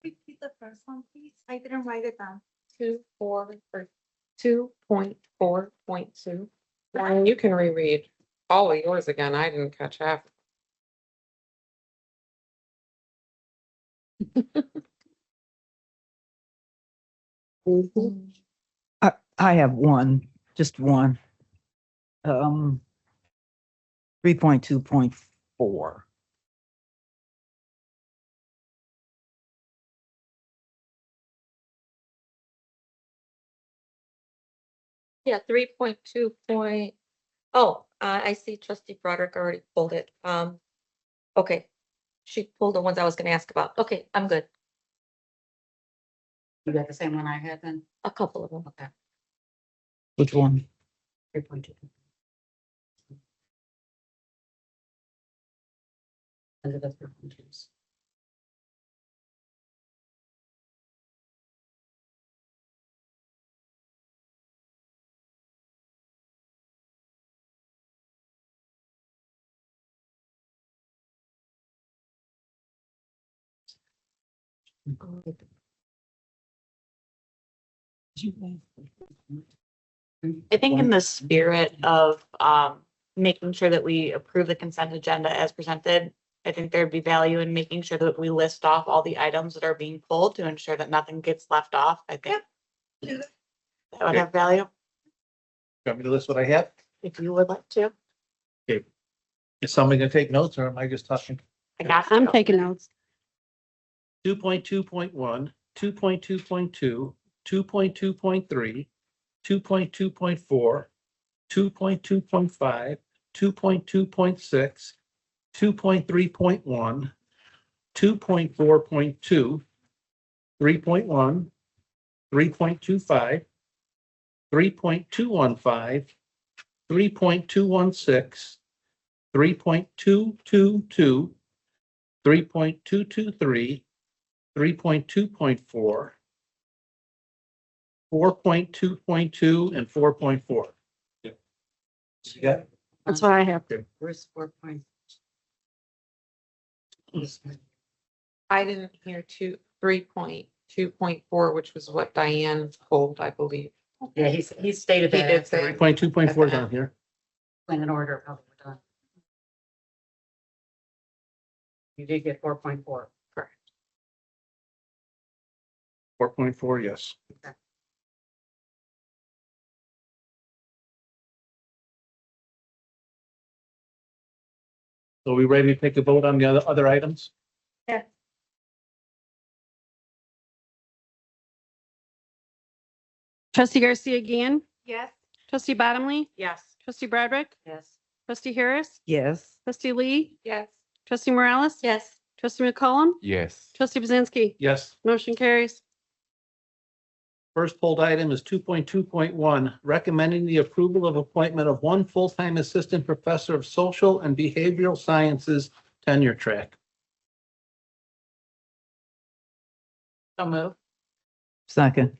S: Repeat the first one, please. I didn't write it down.
I: 2.4.2. Ryan, you can reread all of yours again. I didn't catch half.
O: I have one, just one. 3.2.4.
I: Yeah, 3.2 point. Oh, I see trustee Broderick already pulled it. Okay. She pulled the ones I was gonna ask about. Okay, I'm good.
H: You got the same one I had then?
I: A couple of them.
H: Okay.
O: Which one?
H: 3.2. Under the 3.2s.
R: I think in the spirit of making sure that we approve the consent agenda as presented, I think there'd be value in making sure that we list off all the items that are being pulled to ensure that nothing gets left off. I think that would have value
A: Want me to list what I have?
R: if you would like to.
A: Okay. Is somebody gonna take notes or am I just talking?
R: I got
B: I'm
R: you.
B: taking notes.
A: 2.2.1, 2.2.2, 2.2.3, 2.2.4, 2.2.5, 2.2.6, 2.3.1, 2.4.2, 3.1, 3.25, 3.215, 3.216, 3.222, 3.223, 3.2.4, 4.2.2, and 4.4. Yeah.
B: That's what I have.
H: Where's 4 point?
D: I didn't hear 3.2.4, which was what Diane pulled, I believe.
H: Yeah, he stated
D: He
H: that.
D: did say.
A: 3.2.4 down here.
H: In order of how we're done. You did get 4.4.
D: Correct.
A: 4.4, yes.
H: Okay.
A: So are we ready to take a vote on the other items?
H: Yeah.
B: Trustee Garcia again.
S: Yes.
B: Trustee Bottomley.
D: Yes.
B: Trustee Broderick.
H: Yes.
B: Trustee Harris.
O: Yes.
B: Trustee Lee.
D: Yes.
B: Trustee Morales.
I: Yes.
B: Trustee McCollum.
T: Yes.
B: Trustee Bazinski.
A: Yes.
B: Motion carries.
A: First pulled item is 2.2.1, recommending the approval of appointment of one full-time assistant professor of social and behavioral sciences tenure track.
D: So move.
O: Second.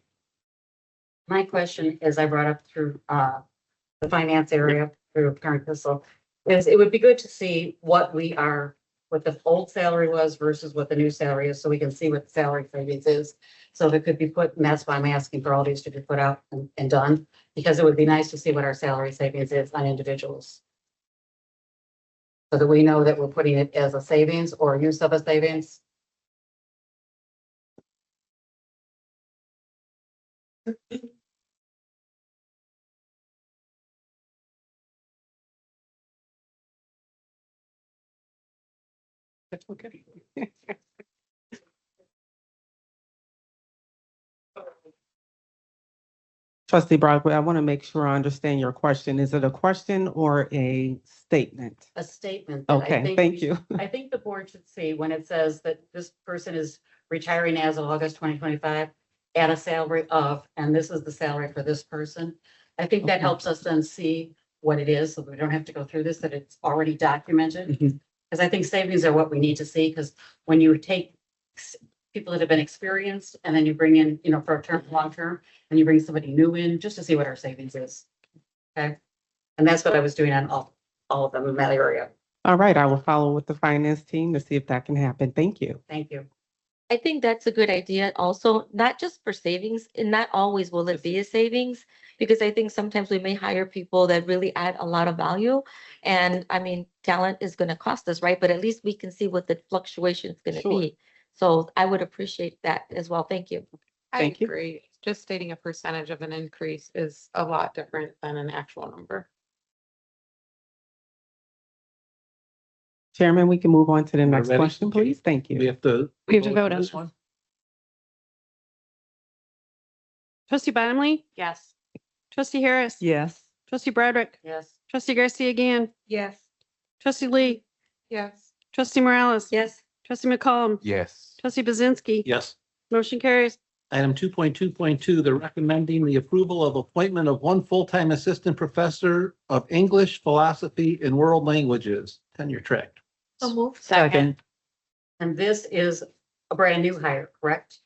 H: My question is, I brought up through the finance area through Karen Kissel, is it would be good to see what the old salary was versus what the new salary is, so we can see what the salary savings is. So if it could be put, and that's why I'm asking for all these to be put out and done, because it would be nice to see what our salary savings is on individuals. So that we know that we're putting it as a savings or use of a savings.
A: That's okay.
V: Trustee Broadway, I want to make sure I understand your question. Is it a question or a statement?
H: A statement. That I
V: Okay,
H: think
V: thank you.
H: I think the board should see when it says that this person is retiring as of August 2025 at a salary of, and this is the salary for this person. I think that
V: Okay.
H: helps us then see what it is, so we don't have to go through this, that it's already documented.
V: Mhm.
H: Because I think savings are what we need to see, because when you take people that have been experienced and then you bring in, for a term, long term, and you bring somebody new in, just to see what our savings is. Okay? And that's what I was doing on all of them in that area.
V: All right, I will follow with the finance team to see if that can happen. Thank you.
H: Thank you.
I: I think that's a good idea also, not just for savings, and not always will it be a savings, because I think sometimes we may hire people that really add a lot of value. And I mean, talent is going to cost us, right? But at least we can see what the fluctuation is going to
V: Sure.
I: be. So I would appreciate that as well. Thank you.
D: I
V: Thank you.
D: agree. Just stating a percentage of an increase is a lot different than an actual number.
V: Chairman, we can move on to the next
A: ready?
V: question, please. Thank
A: We
V: you.
A: have to.
B: Vote on
A: this one.
B: Trustee Bottomley.
D: Yes.
B: Trustee Harris.
O: Yes.
B: Trustee Broderick.
H: Yes.
B: Trustee Garcia again.
D: Yes.
B: Trustee Lee.
D: Yes.
B: Trustee Morales.
I: Yes.
B: Trustee McCollum.
T: Yes.
B: Trustee Bazinski.
A: Yes.
B: Motion carries.
A: Item 2.2.2, they're recommending the approval of appointment of one full-time assistant professor of English, philosophy, and world languages tenure track.
I: So move.
D: Second.
H: And this is a brand new hire, correct?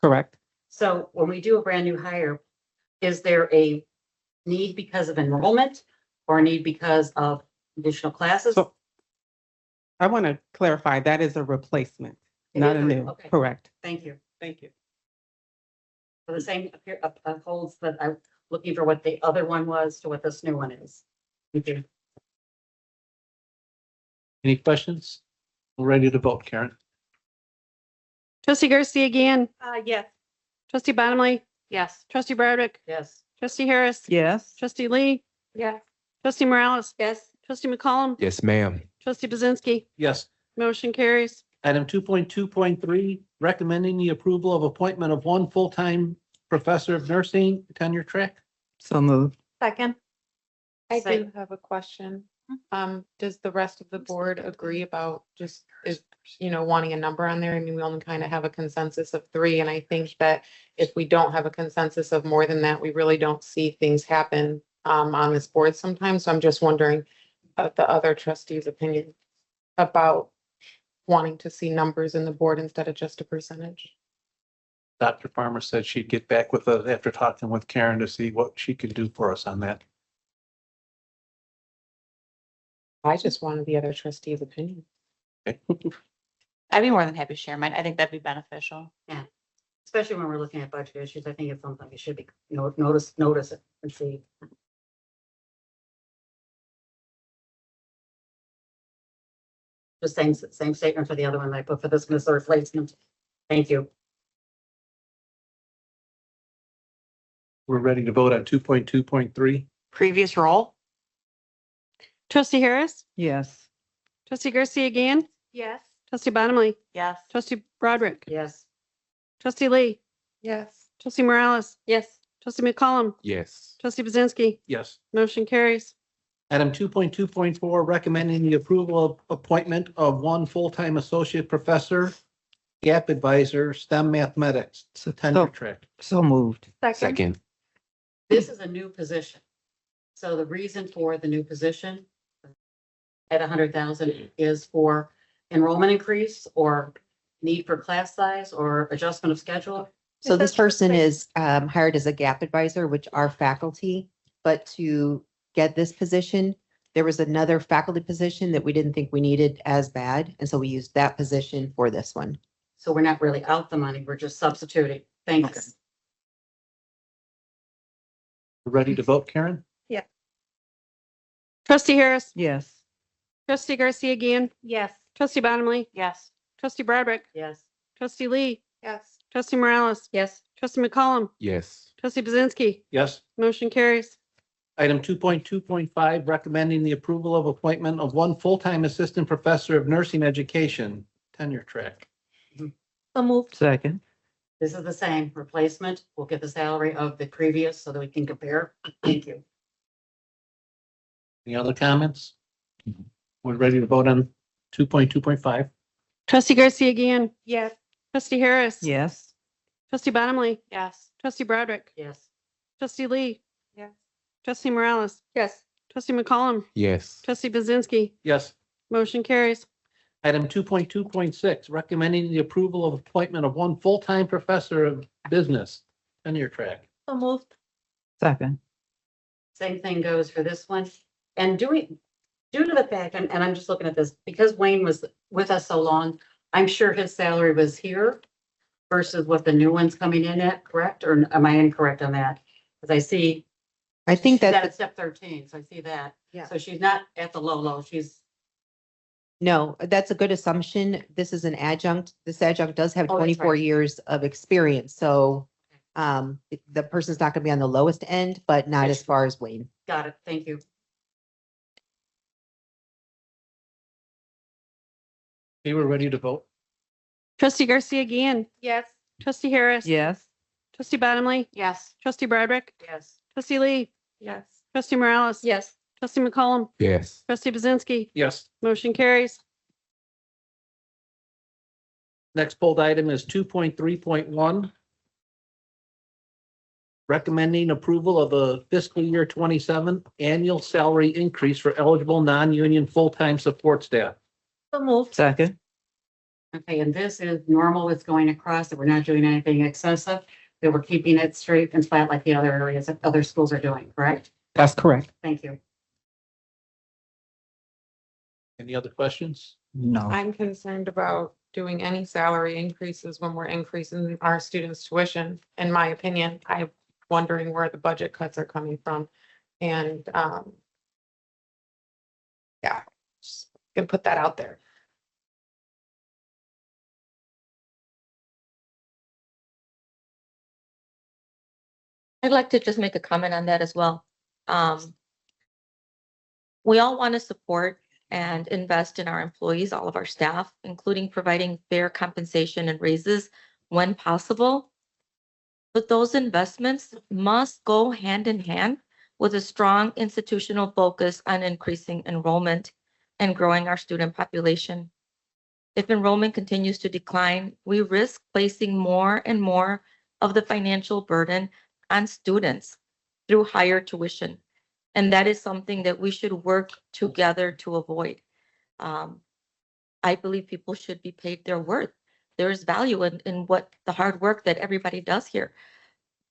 V: Correct.
H: So when we do a brand new hire, is there a need because of enrollment or a need because of additional classes?
V: So I want to clarify, that is a replacement,
H: It
V: not
H: is
V: a
H: a-
V: new.
H: okay.
V: Correct.
H: Thank you.
V: Thank you.
H: For the same holds that I'm looking for what the other one was to what this new one is. Thank you.
A: Any questions? We're ready to vote, Karen.
B: Trustee Garcia again.
S: Yes.
B: Trustee Bottomley.
D: Yes.
B: Trustee Broderick.
H: Yes.
B: Trustee Harris.
O: Yes.
B: Trustee Lee.
D: Yes.
B: Trustee Morales.
I: Yes.
B: Trustee McCollum.
T: Yes, ma'am.
B: Trustee Bazinski.
A: Yes.
B: Motion carries.
A: Item 2.2.3, recommending the approval of appointment of one full-time professor of nursing tenure track.
O: So moved.
S: Second.
D: I
H: Say-
D: do have a question. Does the rest of the board agree about wanting a number on there. I mean, we only kind of have a consensus of 3. And I think that if we don't have a consensus of more than that, we really don't see things happen on this board sometimes. So I'm just wondering the other trustees' opinion about wanting to see numbers in the board instead of just a percentage.
A: Dr. Farmer said she'd get back with us after talking with Karen to see what she could do for us on that.
D: I just wanted the other trustees' opinion.
R: I'd be more than happy to share mine. I think that'd be beneficial.
H: Yeah, especially when we're looking at budget issues, I think it's something we should be, notice it and see. The same statement for the other one that I put for this one as the replacement. Thank you.
A: We're ready to vote on 2.2.3.
R: Previous role?
B: Trustee Harris,
O: Yes.
B: trustee Garcia again,
S: Yes.
B: trustee Bottomley,
R: Yes.
B: trustee Broderick,
H: Yes.
B: trustee Lee,
C: Yes.
B: trustee Morales,
F: Yes.
B: trustee McCollum,
T: Yes.
B: trustee Bazinski,
A: Yes.
B: motion carries.
A: Item 2.2.4, recommending the approval of appointment of 1 full-time associate professor, gap advisor, STEM mathematics, tenure track.
O: So moved.
T: Second.
H: This is a new position. So the reason for the new position at 100,000 is for enrollment increase or need for class size or adjustment of schedule.
E: So this person is hired as a gap advisor, which are faculty, but to get this position, there was another faculty position that we didn't think we needed as bad, and so we used that position for this one.
H: So we're not really out the money, we're just substituting. Thanks.
A: Ready to vote, Karen?
B: Trustee Harris,
O: Yes.
B: trustee Garcia again,
S: Yes.
B: trustee Bottomley,
R: Yes.
B: trustee Broderick,
H: Yes.
B: trustee Lee,
C: Yes.
B: trustee Morales,
F: Yes.
B: trustee McCollum,
T: Yes.
B: trustee Bazinski,
A: Yes.
B: motion carries.
A: Item 2.2.5, recommending the approval of appointment of 1 full-time assistant professor of nursing education, tenure track.
S: So moved.
O: Second.
H: This is the same replacement. We'll get the salary of the previous so that we can compare. Thank you.
A: Any other comments? We're ready to vote on 2.2.5.
B: Trustee Garcia again,
S: Yes.
B: trustee Harris,
O: Yes.
B: trustee Bottomley,
R: Yes.
B: trustee Broderick,
H: Yes.
B: trustee Lee,
C: Yes.
B: trustee Morales,
F: Yes.
B: trustee McCollum,
T: Yes.
B: trustee Bazinski,
A: Yes.
B: motion carries.
A: Item 2.2.6, recommending the approval of appointment of 1 full-time professor of business, tenure track.
S: So moved.
O: Second.
H: Same thing goes for this one. And due to the fact, and I'm just looking at this, because Wayne was with us so long, I'm sure his salary was here versus what the new one's coming in at, correct? Or am I incorrect on that? Because I see
E: I think
H: that
E: that,
H: at step 13, so I see that.
E: Yeah.
H: So she's not at the low, she's,
E: no, that's a good assumption. This is an adjunct. This adjunct does have
H: Oh, that's
E: 24
H: right.
E: years of experience, so the person's not gonna be on the lowest end, but not as far as Wayne.
H: got it, thank you.
A: Okay, we're ready to vote.
B: Trustee Garcia again,
S: Yes.
B: trustee Harris,
O: Yes.
B: trustee Bottomley,
R: Yes.
B: trustee Broderick,
H: Yes.
B: trustee Lee,
C: Yes.
B: trustee Morales,
F: Yes.
B: trustee McCollum,
T: Yes.
B: trustee Bazinski,
A: Yes.
B: motion carries.
A: Next pulled item is 2.3.1. Recommending approval of a fiscal year 27 annual salary increase for eligible non-union full-time support staff.
S: So moved.
O: Second.
H: Okay, and this is normal, it's going across, that we're not doing anything excessive, that we're keeping it straight and flat like the other areas that other schools are doing, correct?
O: That's correct.
H: Thank you.
A: Any other questions?
O: No.
D: I'm concerned about doing any salary increases when we're increasing our students' tuition. In my opinion, I'm wondering where the budget cuts are coming from. And, yeah, just gonna put that out there.
I: I'd like to just make a comment on that as well. We all want to support and invest in our employees, all of our staff, including providing fair compensation and raises when possible. But those investments must go hand in hand with a strong institutional focus on increasing enrollment and growing our student population. If enrollment continues to decline, we risk placing more and more of the financial burden on students through higher tuition. And that is something that we should work together to avoid. I believe people should be paid their worth. There is value in what the hard work that everybody does here.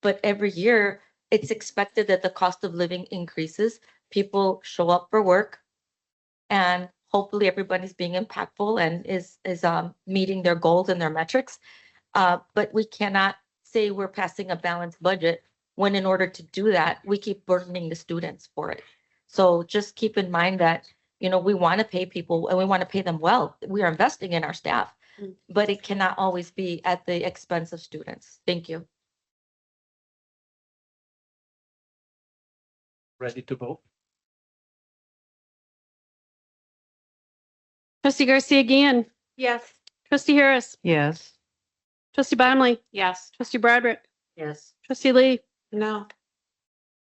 I: But every year, it's expected that the cost of living increases. People show up for work, and hopefully everybody's being impactful and is meeting their goals and their metrics. But we cannot say we're passing a balanced budget when in order to do that, we keep burdening the students for it. So just keep in mind that, we want to pay people and we want to pay them well. We are investing in our staff, but it cannot always be at the expense of students. Thank you.
A: Ready to vote?
B: Trustee Garcia again.
C: Yes.
B: Trustee Harris.
O: Yes.
B: Trustee Bottomley.
C: Yes.
B: Trustee Broderick.
H: Yes.
B: Trustee Lee.
C: No.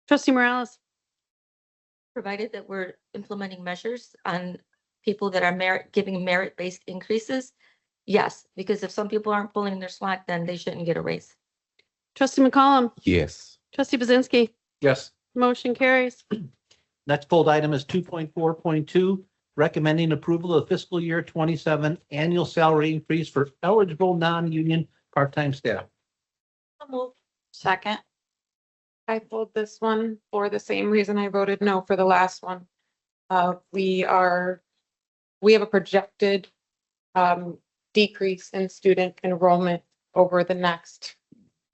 B: Trustee Morales.
I: Provided that we're implementing measures on people that are giving merit-based increases, yes, because if some people aren't pulling their slack, then they shouldn't get a raise.
B: Trustee McCollum.
T: Yes.
B: Trustee Bazinski.
A: Yes.
B: Motion carries.
A: Next pulled item is 2.4.2, recommending approval of fiscal year 27 annual salary increase for eligible non-union part-time staff.
R: Second.
D: I pulled this one for the same reason I voted no for the last one. We have a projected decrease in student enrollment over the next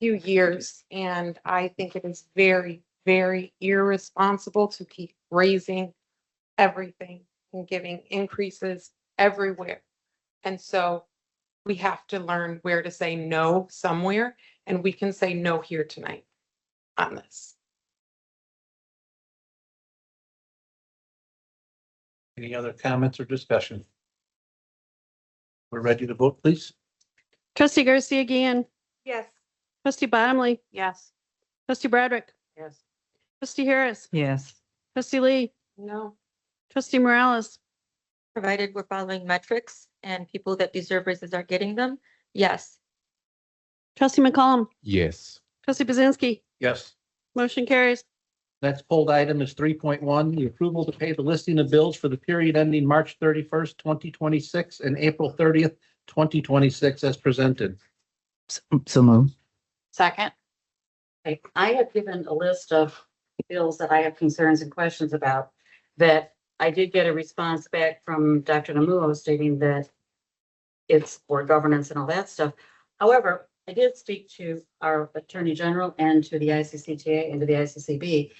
D: few years. And I think it is very, very irresponsible to keep raising everything and giving increases everywhere. And so we have to learn where to say no somewhere, and we can say no here tonight on this.
A: Any other comments or discussion? We're ready to vote, please.
B: Trustee Garcia again.
C: Yes.
B: Trustee Bottomley.
C: Yes.
B: Trustee Broderick.
C: Yes.
B: Trustee Harris.
O: Yes.
B: Trustee Lee.
D: No.
B: Trustee Morales.
I: Provided we're following metrics and people that deserve raises are getting them, yes.
B: Trustee McCollum.
T: Yes.
B: Trustee Bazinski.
A: Yes.
B: Motion carries.
A: Next pulled item is 3.1, the approval to pay the listing of bills for the period ending March 31st, 2026 and April 30th, 2026 as presented.
O: So moved.
R: Second.
H: Okay, I have given a list of bills that I have concerns and questions about that I did get a response back from Dr. Namuo stating that it's for governance and all that stuff. However, I did speak to our Attorney General and to the ICCTA and to the ICCB.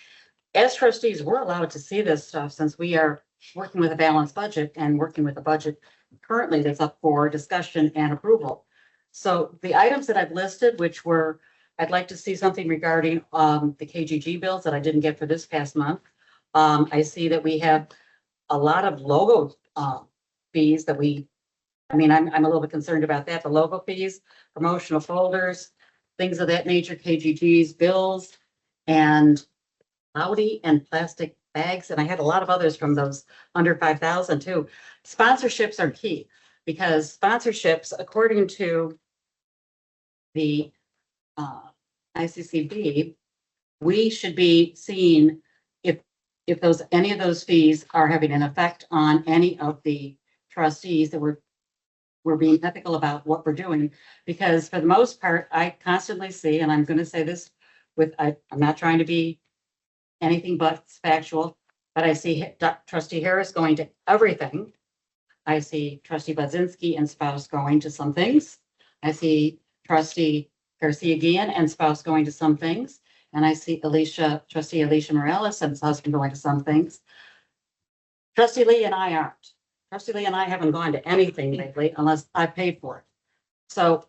H: As trustees, we're allowed to see this stuff since we are working with a balanced budget and working with a budget currently that's up for discussion and approval. So the items that I've listed, which were, I'd like to see something regarding the KGG bills that I didn't get for this past month. I see that we have a lot of logo fees that I'm a little bit concerned about that, the logo fees, promotional folders, things of that nature, KGG's bills, and Audi and plastic bags. And I had a lot of others from those under 5,000 too. Sponsorships are key because sponsorships, according to the ICCB, we should be seeing if any of those fees are having an effect on any of the trustees that we're being ethical about what we're doing, because for the most part, I constantly see, and I'm going to say this I'm not trying to be anything but factual, but I see Trustee Harris going to everything. I see Trustee Budzinski and spouse going to some things. I see Trustee Garcia Guillen and spouse going to some things. And I see Trustee Alicia Morales and his husband going to some things. Trustee Lee and I aren't. Trustee Lee and I haven't gone to anything lately unless I paid for it. So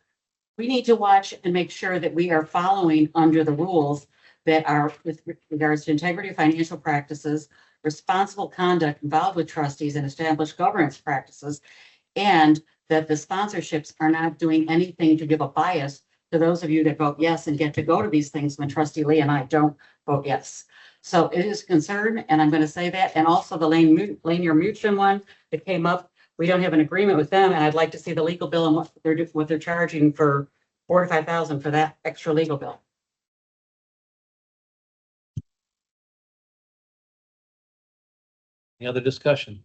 H: we need to watch and make sure that we are following under the rules that are with regards to integrity of financial practices, responsible conduct involved with trustees and established governance practices, and that the sponsorships are not doing anything to give a bias to those of you that vote yes and get to go to these things when Trustee Lee and I don't vote yes. So it is a concern, and I'm going to say that. And also the Lanier Mutual one that came up we don't have an agreement with them, and I'd like to see the legal bill and what they're charging for 4,000 to 5,000 for that extra legal bill.
A: Any other discussion?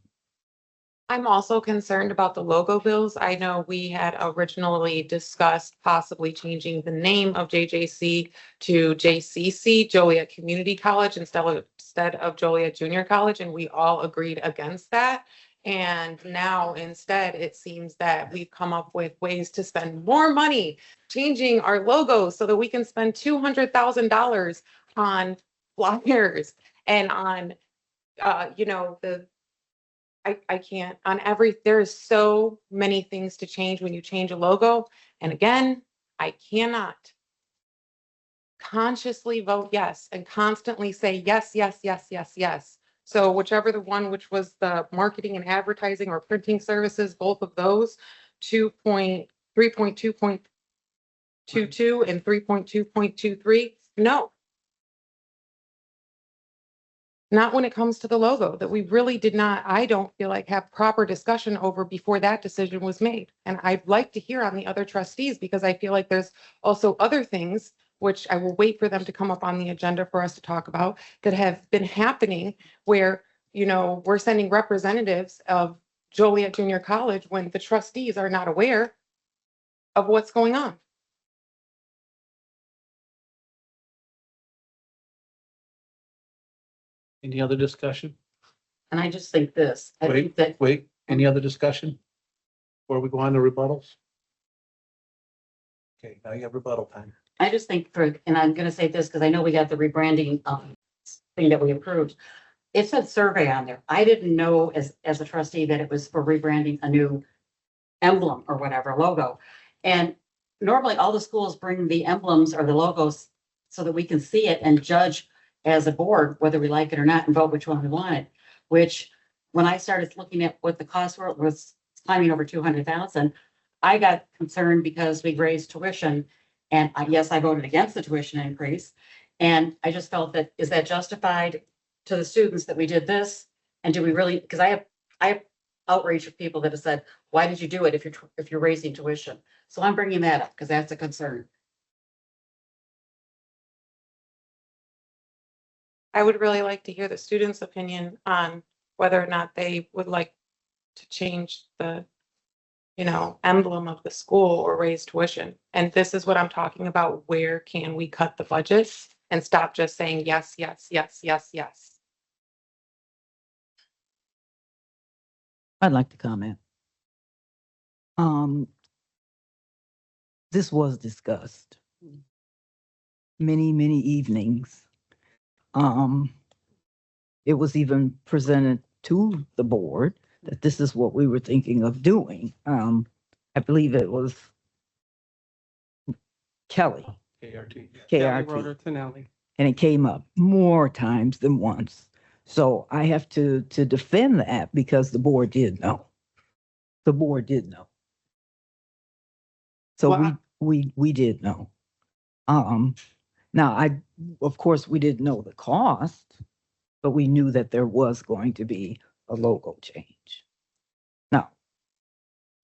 D: I'm also concerned about the logo bills. I know we had originally discussed possibly changing the name of JJC to JCC, Joliet Community College, instead of Joliet Junior College, and we all agreed against that. And now instead, it seems that we've come up with ways to spend more money changing our logo so that we can spend $200,000 on flyers and on, I can't there is so many things to change when you change a logo. And again, I cannot consciously vote yes and constantly say yes, yes, yes, yes, yes. So whichever the one, which was the marketing and advertising or printing services, both of those 3.2.22 and 3.2.23, no. Not when it comes to the logo that we really did not, I don't feel like have proper discussion over before that decision was made. And I'd like to hear on the other trustees because I feel like there's also other things, which I will wait for them to come up on the agenda for us to talk about, that have been happening where, we're sending representatives of Joliet Junior College when the trustees are not aware of what's going on.
A: Any other discussion?
H: And I just think this, I think that
A: Wait, any other discussion? Before we go on to rebuttals? Okay, now you have rebuttal time.
H: I just think and I'm gonna say this because I know we got the rebranding thing that we approved. It said survey on there. I didn't know as a trustee that it was for rebranding a new emblem or whatever logo. And normally all the schools bring the emblems or the logos so that we can see it and judge as a board whether we like it or not and vote which one we wanted. Which when I started looking at what the cost was climbing over 200,000, I got concerned because we raised tuition. And yes, I voted against the tuition increase. And I just felt that, is that justified to the students that we did this? And do we really, because I have outrage of people that have said, why did you do it if you're raising tuition? So I'm bringing that up because that's a concern.
D: I would really like to hear the students' opinion on whether or not they would like to change the, emblem of the school or raise tuition. And this is what I'm talking about. Where can we cut the budget and stop just saying yes, yes, yes, yes, yes?
O: I'd like to comment. This was discussed many, many evenings. It was even presented to the board that this is what we were thinking of doing. I believe it was Kelly.
A: KRT.
O: KRT. And it came up more times than once. So I have to defend that because the board did know. The board did know. So
D: Well,
O: we did know. Now of course, we didn't know the cost, but we knew that there was going to be a logo change. Now,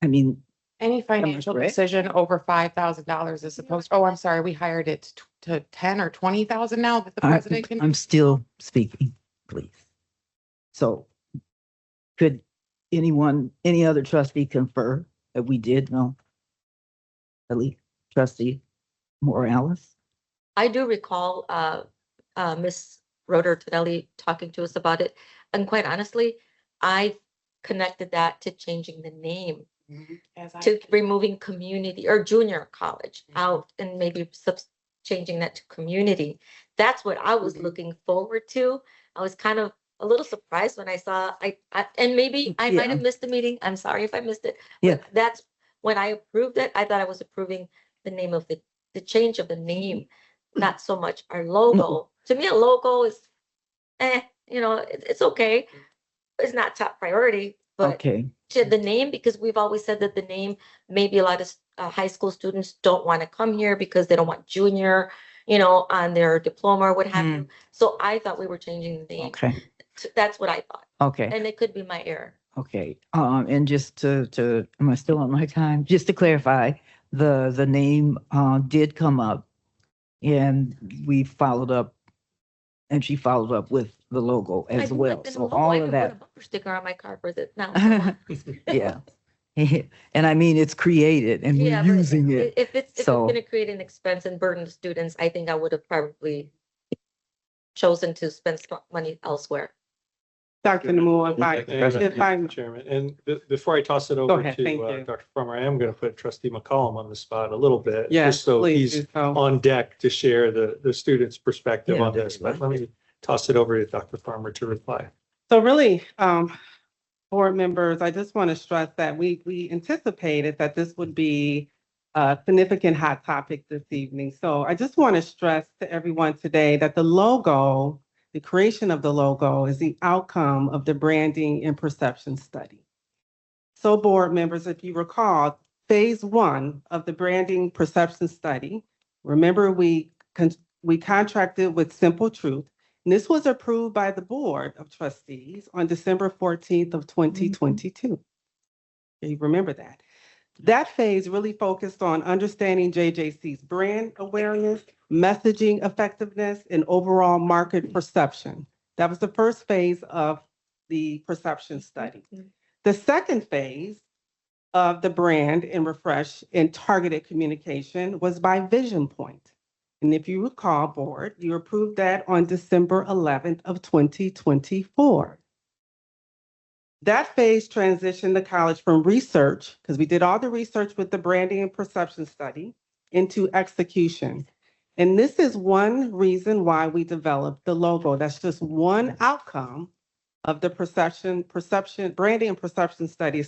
O: I mean,
D: any financial
O: correct?
D: decision over $5,000 is supposed, oh, I'm sorry, we hired it to 10 or 20,000 now that the president can.
O: I'm still speaking, please. So could any other trustee confer that we did know? At least trustee Morales?
I: I do recall Miss Roder Tadelli talking to us about it. And quite honestly, I connected that to changing the name, to removing community or junior college out and maybe changing that to community. That's what I was looking forward to. I was kind of a little surprised when I saw, and maybe I might have missed the meeting. I'm sorry if I missed it.
O: Yeah.
I: But that's when I approved it. I thought I was approving the name of the change of the name, not so much our logo. To me, a logo is, it's okay. It's not top priority, but
O: Okay.
I: to the name, because we've always said that the name, maybe a lot of high school students don't want to come here because they don't want junior, on their diploma or what have you. So I thought we were changing the name.
O: Okay.
I: That's what I thought.
O: Okay.
I: And it could be my error.
O: Okay, and just am I still on my time? Just to clarify, the name, did come up and we followed up and she followed up with the logo
I: I
O: as
I: do
O: well.
I: like the new
O: So
I: logo.
O: all
I: I
O: of
I: can put a
O: that,
I: bumper sticker on my car for it now.
O: yeah. And I mean, it's created and we're
I: Yeah, but
O: using it.
I: if it's
O: So,
I: gonna create an expense and burden the students, I think I would have probably chosen to spend money elsewhere.
V: Dr. Namua, if I,
N: Chairman, and before I toss it
V: Go
N: over
V: ahead,
N: to
V: thank you.
N: Dr. Farmer, I am going to put Trustee McCollum on the spot a little bit.
V: Yes,
N: just so
V: please
N: he's
V: do so.
N: on deck to share the student's perspective
O: Yeah,
N: on this. But let me toss it over to Dr. Farmer to reply.
V: So really, board members, I just want to stress that we anticipated that this would be a significant hot topic this evening. So I just want to stress to everyone today that the logo, the creation of the logo is the outcome of the branding and perception study. So board members, if you recall, phase one of the branding perception study, remember we contracted with Simple Truth. And this was approved by the Board of Trustees on December 14th of 2022. You remember that. That phase really focused on understanding JJC's brand awareness, messaging effectiveness, and overall market perception. That was the first phase of the perception study. The second phase of the brand and refresh and targeted communication was by Vision Point. And if you recall, board, you approved that on December 11th of 2024. That phase transitioned the college from research, because we did all the research with the branding and perception study, into execution. And this is one reason why we developed the logo. That's just one outcome of the branding and perception study,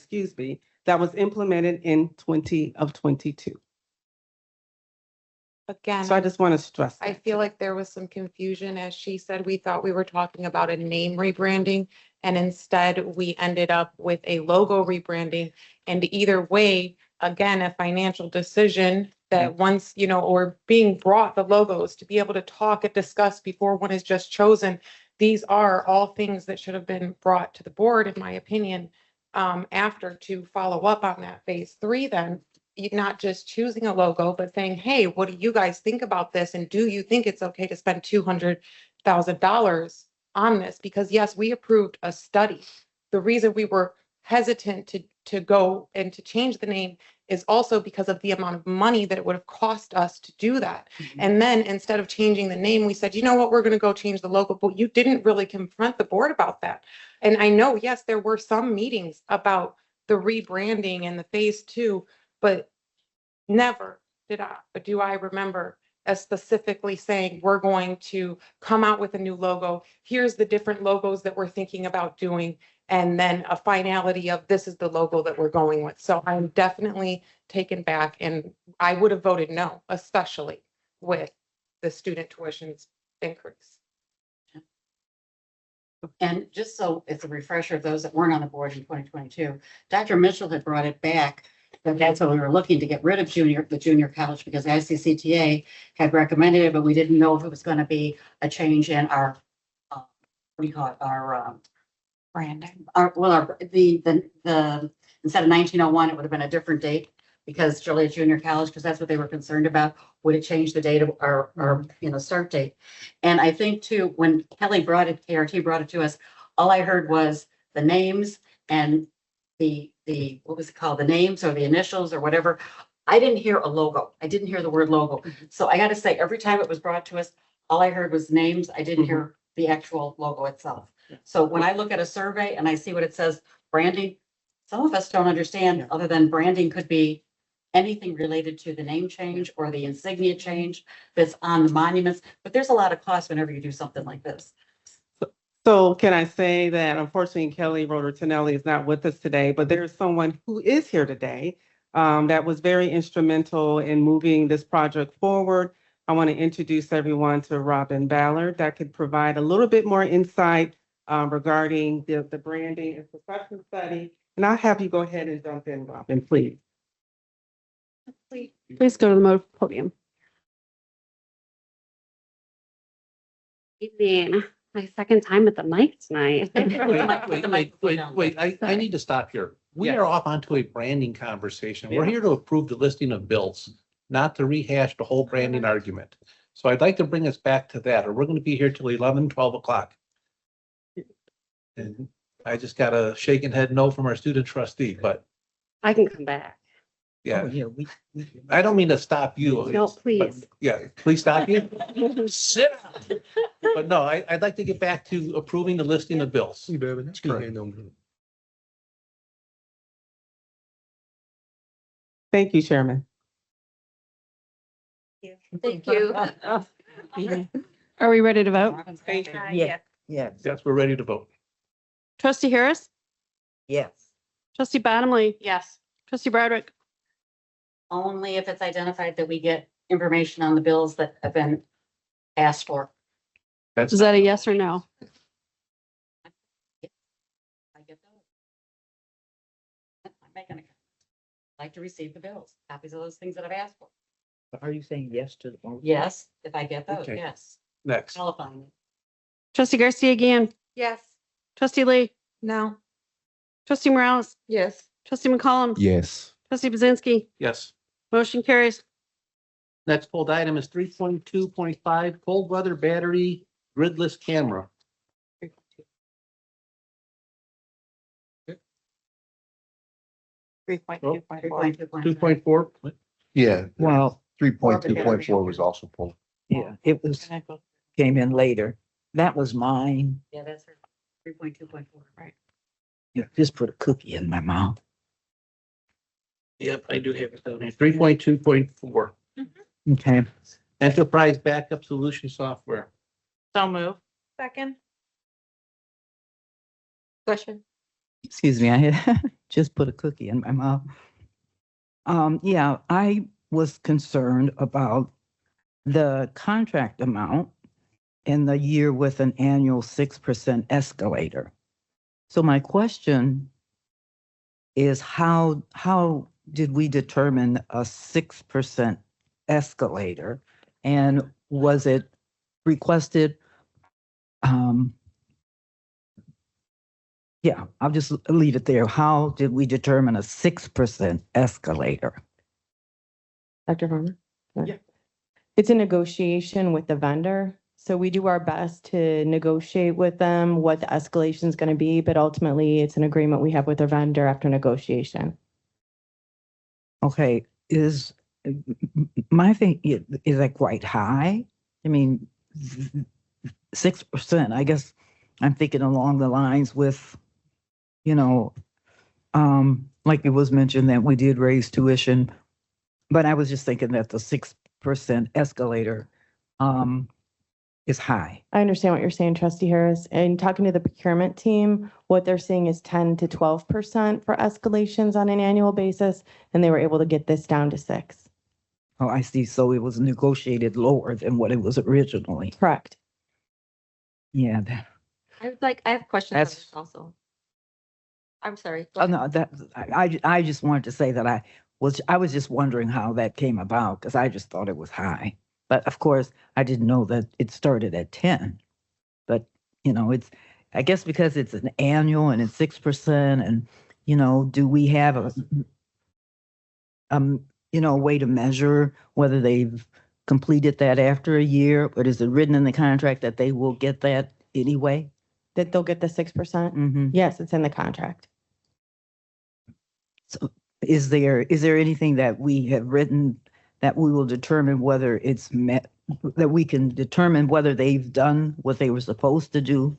V: that was implemented in 2022.
D: Again,
V: So I just want to stress
D: I
V: that.
D: feel like there was some confusion. As she said, we thought we were talking about a name rebranding, and instead we ended up with a logo rebranding. And either way, again, a financial decision that once, or being brought the logos to be able to talk and discuss before one is just chosen. These are all things that should have been brought to the board, in my opinion, after to follow up on that phase three, then not just choosing a logo, but saying, hey, what do you guys think about this? And do you think it's okay to spend $200,000 on this? Because yes, we approved a study. The reason we were hesitant to go and to change the name is also because of the amount of money that it would have cost us to do that. And then instead of changing the name, we said, you know what, we're going to go change the logo, but you didn't really confront the board about that. And I know, yes, there were some meetings about the rebranding and the phase two, but never do I remember as specifically saying, we're going to come out with a new logo. Here's the different logos that we're thinking about doing. And then a finality of this is the logo that we're going with. So I'm definitely taken back, and I would have voted no, especially with the student tuitions increase.
H: And just so it's a refresher of those that weren't on the board in 2022, Dr. Mitchell had brought it back. But that's what we were looking to get rid of the junior college, because the ICCTA had recommended it, but we didn't know if it was going to be a change in our, what do you call it, our
R: Branding.
H: instead of 1901, it would have been a different date, because Joliet Junior College, because that's what they were concerned about. Would it change the date of our start date? And I think too, when Kelly brought it, KRT brought it to us, all I heard was the names and the what was it called? The names or the initials or whatever. I didn't hear a logo. I didn't hear the word logo. So I got to say, every time it was brought to us, all I heard was names. I didn't hear the actual logo itself. So when I look at a survey and I see what it says, branding, some of us don't understand, other than branding could be anything related to the name change or the insignia change that's on the monuments. But there's a lot of cost whenever you do something like this.
V: So can I say that unfortunately Kelly Roder-Tonelli is not with us today, but there's someone who is here today that was very instrumental in moving this project forward. I want to introduce everyone to Robin Ballard that could provide a little bit more insight regarding the branding and perception study. And I'll have you go ahead and jump in, Robin, please.
B: Please go to the podium.
F: Evening. My second time at the mic tonight.
A: Wait, I need to stop here. We are off onto a branding conversation. We're here to approve the listing of bills, not to rehash the whole branding argument. So I'd like to bring us back to that, or we're gonna be here till 11, 12 o'clock. And I just got a shaking head no from our student trustee, but
F: I can come back.
A: yeah,
O: Oh, yeah,
A: I don't mean to stop you.
F: No,
A: but
F: please.
A: Yeah, please stop you. Sit down. But no, I'd like to get back to approving the listing of bills.
V: Thank you, Chairman.
I: Thank you.
B: Are we ready to vote?
O: Yeah. Yes.
A: Yes, we're ready to vote.
B: Trustee Harris?
O: Yes.
B: Trustee Bottomley?
R: Yes.
B: Trustee Broderick?
H: Only if it's identified that we get information on the bills that have been asked for.
A: That's
B: Is that a yes or no?
H: I get those. I'm making a, like to receive the bills, copies of those things that I've asked for.
O: Are you saying yes to the motion?
H: Yes, if I get those,
A: Okay.
H: yes.
A: next.
H: Qualifying.
B: Trustee Garcia again.
S: Yes.
B: Trustee Lee?
S: No.
B: Trustee Morales?
I: Yes.
B: Trustee McCollum?
T: Yes.
B: Trustee Bazinski?
A: Yes.
B: Motion carries.
A: Next pulled item is 3.2.5 cold weather battery gridless camera. 2.4.
K: Yeah,
O: Well,
K: 3.2.4 was also pulled.
O: yeah, it was, came in later. That was mine.
H: Yeah, that's her. 3.2.4, right?
O: Yeah, just put a cookie in my mouth.
A: Yep, I do have it down here. 3.2.4
O: Okay.
A: enterprise backup solution software.
R: So move.
S: Second.
I: Question.
O: Excuse me, I had just put a cookie in my mouth. Yeah, I was concerned about the contract amount in the year with an annual 6% escalator. So my question is how did we determine a 6% escalator? And was it requested? Yeah, I'll just leave it there. How did we determine a 6% escalator?
C: Dr. Farmer?
A: Yeah.
C: It's a negotiation with the vendor. So we do our best to negotiate with them what the escalation is going to be, but ultimately it's an agreement we have with the vendor after negotiation.
O: Okay, is my thing, is that quite high? I mean, 6%, I guess I'm thinking along the lines with, like it was mentioned that we did raise tuition, but I was just thinking that the 6% escalator is high.
C: I understand what you're saying, Trustee Harris. And talking to the procurement team, what they're saying is 10 to 12% for escalations on an annual basis, and they were able to get this down to 6.
O: Oh, I see. So it was negotiated lower than what it was originally.
C: Correct.
O: Yeah.
I: I have questions on
O: That's-
I: this also. I'm sorry. Go
O: Oh,
I: ahead.
O: no, I just wanted to say that I was just wondering how that came about because I just thought it was high. But of course, I didn't know that it started at 10. But, it's, I guess because it's an annual and it's 6% and, do we have a way to measure whether they've completed that after a year, or is it written in the contract that they will get that anyway?
C: That they'll get the 6%?
O: Mm-hmm.
C: Yes, it's in the contract.
O: So is there anything that we have written that we will determine whether it's met, that we can determine whether they've done what they were supposed to do?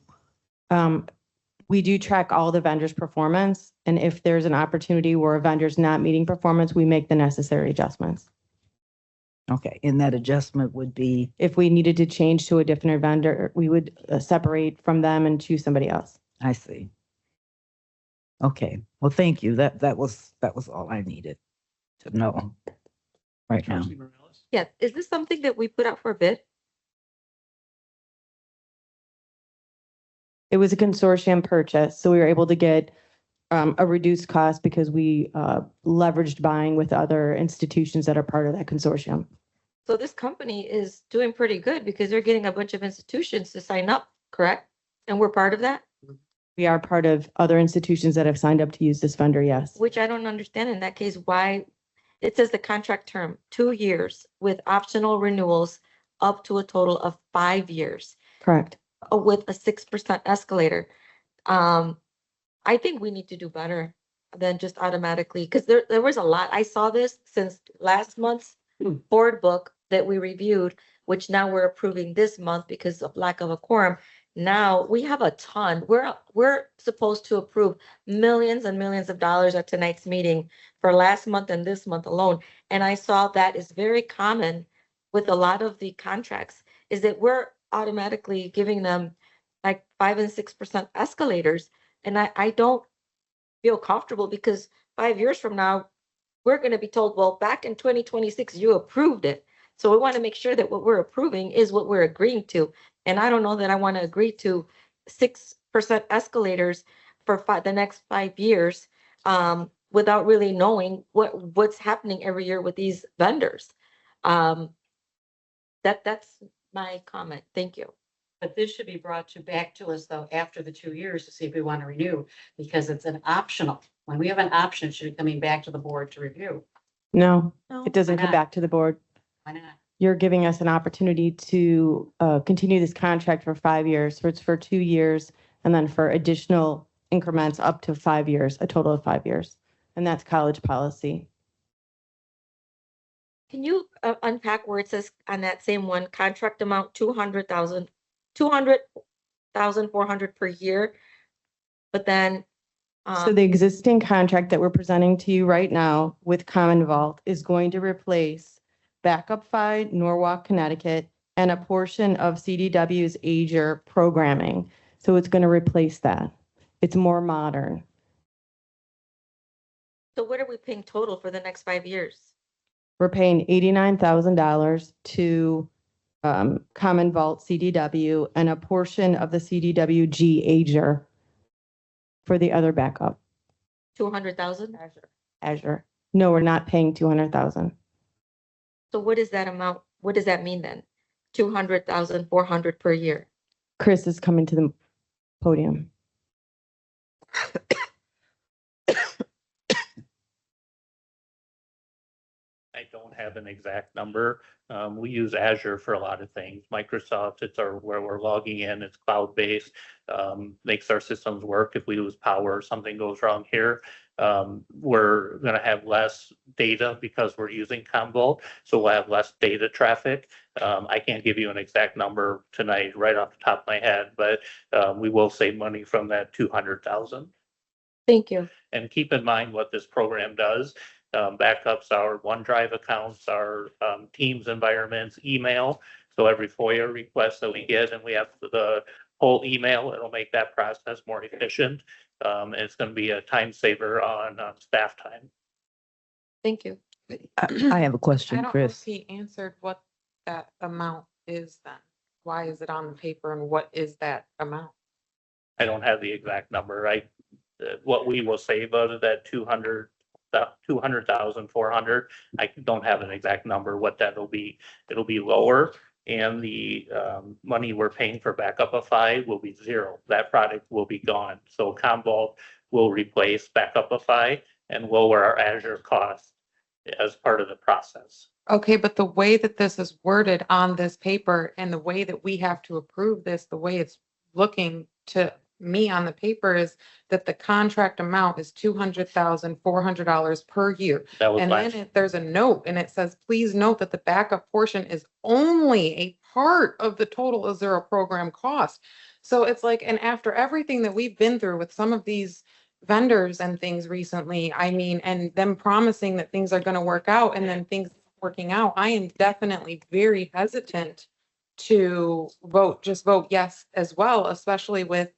C: We do track all the vendors' performance, and if there's an opportunity where a vendor's not meeting performance, we make the necessary adjustments.
O: Okay, and that adjustment would be,
C: If we needed to change to a different vendor, we would separate from them and choose somebody else.
O: I see. Okay, well, thank you. That was all I needed to know right now.
A: Trustee Morales?
I: Yeah, is this something that we put out for a bid?
C: It was a consortium purchase, so we were able to get a reduced cost because we leveraged buying with other institutions that are part of that consortium.
I: So this company is doing pretty good because they're getting a bunch of institutions to sign up correct? And we're part of that,
Q: We are part of other institutions that have signed up to use this vendor, yes.
I: which I don't understand in that case, why it says the contract term, 2 years with optional renewals up to a total of 5 years
Q: Correct.
I: with a 6% escalator. I think we need to do better than just automatically, because there was a lot. I saw this since last month's board book that we reviewed, which now we're approving this month because of lack of a quorum. Now we have a ton. We're supposed to approve millions and millions of dollars at tonight's meeting for last month and this month alone. And I saw that is very common with a lot of the contracts, is that we're automatically giving them like 5 and 6% escalators. And I don't feel comfortable because 5 years from now, we're going to be told, well, back in 2026, you approved it. So we want to make sure that what we're approving is what we're agreeing to. And I don't know that I want to agree to 6% escalators for the next 5 years without really knowing what's happening every year with these vendors. That's my comment. Thank you.
H: But this should be brought back to us though, after the 2 years to see if we want to renew, because it's an optional. When we have an option, it should be coming back to the board to review.
Q: No,
I: No,
Q: it doesn't
H: why
Q: come
H: not?
Q: back to the board.
H: Why not?
Q: You're giving us an opportunity to continue this contract for 5 years. So it's for 2 years and then for additional increments up to 5 years, a total of 5 years. And that's college policy.
I: Can you unpack where it says on that same one, contract amount 200,400 per year? But then,
Q: So the existing contract that we're presenting to you right now with Common Vault is going to replace Backup Fi, Norwalk, Connecticut, and a portion of CDW's Azure programming. So it's going to replace that. It's more modern.
I: so what are we paying total for the next 5 years?
Q: We're paying $89,000 to Common Vault CDW and a portion of the CDWG Azure for the other backup.
I: 200,000?
Q: Azure. No, we're not paying 200,000.
I: So what is that amount? What does that mean then? 200,400 per year.
Q: Chris is coming to the podium.
U: I don't have an exact number. We use Azure for a lot of things. Microsoft, where we're logging in, it's cloud-based, makes our systems work. If we lose power or something goes wrong here, we're gonna have less data because we're using Commvault, so we'll have less data traffic. I can't give you an exact number tonight right off the top of my head, but we will save money from that 200,000.
I: Thank you.
U: And keep in mind what this program does. Backups our OneDrive accounts, our Teams environments, email. So every FOIA request that we get and we have the whole email, it'll make that process more efficient. And it's going to be a time saver on staff time.
I: Thank you.
O: I have a
D: I
O: question,
D: don't know if
O: Chris.
D: he answered what that amount is then. Why is it on the paper and what is that amount?
U: I don't have the exact number. What we will save out of that 200,400. I don't have an exact number what that'll be. It'll be lower, and the money we're paying for Backupify will be zero. That product will be gone. So Commvault will replace Backupify and lower our Azure costs as part of the process.
D: Okay, but the way that this is worded on this paper and the way that we have to approve this, the way it's looking to me on the paper is that the contract amount is $200,400 per year.
U: That was
D: And
U: last.
D: then there's a note and it says, please note that the backup portion is only a part of the total Azure program cost. So it's like, and after everything that we've been through with some of these vendors and things recently, I mean, and them promising that things are going to work out and then things working out, I am definitely very hesitant to just vote yes as well, especially with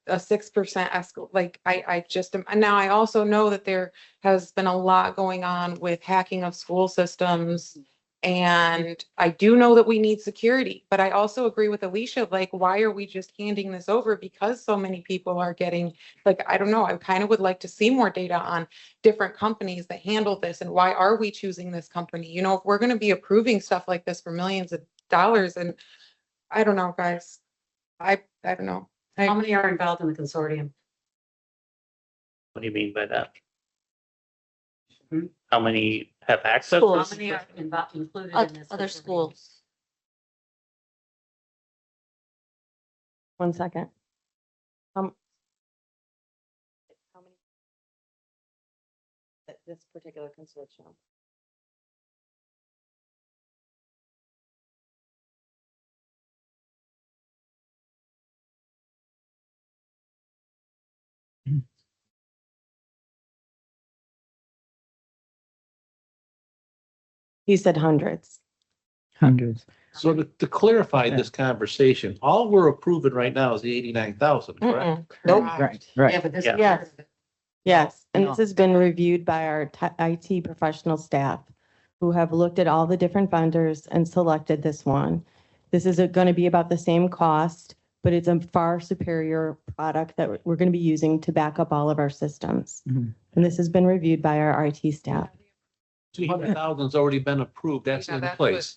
D: a 6% like I just am. And now I also know that there has been a lot going on with hacking of school systems. And I do know that we need security, but I also agree with Alicia, like, why are we just handing this over? Because so many people are getting, like, I don't know, I kind of would like to see more data on different companies that handle this and why are we choosing this company? You know, if we're going to be approving stuff like this for millions of dollars, and I don't know, guys. I don't know.
H: How many are involved in the consortium?
U: What do you mean by that?
H: Hmm?
U: How many have access?
H: How many are involved, included in this?
I: Other schools.
Q: One second. How many? This particular consortium. He said hundreds.
O: Hundreds.
A: So to clarify this conversation, all we're approving right now is the 89,000, correct?
Q: Nope.
O: Right,
H: Yeah,
O: right.
H: but this.
U: Yeah.
Q: Yes. Yes, and
O: No.
Q: this has been reviewed by our IT professional staff who have looked at all the different vendors and selected this one. This is going to be about the same cost, but it's a far superior product that we're going to be using to back up all of our systems.
O: Mhm.
Q: And this has been reviewed by our IT staff.
A: 200,000's already been approved. That's
D: Yeah,
A: in
D: that's
A: place.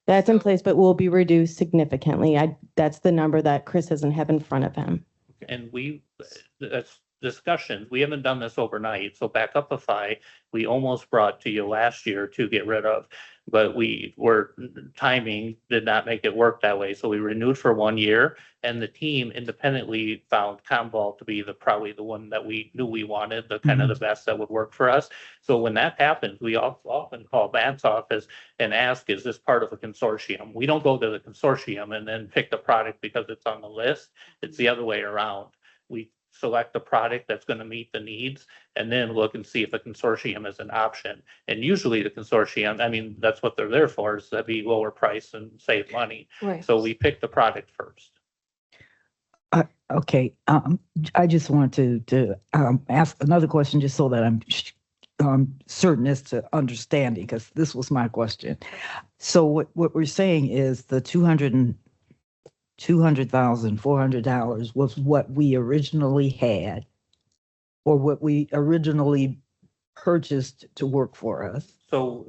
Q: That's in place, but will be reduced significantly. That's the number that Chris doesn't have in front of him.
U: And that's discussions, we haven't done this overnight, so Backupify, we almost brought to you last year to get rid of. But timing did not make it work that way, so we renewed for 1 year. And the team independently found Commvault to be probably the one that we knew we wanted, the kind of the best that would work for us. So when that happens, we often call Matt's office and ask, is this part of a consortium? We don't go to the consortium and then pick the product because it's on the list. It's the other way around. We select the product that's going to meet the needs and then look and see if a consortium is an option. And usually the consortium, I mean, that's what they're there for, is to be lower price and save money.
Q: Right.
U: So we pick the product first.
O: Okay, I just want to ask another question just so that I'm certain as to understanding, because this was my question. So what we're saying is the $200,400 was what we originally had, or what we originally purchased to work for us.
U: So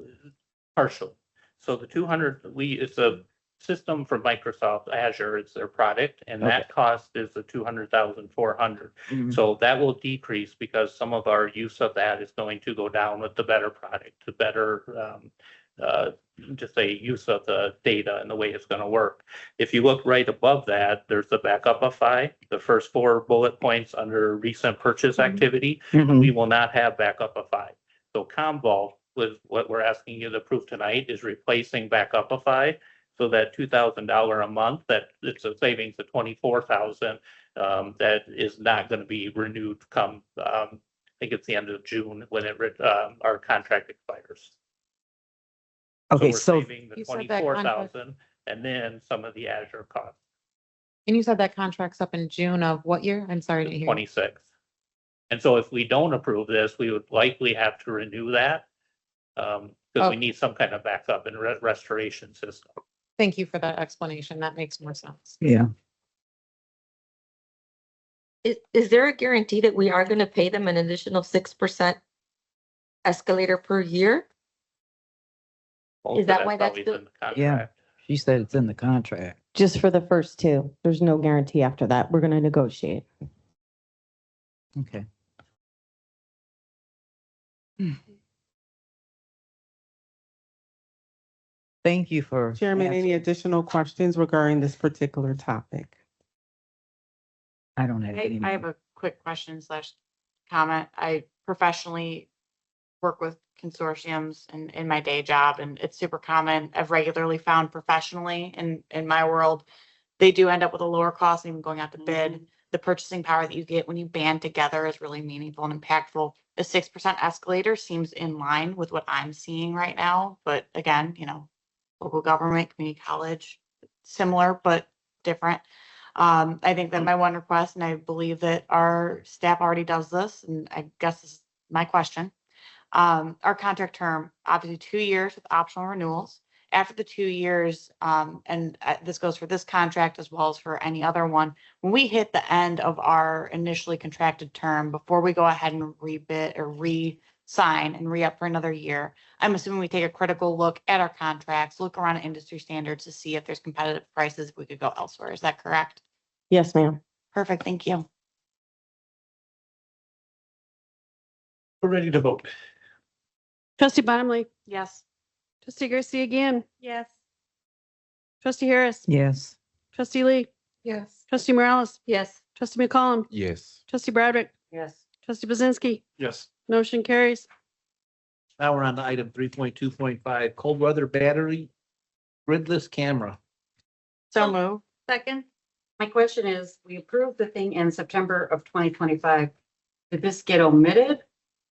U: partial. So the 200, it's a system from Microsoft Azure, it's their product, and that cost is the 200,400. So that will decrease because some of our use of that is going to go down with the better product, the better just a use of the data and the way it's going to work. If you look right above that, there's the Backupify, the first 4 bullet points under recent purchase activity. We will not have Backupify. So Commvault, with what we're asking you to approve tonight, is replacing Backupify. So that $2,000 a month, that it's a savings of $24,000, that is not going to be renewed come, I think it's the end of June when our contract expires.
O: Okay,
U: We're
O: so
U: saving the
D: You said that contract-
U: 24,000 and then some of the Azure costs,
D: And you said that contract's up in June of what year? I'm sorry to hear.
U: 26. And so if we don't approve this, we would likely have to renew that, because we
D: Okay.
U: need some kind of backup and restoration system.
D: Thank you for that explanation. That makes more sense.
O: yeah.
I: Is there a guarantee that we are going to pay them an additional 6% escalator per year?
U: Most
I: Is
U: of
I: that why that's
U: always
I: built-
U: in the contract.
O: Yeah, she said it's in the contract.
Q: Just for the first 2. There's no guarantee after that. We're going to negotiate.
O: Okay. Thank you for.
V: Chairman, any additional questions regarding this particular topic?
O: I don't have any.
R: I have a quick question / comment. I professionally work with consortiums in my day job, and it's super common. I've regularly found professionally in my world, they do end up with a lower cost, even going out to bid. The purchasing power that you get when you band together is really meaningful and impactful. A 6% escalator seems in line with what I'm seeing right now. But again, local government, community college, similar but different. I think that my one request, and I believe that our staff already does this, and I guess this is my question. Our contract term, obviously 2 years with optional renewals. After the 2 years, and this goes for this contract as well as for any other one, when we hit the end of our initially contracted term, before we go ahead and rebid or re-sign and re-up for another year, I'm assuming we take a critical look at our contracts, look around at industry standards to see if there's competitive prices, if we could go elsewhere. Is that correct?
Q: Yes, ma'am.
R: Perfect, thank you.
A: We're ready to vote.
B: Trustee Bottomley,
R: Yes.
B: trustee Garcia again,
I: Yes.
B: trustee Harris,
O: Yes.
B: trustee Lee,
I: Yes.
B: trustee Morales,
I: Yes.
B: trustee McCollum,
T: Yes.
B: trustee Broderick,
I: Yes.
B: trustee Bazinski,
A: Yes.
B: motion carries.
A: Now we're on to item 3.2.5, cold weather battery gridless camera.
R: So move.
H: Second. My question is, we approved the thing in September of 2025. Did this get omitted?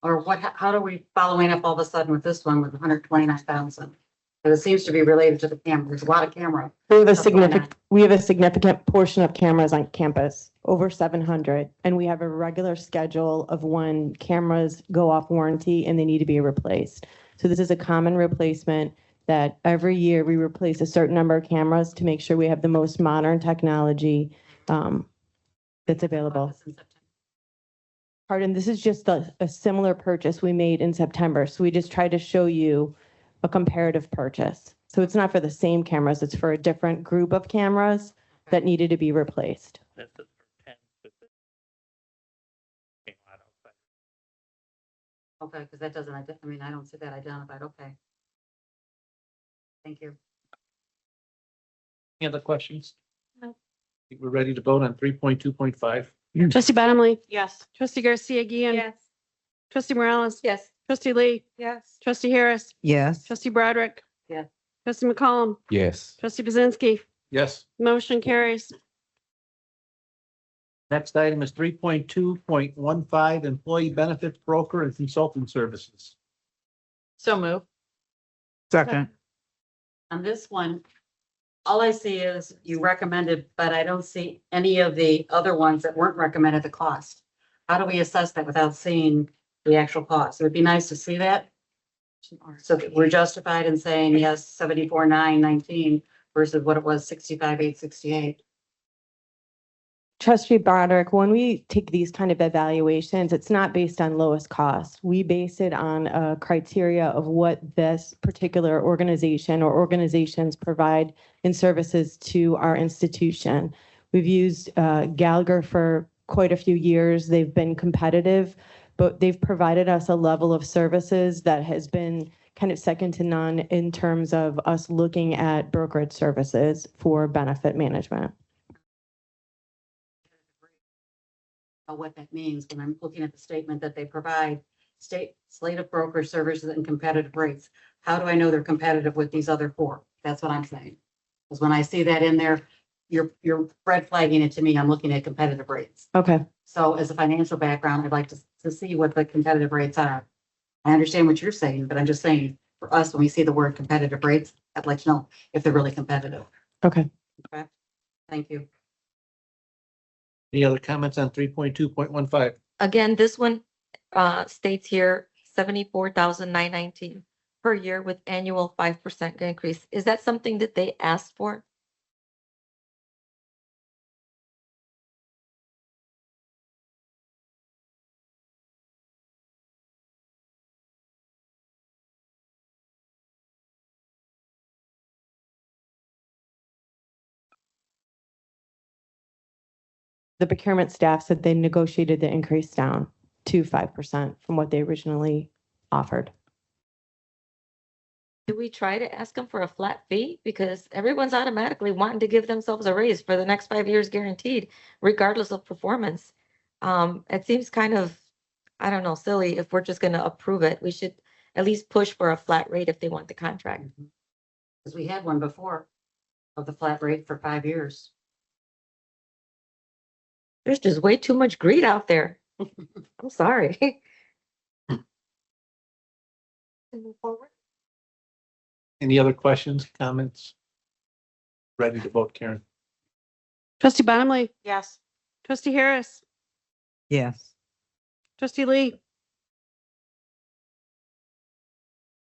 H: Or what, how are we following up all of a sudden with this one with 129,000? Because it seems to be related to the camera. There's a lot of camera.
Q: We have a significant portion of cameras on campus, over 700, and we have a regular schedule of when cameras go off warranty and they need to be replaced. So this is a common replacement that every year we replace a certain number of cameras to make sure we have the most modern technology that's available. Pardon, this is just a similar purchase we made in September. So we just tried to show you a comparative purchase. So it's not for the same cameras, it's for a different group of cameras that needed to be replaced.
U: This is for 10 specific.
H: Okay, because that doesn't, I mean, I don't see that identified. Okay. Thank you.
A: Any other questions?
I: No.
A: I think we're ready to vote on 3.2.5.
B: Trustee Bottomley,
R: Yes.
B: trustee Garcia again,
I: Yes.
B: trustee Morales,
I: Yes.
B: trustee Lee,
I: Yes.
B: trustee Harris,
O: Yes.
B: trustee Broderick,
H: Yes.
B: trustee McCollum,
T: Yes.
B: trustee Bazinski,
A: Yes.
B: motion carries.
A: Next item is 3.2.15, employee benefits broker and consulting services.
R: So move.
O: Second.
H: On this one, all I see is you recommended, but I don't see any of the other ones that weren't recommended the cost. How do we assess that without seeing the actual cost? It would be nice to see that. So that we're justified in saying, yes, 74,919 versus what it was, 65,868.
Q: Trustee Broderick, when we take these kind of evaluations, it's not based on lowest cost. We base it on a criteria of what this particular organization or organizations provide in services to our institution. We've used Gallagher for quite a few years. They've been competitive, but they've provided us a level of services that has been kind of second to none in terms of us looking at brokerage services for benefit management.
H: What that means when I'm looking at the statement that they provide slate of broker services and competitive rates. How do I know they're competitive with these other four? That's what I'm saying. Because when I see that in there, you're red flagging it to me. I'm looking at competitive rates.
Q: Okay.
H: So as a financial background, I'd like to see what the competitive rates are. I understand what you're saying, but I'm just saying for us, when we see the word competitive rates, I'd like to know if they're really competitive.
Q: Okay.
H: Okay. Thank you.
A: Any other comments on 3.2.15?
I: Again, this one states here 74,919 per year with annual 5% increase. Is that something that they asked for?
Q: The procurement staff said they negotiated the increase down to 5% from what they originally offered.
I: Do we try to ask them for a flat fee? Because everyone's automatically wanting to give themselves a raise for the next 5 years guaranteed, regardless of performance. It seems kind of, I don't know, silly if we're just gonna approve it. We should at least push for a flat rate if they want the contract.
H: Because we had one before of the flat rate for 5 years.
I: There's just way too much greed out there. I'm sorry. Move forward.
A: Any other questions, comments? Ready to vote, Karen?
B: Trustee Bottomley,
R: Yes.
B: trustee Harris,
O: Yes.
B: trustee Lee.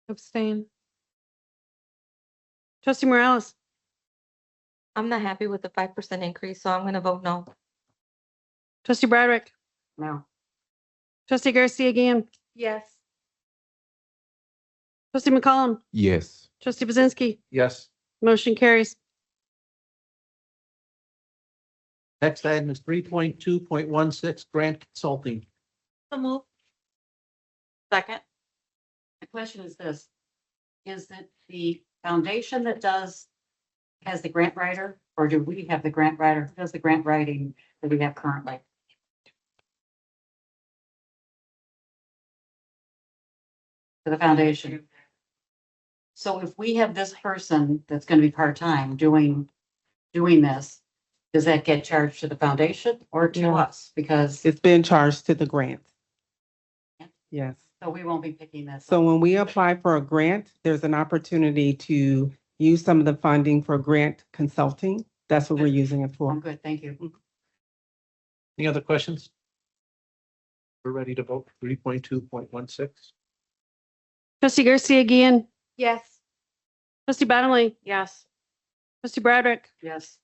B: Abstain. Trustee Morales,
I: I'm not happy with the 5% increase, so I'm gonna vote no.
B: trustee Broderick,
H: No.
B: trustee Garcia again,
I: Yes.
B: trustee McCollum,
T: Yes.
B: trustee Bazinski,
A: Yes.
B: motion carries.
A: Next item is 3.2.16 grant consulting.
H: So move.
R: Second.
H: The question is this, is that the foundation that has the grant writer, or do we have the grant writer? Who does the grant writing that we have currently? For the foundation. So if we have this person that's gonna be part-time doing this, does that get charged to the foundation or to
V: No.
H: us? Because,
V: It's been charged to the grant. Yes.
H: so we won't be picking this.
V: So when we apply for a grant, there's an opportunity to use some of the funding for grant consulting. That's what we're using it
H: I'm
V: for.
H: good, thank you.
A: Any other questions? We're ready to vote 3.2.16.
B: Trustee Garcia again.
S: Yes.
B: Trustee Bottomley.
R: Yes.
B: Trustee Broderick.
H: Yes.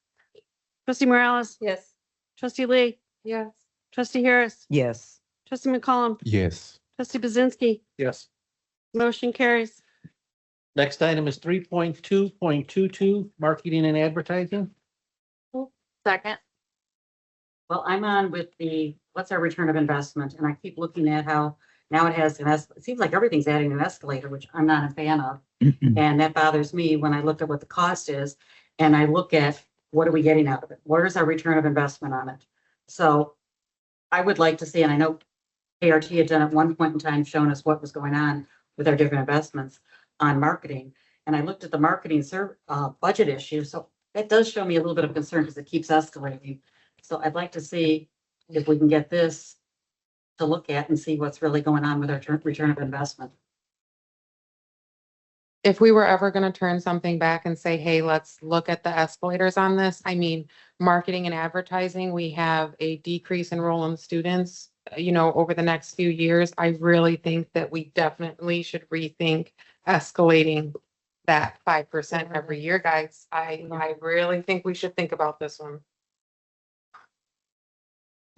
B: Trustee Morales.
I: Yes.
B: Trustee Lee.
I: Yes.
B: Trustee Harris.
O: Yes.
B: Trustee McCollum.
K: Yes.
B: Trustee Bazinski.
A: Yes.
B: Motion carries.
A: Next item is 3.2.22 marketing and advertising.
R: Second.
H: Well, I'm on with what's our return of investment? And I keep looking at how now it has it seems like everything's adding an escalator, which I'm not a fan of. And that bothers me when I look at what the cost is and I look at what are we getting out of it? Where is our return of investment on it? So I would like to see, and I know ART had done at one point in time shown us what was going on with our different investments on marketing. And I looked at the marketing budget issue. So that does show me a little bit of concern because it keeps escalating. So I'd like to see if we can get this to look at and see what's really going on with our return of investment.
D: If we were ever going to turn something back and say, hey, let's look at the escalators on this, I mean, marketing and advertising, we have a decrease in enrollment students, over the next few years. I really think that we definitely should rethink escalating that 5% every year, guys. I really think we should think about this one.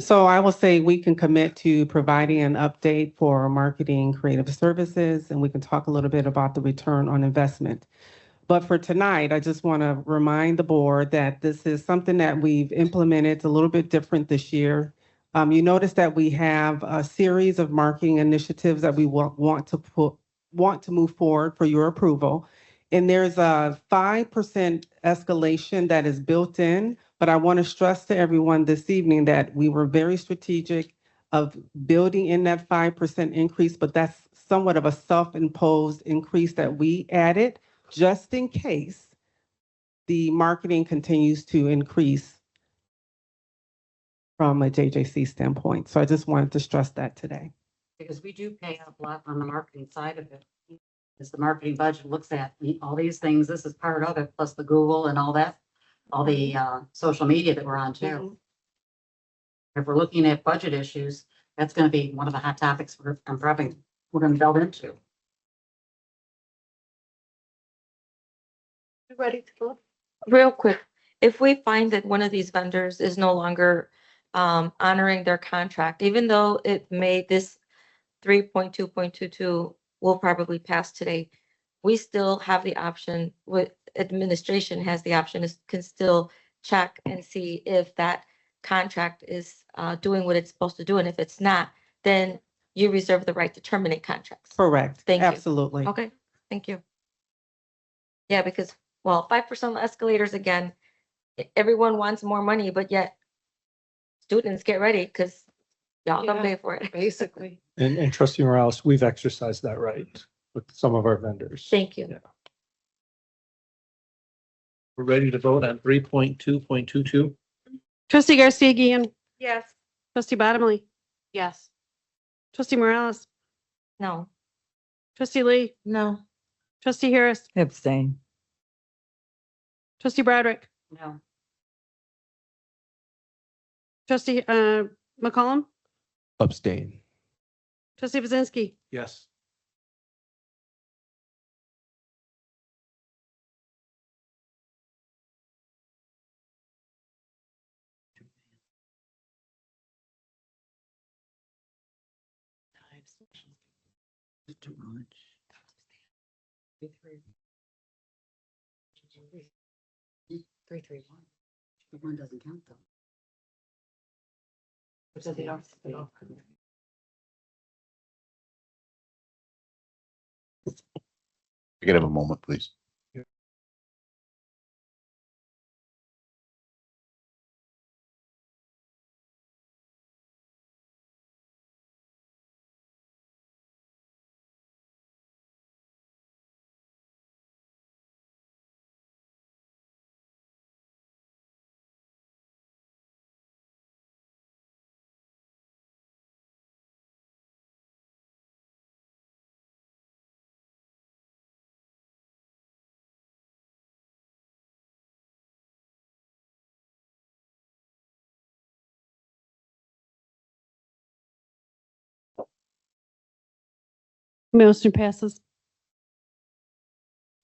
V: So I will say we can commit to providing an update for marketing creative services, and we can talk a little bit about the return on investment. But for tonight, I just want to remind the board that this is something that we've implemented a little bit different this year. You notice that we have a series of marketing initiatives that we want to move forward for your approval. And there's a 5% escalation that is built in, but I want to stress to everyone this evening that we were very strategic of building in that 5% increase, but that's somewhat of a self-imposed increase that we added just in case the marketing continues to increase from a JJC standpoint. So I just wanted to stress that today.
H: Because we do pay a lot on the marketing side of it. As the marketing budget looks at all these things, this is part of it, plus the Google and all that, all the social media that we're on too. If we're looking at budget issues, that's going to be one of the hot topics we're going to delve into.
I: Ready to vote? Real quick, if we find that one of these vendors is no longer honoring their contract, even though this 3.2.22 will probably pass today, we still have the option, administration has the option, can still check and see if that contract is doing what it's supposed to do. And if it's not, then you reserve the right to terminate contracts.
V: Correct.
I: Thank you.
V: Absolutely.
I: Okay, thank you. Yeah, because, 5% escalators again, everyone wants more money, but yet students get ready because y'all don't pay for it.
D: Basically.
N: And Trustee Morales, we've exercised that right with some of our vendors.
I: Thank you.
N: Yeah.
A: We're ready to vote on 3.2.22.
B: Trustee Garcia again.
S: Yes.
B: Trustee Bottomley.
R: Yes.
B: Trustee Morales.
I: No.
B: Trustee Lee.
D: No.
B: Trustee Harris.
O: Abstain.
B: Trustee Broderick.
H: No.
B: Trustee McCollum.
K: Abstain.
B: Trustee Bazinski.
A: Yes.
O: Too much.
H: 331. One doesn't count though.
K: You could have a moment, please.
B: Motion passes.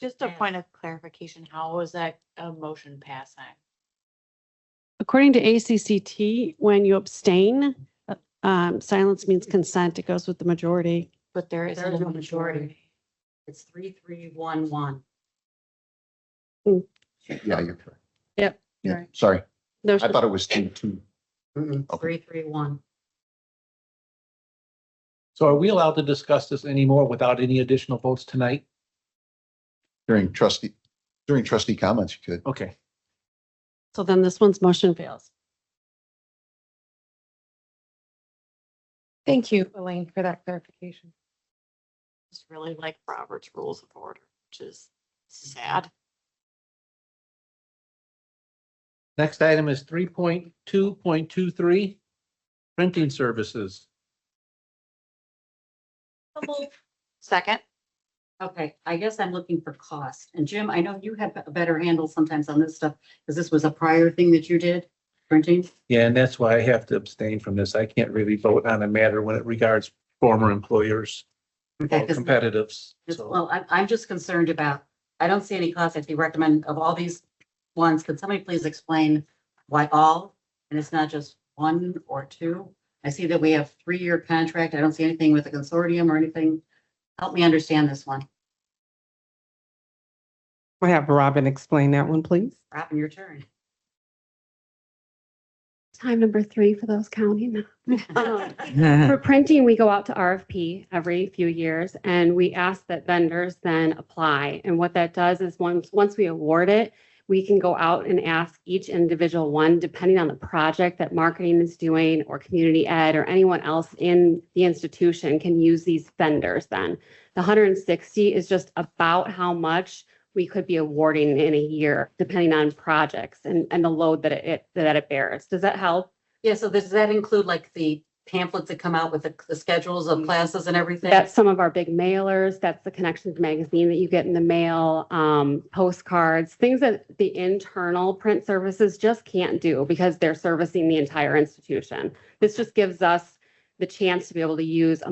R: Just a point of clarification, how was that a motion passing?
B: According to ACCT, when you abstain, silence means consent. It goes with the majority.
R: But there
H: There is no majority. It's 3-3-1-1.
K: Yeah, you're correct.
B: Yep.
K: Yeah,
B: Right.
K: sorry.
B: No,
K: I thought it was 2-2. Okay.
H: 3-3-1.
A: So are we allowed to discuss this anymore without any additional votes tonight?
K: During trustee comments, you could.
A: Okay.
B: So then this one's motion fails.
D: Thank you, Elaine, for that clarification.
R: It's really like Robert's Rules of Order, which is sad.
A: Next item is 3.2.23, printing services.
R: Second,
H: Okay, I guess I'm looking for cost. And Jim, I know you have a better handle sometimes on this stuff, because this was a prior thing that you did, printing.
A: Yeah, and that's why I have to abstain from this. I can't really vote on a matter when it regards former employers or
H: Okay, 'cause-
A: competitives. So
H: Well, I'm just concerned about, I don't see any cost. If you recommend of all these ones, could somebody please explain why all? And it's not just one or two? I see that we have 3-year contract. I don't see anything with a consortium or anything. Help me understand this one.
V: We'll have Robin explain that one, please.
H: Robin, your turn.
F: Time number 3 for those counting. For printing, we go out to RFP every few years and we ask that vendors then apply. And what that does is once we award it, we can go out and ask each individual one, depending on the project that marketing is doing or community ed or anyone else in the institution can use these vendors then. The 160 is just about how much we could be awarding in a year, depending on projects and the load that it bears. Does that help?
H: Yeah, so does that include like the pamphlets that come out with the schedules of classes and everything?
F: That's some of our big mailers. That's the Connections magazine that you get in the mail, postcards, things that the internal print services just can't do because they're servicing the entire institution. This just gives us the chance to be able to use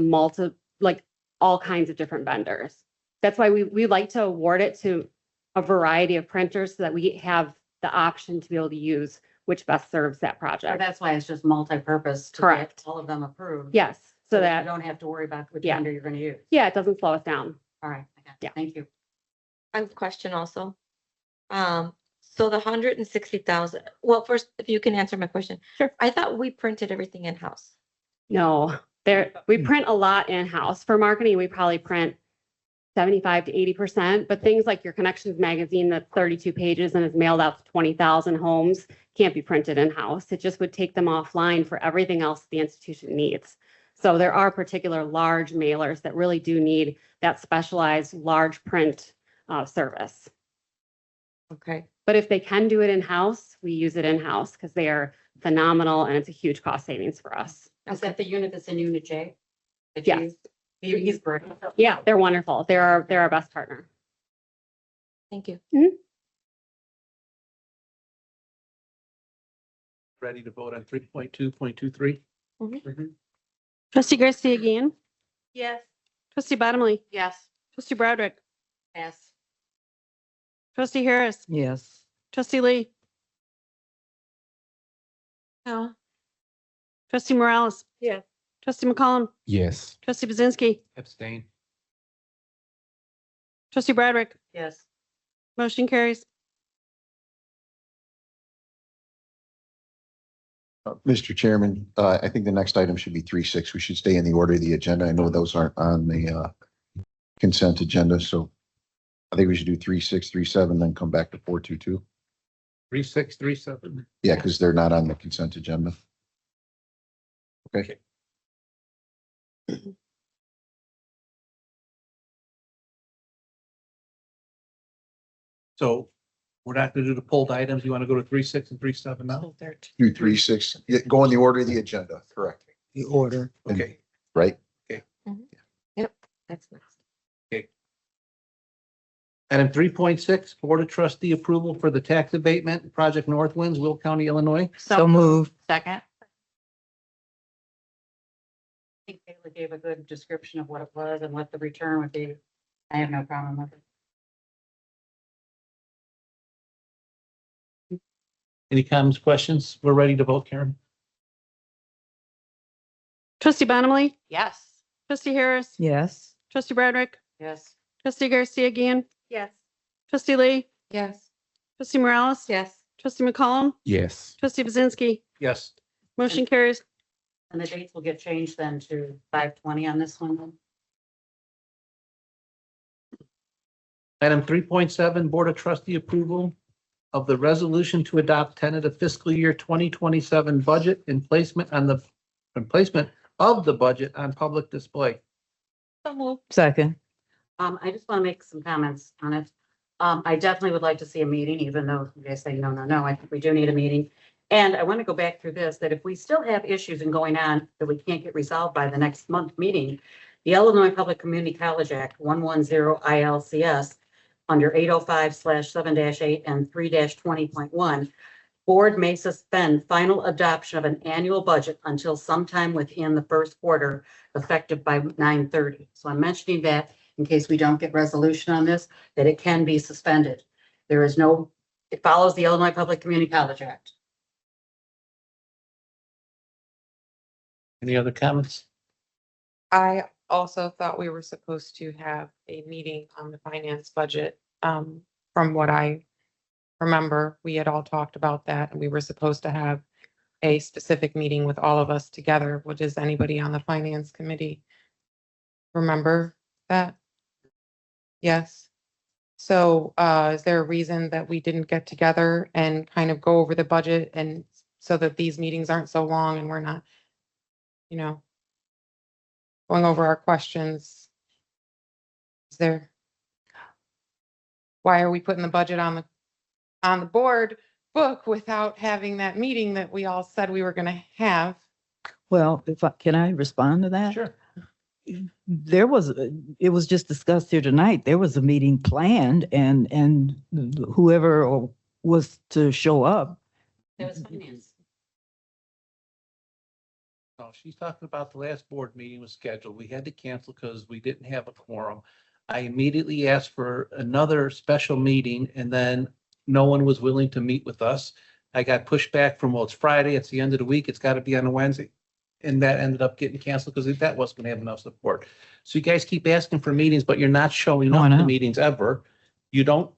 F: all kinds of different vendors. That's why we like to award it to a variety of printers so that we have the option to be able to use which best serves that
H: Or
F: project.
H: that's why it's just multi-purpose. to get
F: Correct.
H: All of them approved.
F: Yes, so
H: You
F: that,
H: don't have to worry about which
F: Yeah.
H: vendor you're gonna use.
F: yeah, it doesn't slow us down.
H: All right, I got it.
F: Yeah.
H: Thank you.
I: I have a question also. So the 160,000, well, first, if you can answer my question.
F: Sure.
I: I thought we printed everything in-house.
F: No, we print a lot in-house. For marketing, we probably print 75 to 80%, but things like your Connections magazine that's 32 pages and is mailed out to 20,000 homes can't be printed in-house. It just would take them offline for everything else the institution needs. So there are particular large mailers that really do need that specialized large print service.
I: Okay.
F: But if they can do it in-house, we use it in-house because they are phenomenal and it's a huge cost savings for us.
H: Is that the unit that's in Unit J? that you
F: Yes.
H: use? He's great.
F: Yeah, they're wonderful. They're our best partner.
I: Thank you.
A: ready to vote on 3.2.23?
B: Trustee Garcia again.
I: Yes.
B: Trustee Bottomley.
R: yes.
B: Trustee Broderick.
H: Yes.
B: Trustee Harris.
O: Yes.
B: Trustee Lee.
I: No.
B: Trustee Morales.
I: Yes.
B: Trustee McCollum.
T: Yes.
B: Trustee Bazinski.
A: Abstain.
B: Trustee Broderick.
H: Yes.
B: Motion carries.
K: Mr. Chairman, I think the next item should be 3.6. We should stay in the order of the agenda. I know those aren't on the consent agenda, so I think we should do 3.6, 3.7, then come back to 4.2.2.
A: 3.6, 3.7.
K: Yeah, because they're not on the consent agenda. Okay.
A: So we're not going to do the pulled items. You want to go to 3.6 and 3.7 now?
K: Do 3.6. Yeah, go in the order of the agenda. Correct.
O: The order.
A: Okay.
K: Right?
I: Yep, that's next.
A: Item 3.6, Board of Trustee approval for the tax abatement, Project Northwinds, Will County, Illinois.
O: So moved.
R: Second.
H: I think Kayla gave a good description of what it was and what the return would be. I have no problem with it.
A: Any comments, questions? We're ready to vote, Karen.
B: Trustee Bonamely,
R: Yes.
B: trustee Harris,
O: Yes.
B: trustee Broderick,
H: Yes.
B: trustee Garcia again,
F: Yes.
B: trustee Lee,
D: Yes.
B: trustee Morales,
I: Yes.
B: trustee McCollum,
T: Yes.
B: trustee Bazinski,
A: Yes.
B: motion carries.
H: And the dates will get changed then to 5/20 on this one then.
A: Item 3.7, Board of Trustee approval of the resolution to adopt tentative fiscal year 2027 budget and placement of the budget on public display.
O: Second.
H: I just want to make some comments on it. I definitely would like to see a meeting, even though you guys say no, no, no. I think we do need a meeting. And I want to go back through this, that if we still have issues and going on that we can't get resolved by the next month meeting, the Illinois Public Community College Act 110 ILCS under 805/7-8 and 3-20.1, board may suspend final adoption of an annual budget until sometime within the first quarter, effective by 9/30. So I'm mentioning that in case we don't get resolution on this, that it can be suspended. There is no, it follows the Illinois Public Community College Act.
A: Any other comments?
D: I also thought we were supposed to have a meeting on the finance budget. From what I remember, we had all talked about that and we were supposed to have a specific meeting with all of us together. What does anybody on the finance committee remember that? Yes. So, is there a reason that we didn't get together and kind of go over the budget and so that these meetings aren't so long and we're not, you know, going over our questions? Is there? Why are we putting the budget on the board book without having that meeting that we all said we were gonna have?
O: Well, can I respond to that?
A: Sure.
O: It was just discussed here tonight. There was a meeting planned and whoever was to show up.
H: That was finance.
A: No, she's talking about the last board meeting was scheduled. We had to cancel because we didn't have a quorum. I immediately asked for another special meeting and then no one was willing to meet with us. I got pushed back from, well, it's Friday, it's the end of the week, it's got to be on a Wednesday. And that ended up getting canceled because that wasn't going to have enough support. So you guys keep asking for meetings, but you're not showing up to meetings ever. You don't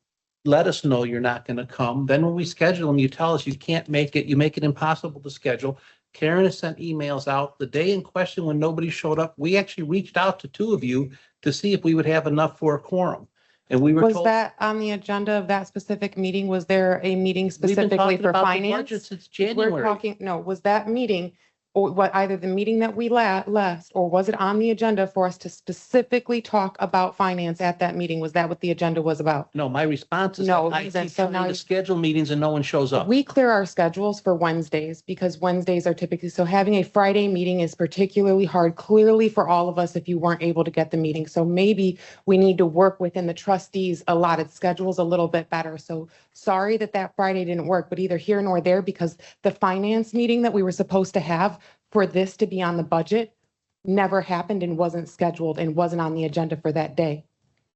A: let us know you're not going to come. Then when we schedule them, you tell us you can't make it. You make it impossible to schedule. Karen has sent emails out the day in question when nobody showed up. We actually reached out to two of you to see if we would have enough for a quorum. And we were
D: Was
A: told.
D: that on the agenda of that specific meeting? Was there a meeting
A: We've been
D: specifically
A: talking
D: for
A: about the
D: finance?
A: budget since
D: We're
A: January.
D: talking, no, was that meeting, or what, either the meeting that we left, or was it on the agenda for us to specifically talk about finance at that meeting? Was that what the agenda was about?
A: No, my response is
D: No,
A: I
D: then,
A: keep
D: so
A: trying
D: now
A: to
D: you-
A: schedule meetings and no one shows up.
D: We clear our schedules for Wednesdays because Wednesdays are typically, so having a Friday meeting is particularly hard, clearly for all of us if you weren't able to get the meeting. So maybe we need to work within the trustees' allotted schedules a little bit better. So sorry that Friday didn't work, but either here nor there, because the finance meeting that we were supposed to have for this to be on the budget never happened and wasn't scheduled and wasn't on the agenda for that day.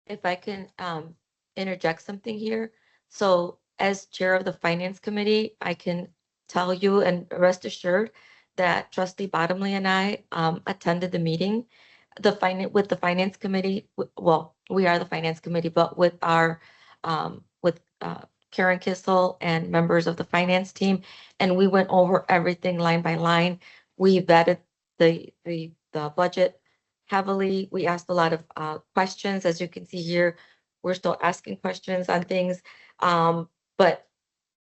I: If I can interject something here. So as chair of the finance committee, I can tell you and rest assured that trustee Bottomley and I attended the meeting. With the finance committee, well, we are the finance committee, but with our Karen Kissel and members of the finance team, and we went over everything line by line. We vetted the budget heavily. We asked a lot of questions. As you can see here, we're still asking questions on things. But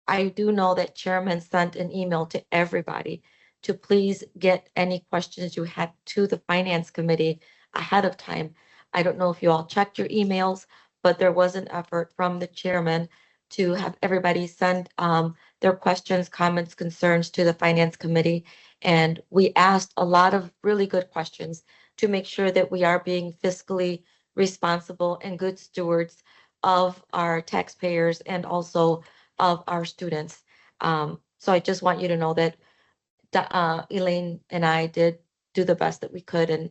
I: I do know that Chairman sent an email to everybody to please get any questions you had to the Finance Committee ahead of time. I don't know if you all checked your emails, but there was an effort from the chairman to have everybody send their questions, comments, concerns to the Finance Committee. And we asked a lot of really good questions to make sure that we are being fiscally responsible and good stewards of our taxpayers and also of our students. So I just want you to know that Elaine and I did do the best that we could in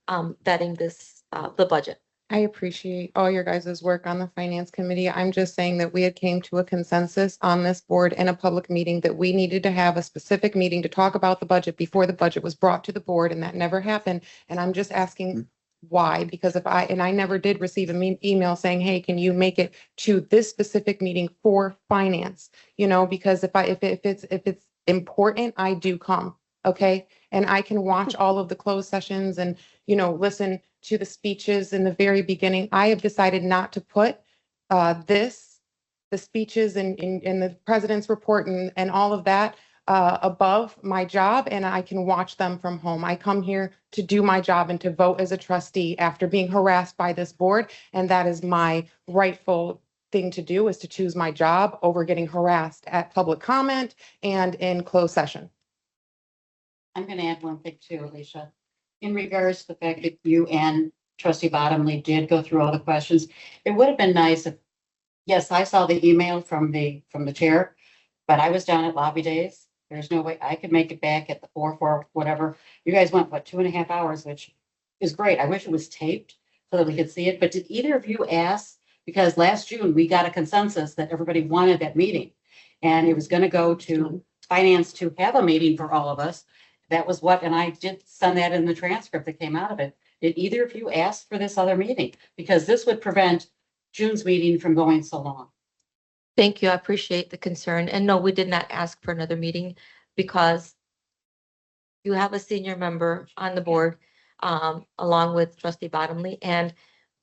I: vetting this, the budget.
D: I appreciate all your guys' work on the finance committee. I'm just saying that we had came to a consensus on this board in a public meeting that we needed to have a specific meeting to talk about the budget before the budget was brought to the board, and that never happened. And I'm just asking why, because I never did receive an email saying, hey, can you make it to this specific meeting for finance? You know, because if it's important, I do come, okay? And I can watch all of the closed sessions and, you know, listen to the speeches in the very beginning. I have decided not to put the speeches and the president's report and all of that above my job, and I can watch them from home. I come here to do my job and to vote as a trustee after being harassed by this board, and that is my rightful thing to do, is to choose my job over getting harassed at public comment and in closed session.
H: I'm going to add one thing too, Alicia. In regards to the fact that you and Trustee Bottomley did go through all the questions, it would have been nice if, yes, I saw the email from the chair, but I was down at lobby days. There's no way I could make it back at the 4 whatever. You guys went, what, 2.5 hours, which is great. I wish it was taped so that we could see it. But did either of you ask? Because last June, we got a consensus that everybody wanted that meeting. And it was going to go to finance to have a meeting for all of us. That was what, and I did send that in the transcript that came out of it. Did either of you ask for this other meeting? Because this would prevent June's meeting from going so long.
I: Thank you. I appreciate the concern. And no, we did not ask for another meeting because you have a senior member on the board, along with Trustee Bottomley, and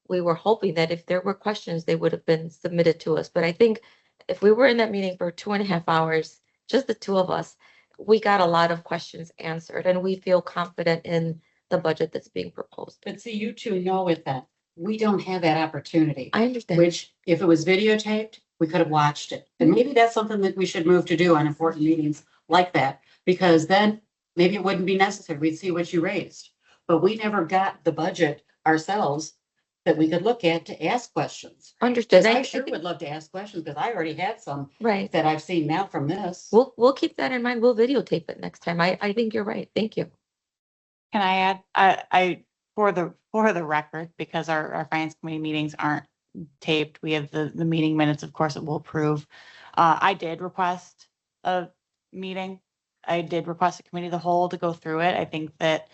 I: we were hoping that if there were questions, they would have been submitted to us. But I think if we were in that meeting for 2.5 hours, just the two of us, we got a lot of questions answered, and we feel confident in the budget that's being proposed.
H: But see, you two know with that, we don't have that opportunity.
I: I understand.
H: Which, if it was videotaped, we could have watched it. And maybe that's something that we should move to do on important meetings like that, because then maybe it wouldn't be necessary. We'd see what you raised. But we never got the budget ourselves that we could look at to ask questions.
I: Understood.
H: I sure would love to ask questions, because I already had some
I: Right.
H: that I've seen now from this.
I: We'll keep that in mind. We'll videotape it next time. I think you're right. Thank you.
R: Can I add, I, for the record, because our finance committee meetings aren't taped, we have the meeting minutes, of course, it will approve. I did request a meeting. I did request a committee of the whole to go through it. I think that,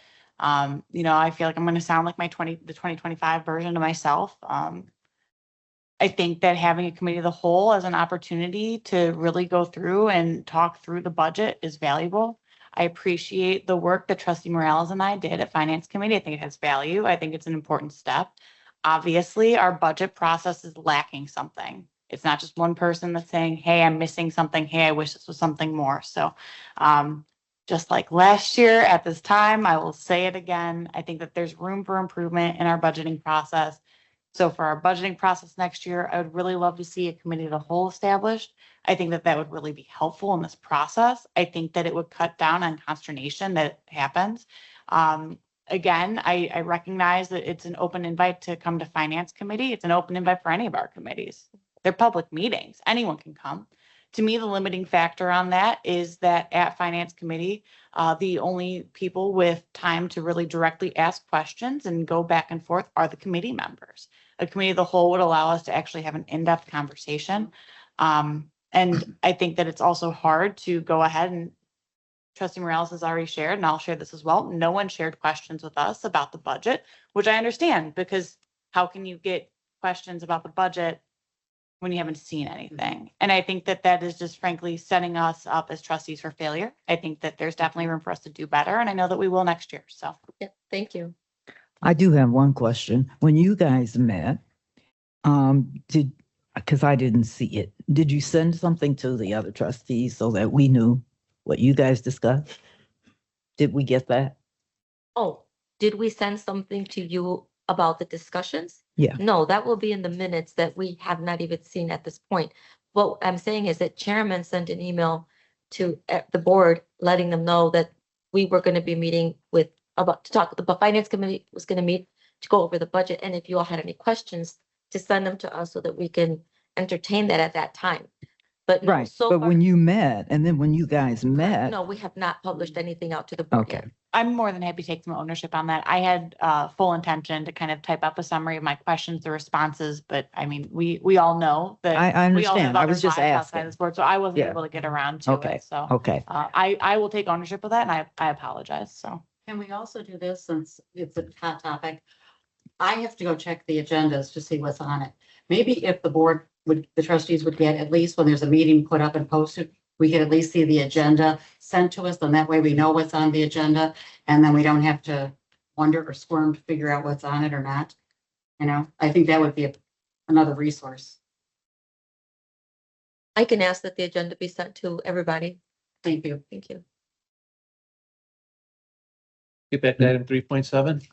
R: you know, I feel like I'm going to sound like the 2025 version of myself. I think that having a committee of the whole as an opportunity to really go through and talk through the budget is valuable. I appreciate the work that Trustee Morales and I did at Finance Committee. I think it has value. I think it's an important step. Obviously, our budget process is lacking something. It's not just one person that's saying, hey, I'm missing something. Hey, I wish this was something more. So just like last year at this time, I will say it again. I think that there's room for improvement in our budgeting process. So for our budgeting process next year, I would really love to see a committee of the whole established. I think that would really be helpful in this process. I think that it would cut down on consternation that happens. Again, I recognize that it's an open invite to come to Finance Committee. It's an open invite for any of our committees. They're public meetings. Anyone can come. To me, the limiting factor on that is that at Finance Committee, the only people with time to really directly ask questions and go back and forth are the committee members. A committee of the whole would allow us to actually have an in-depth conversation. And I think that it's also hard to go ahead, and Trustee Morales has already shared, and I'll share this as well. No one shared questions with us about the budget, which I understand, because how can you get questions about the budget when you haven't seen anything. And I think that that is just frankly setting us up as trustees for failure. I think that there's definitely room for us to do better, and I know that we will next year. So
I: Yeah, thank you.
O: I do have one question. When you guys met, because I didn't see it, did you send something to the other trustees so that we knew what you guys discussed? Did we get that?
I: Oh, did we send something to you about the discussions?
O: Yeah.
I: No, that will be in the minutes that we have not even seen at this point. What I'm saying is that chairman sent an email to the board, letting them know that we were going to be meeting with, about to talk, the finance committee was going to meet to go over the budget. And if you all had any questions, to send them to us so that we can entertain that at that time. But no,
O: Right,
I: so
O: but
I: far,
O: when you met, and then when you guys met,
I: no, we have not published anything out to the board
O: okay,
I: yet.
R: I'm more than happy to take some ownership on that. I had full intention to kind of type up a summary of my questions, the responses, but I mean, we all know that.
O: I
R: we all have
O: understand. I
R: other
O: was just
R: lives outside
O: asking.
R: this board, so I wasn't
O: Yeah.
R: able to get around to
O: Okay,
R: it. So
O: okay.
R: I will take ownership of that, and I apologize. So
H: Can we also do this since it's a hot topic? I have to go check the agendas to see what's on it. Maybe if the trustees would get, at least when there's a meeting put up and posted, we could at least see the agenda sent to us, and that way we know what's on the agenda. And then we don't have to wonder or squirm to figure out what's on it or not. You know, I think that would be another resource.
I: I can ask that the agenda be sent to everybody.
H: Thank you.
I: Thank you.
A: Get back to item 3.7.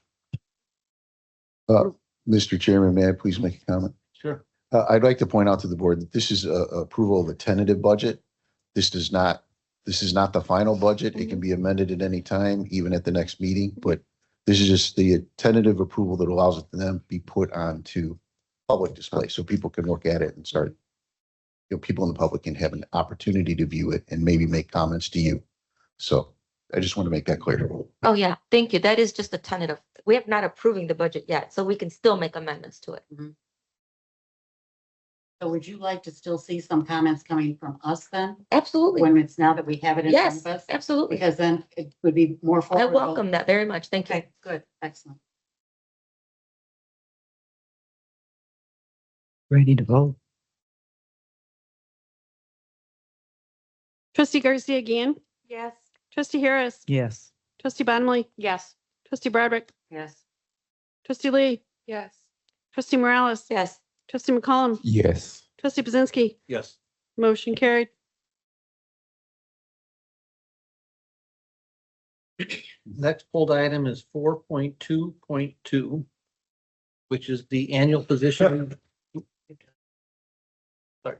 K: Mr. Chairman, may I please make a comment?
A: Sure.
K: I'd like to point out to the board that this is approval of a tentative budget. This is not the final budget. It can be amended at any time, even at the next meeting, but this is just the tentative approval that allows it to then be put onto public display so people can look at it and start, people in the public can have an opportunity to view it and maybe make comments to you. So I just want to make that clear.
I: Oh, yeah, thank you. That is just a tentative. We have not approving the budget yet, so we can still make amendments to it.
H: So would you like to still see some comments coming from us then?
I: Absolutely.
H: When it's now that we have it in front
I: Yes,
H: of us?
I: absolutely.
H: Because then it would be more.
I: I welcome that very much. Thank you.
H: Okay, good, excellent.
O: Ready to vote?
B: Trustee Garcia again.
S: Yes.
B: Trustee Harris.
O: Yes.
B: Trustee Bottomley.
R: yes.
B: Trustee Broderick.
H: Yes.
B: Trustee Lee.
S: Yes.
B: Trustee Morales.
I: Yes.
B: Trustee McCollum.
T: Yes.
B: Trustee Pazinski.
A: Yes.
B: Motion carried.
A: Next pulled item is 4.2.2, which is the annual position. Sorry.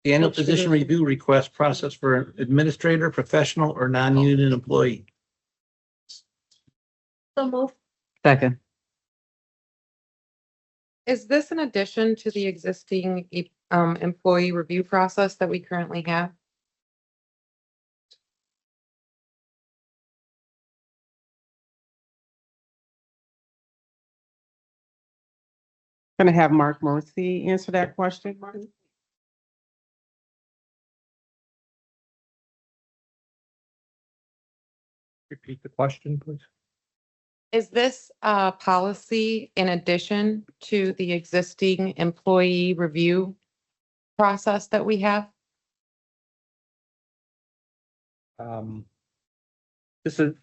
A: The annual position review request process for administrator, professional, or non-union employee.
I: So move.
O: Second.
D: Is this in addition to the existing employee review process that we currently have?
V: Gonna have Mark Morrissey answer that question. Mark?
N: Repeat the question, please.
D: Is this policy in addition to the existing employee review process that we have?
N: This is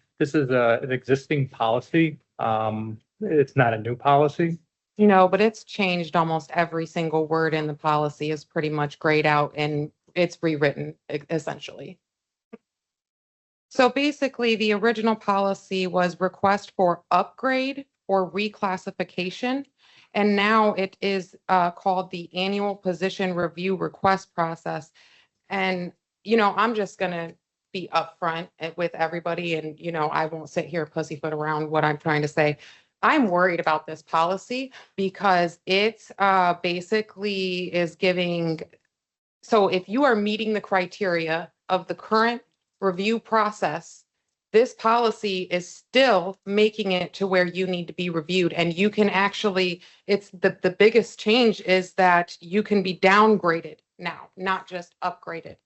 N: an existing policy. It's not a new policy.
D: You know, but it's changed. Almost every single word in the policy is pretty much grayed out and it's rewritten essentially. So basically, the original policy was request for upgrade or reclassification. And now it is called the annual position review request process. And, you know, I'm just gonna be upfront with everybody and, you know, I won't sit here pussyfoot around what I'm trying to say. I'm worried about this policy because it's basically is giving, so if you are meeting the criteria of the current review process, this policy is still making it to where you need to be reviewed and you can actually, it's the biggest change is that you can be downgraded now, not just upgraded.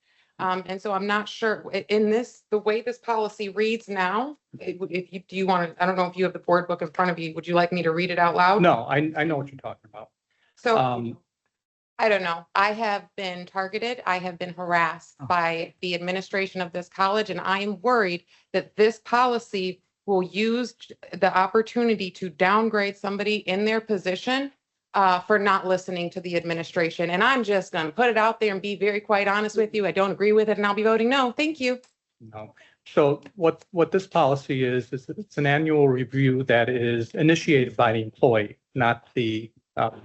D: And so I'm not sure in this, the way this policy reads now, if you, do you want to, I don't know if you have the board book in front of you, would you like me to read it out loud?
N: No, I know what you're talking about.
D: So I don't know. I have been targeted. I have been harassed by the administration of this college, and I am worried that this policy will use the opportunity to downgrade somebody in their position for not listening to the administration. And I'm just going to put it out there and be very quite honest with you. I don't agree with it, and I'll be voting no. Thank you.
N: No. So what this policy is it's an annual review that is initiated by the employee, not the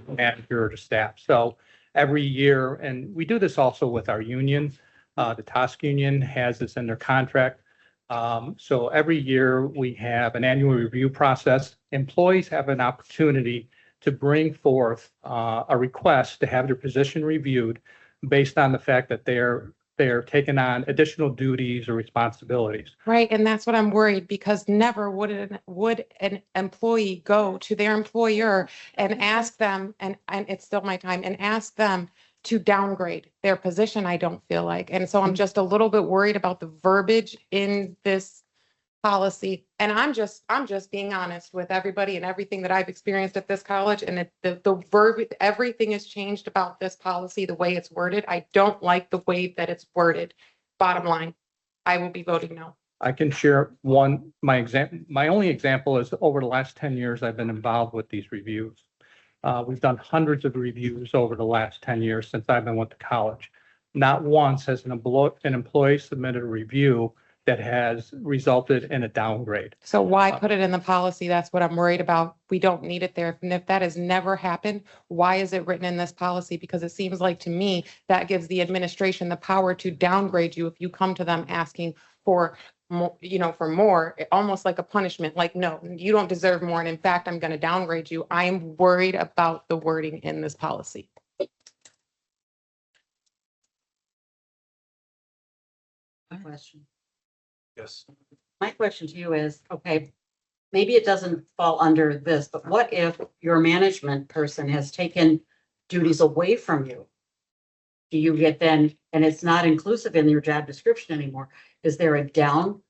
N: manager or the staff. So every year, and we do this also with our union, the TASC union has this in their contract. So every year we have an annual review process. Employees have an opportunity to bring forth a request to have their position reviewed based on the fact that they're taking on additional duties or responsibilities.
D: Right, and that's what I'm worried, because never would an employee go to their employer and ask them, and it's still my time, and ask them to downgrade their position, I don't feel like. And so I'm just a little bit worried about the verbiage in this policy. And I'm just being honest with everybody and everything that I've experienced at this college, and the verb, everything has changed about this policy, the way it's worded. I don't like the way that it's worded. Bottom line, I will be voting no.
N: I can share my only example is over the last 10 years, I've been involved with these reviews. We've done hundreds of reviews over the last 10 years since I've been with the college. Not once has an employee submitted a review that has resulted in a downgrade.
D: So why put it in the policy? That's what I'm worried about. We don't need it there. And if that has never happened, why is it written in this policy? Because it seems like to me that gives the administration the power to downgrade you if you come to them asking for more, for more, almost like a punishment, like, no, you don't deserve more. And in fact, I'm going to downgrade you. I am worried about the wording in this policy.
H: Question.
N: Yes.
H: My question to you is, okay, maybe it doesn't fall under this, but what if your management person has taken duties away from you? Do you get then, and it's not inclusive in your job description anymore, is there a down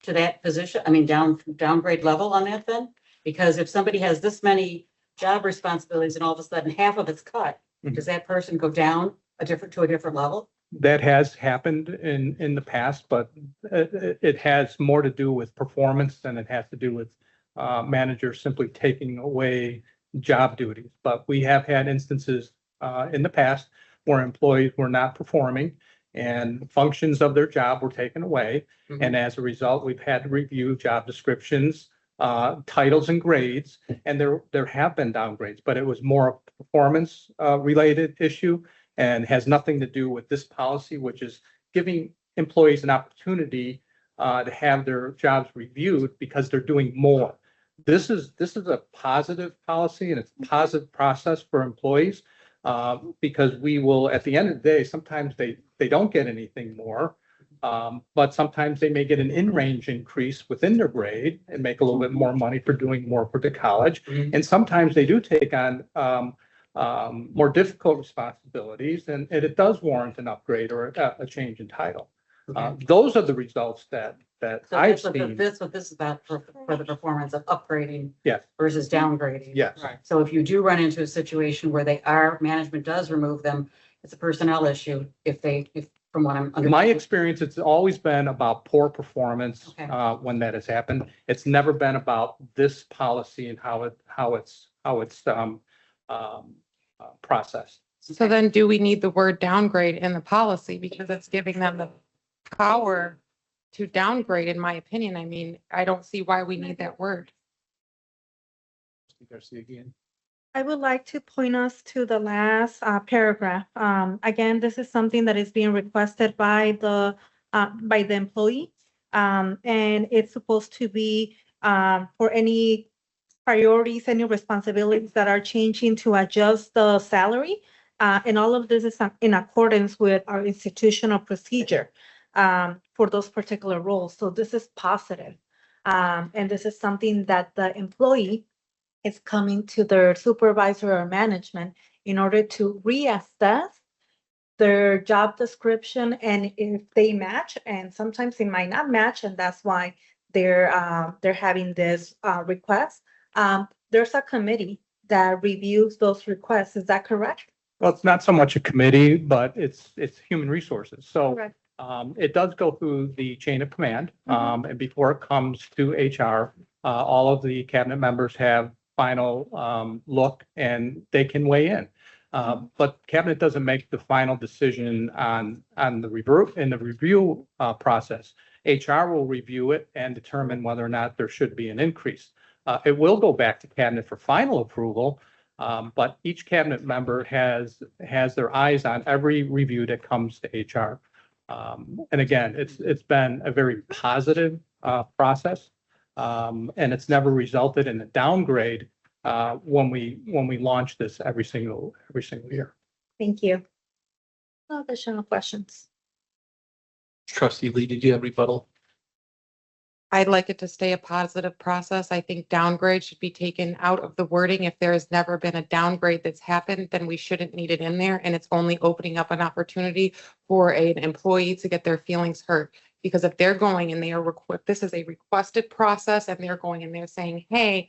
H: to that position? I mean, downgrade level on that then? Because if somebody has this many job responsibilities and all of a sudden half of it's cut, does that person go down to a different level?
N: That has happened in the past, but it has more to do with performance than it has to do with managers simply taking away job duties. But we have had instances in the past where employees were not performing and functions of their job were taken away.
H: Mhm.
N: And as a result, we've had to review job descriptions, titles and grades, and there have been downgrades, but it was more a performance related issue and has nothing to do with this policy, which is giving employees an opportunity to have their jobs reviewed because they're doing more. This is a positive policy and it's a positive process for employees because we will, at the end of the day, sometimes they don't get anything more, but sometimes they may get an in-range increase within their grade and make a little bit more money for doing more for the college. And sometimes they do take on more difficult responsibilities, and it does warrant an upgrade or a change in title. Those are the results that
H: So
N: I've
H: that's what
N: seen.
H: this is about for the performance of upgrading
N: Yes,
H: versus downgrading.
N: yes.
H: So if you do run into a situation where management does remove them, it's a personnel issue if from what I'm
N: In my experience, it's always been about poor performance
H: Okay.
N: When that has happened. It's never been about this policy and how it's processed.
D: So then do we need the word downgrade in the policy because it's giving them the power to downgrade, in my opinion? I mean, I don't see why we need that word.
N: Garcia again.
S: I would like to point us to the last paragraph. Again, this is something that is being requested by the employee. And it's supposed to be for any priorities, any responsibilities that are changing to adjust the salary. And all of this is in accordance with our institutional procedure for those particular roles. So this is positive. And this is something that the employee is coming to their supervisor or management in order to reassess their job description and if they match, and sometimes it might not match, and that's why they're having this request. There's a committee that reviews those requests. Is that correct?
N: Well, it's not so much a committee, but it's human resources. So
I: Correct.
N: it does go through the chain of command. And before it comes to HR, all of the cabinet members have final look and they can weigh in. But cabinet doesn't make the final decision on the review process. HR will review it and determine whether or not there should be an increase. It will go back to cabinet for final approval. But each cabinet member has their eyes on every review that comes to HR. And again, it's been a very positive process. And it's never resulted in a downgrade when we launch this every single year.
S: Thank you. No additional questions.
A: Trustee Lee, did you have rebuttal?
D: I'd like it to stay a positive process. I think downgrade should be taken out of the wording. If there has never been a downgrade that's happened, then we shouldn't need it in there. And it's only opening up an opportunity for an employee to get their feelings hurt. Because if they're going and they are, this is a requested process and they're going and they're saying, hey,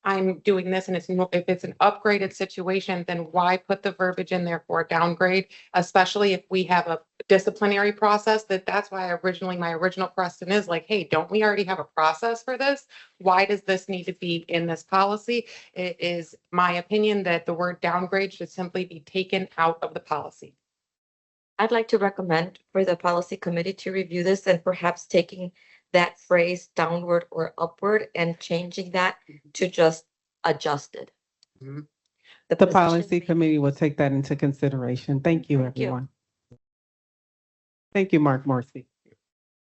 D: I'm doing this, and if it's an upgraded situation, then why put the verbiage in there for a downgrade? Especially if we have a disciplinary process, that's why my original question is like, hey, don't we already have a process for this? Why does this need to be in this policy? It is my opinion that the word downgrade should simply be taken out of the policy.
I: I'd like to recommend for the policy committee to review this and perhaps taking that phrase downward or upward and changing that to just adjusted.
V: The
I: position
V: policy committee will take that into consideration. Thank you,
I: Thank you.
V: everyone. Thank you, Mark Morrissey.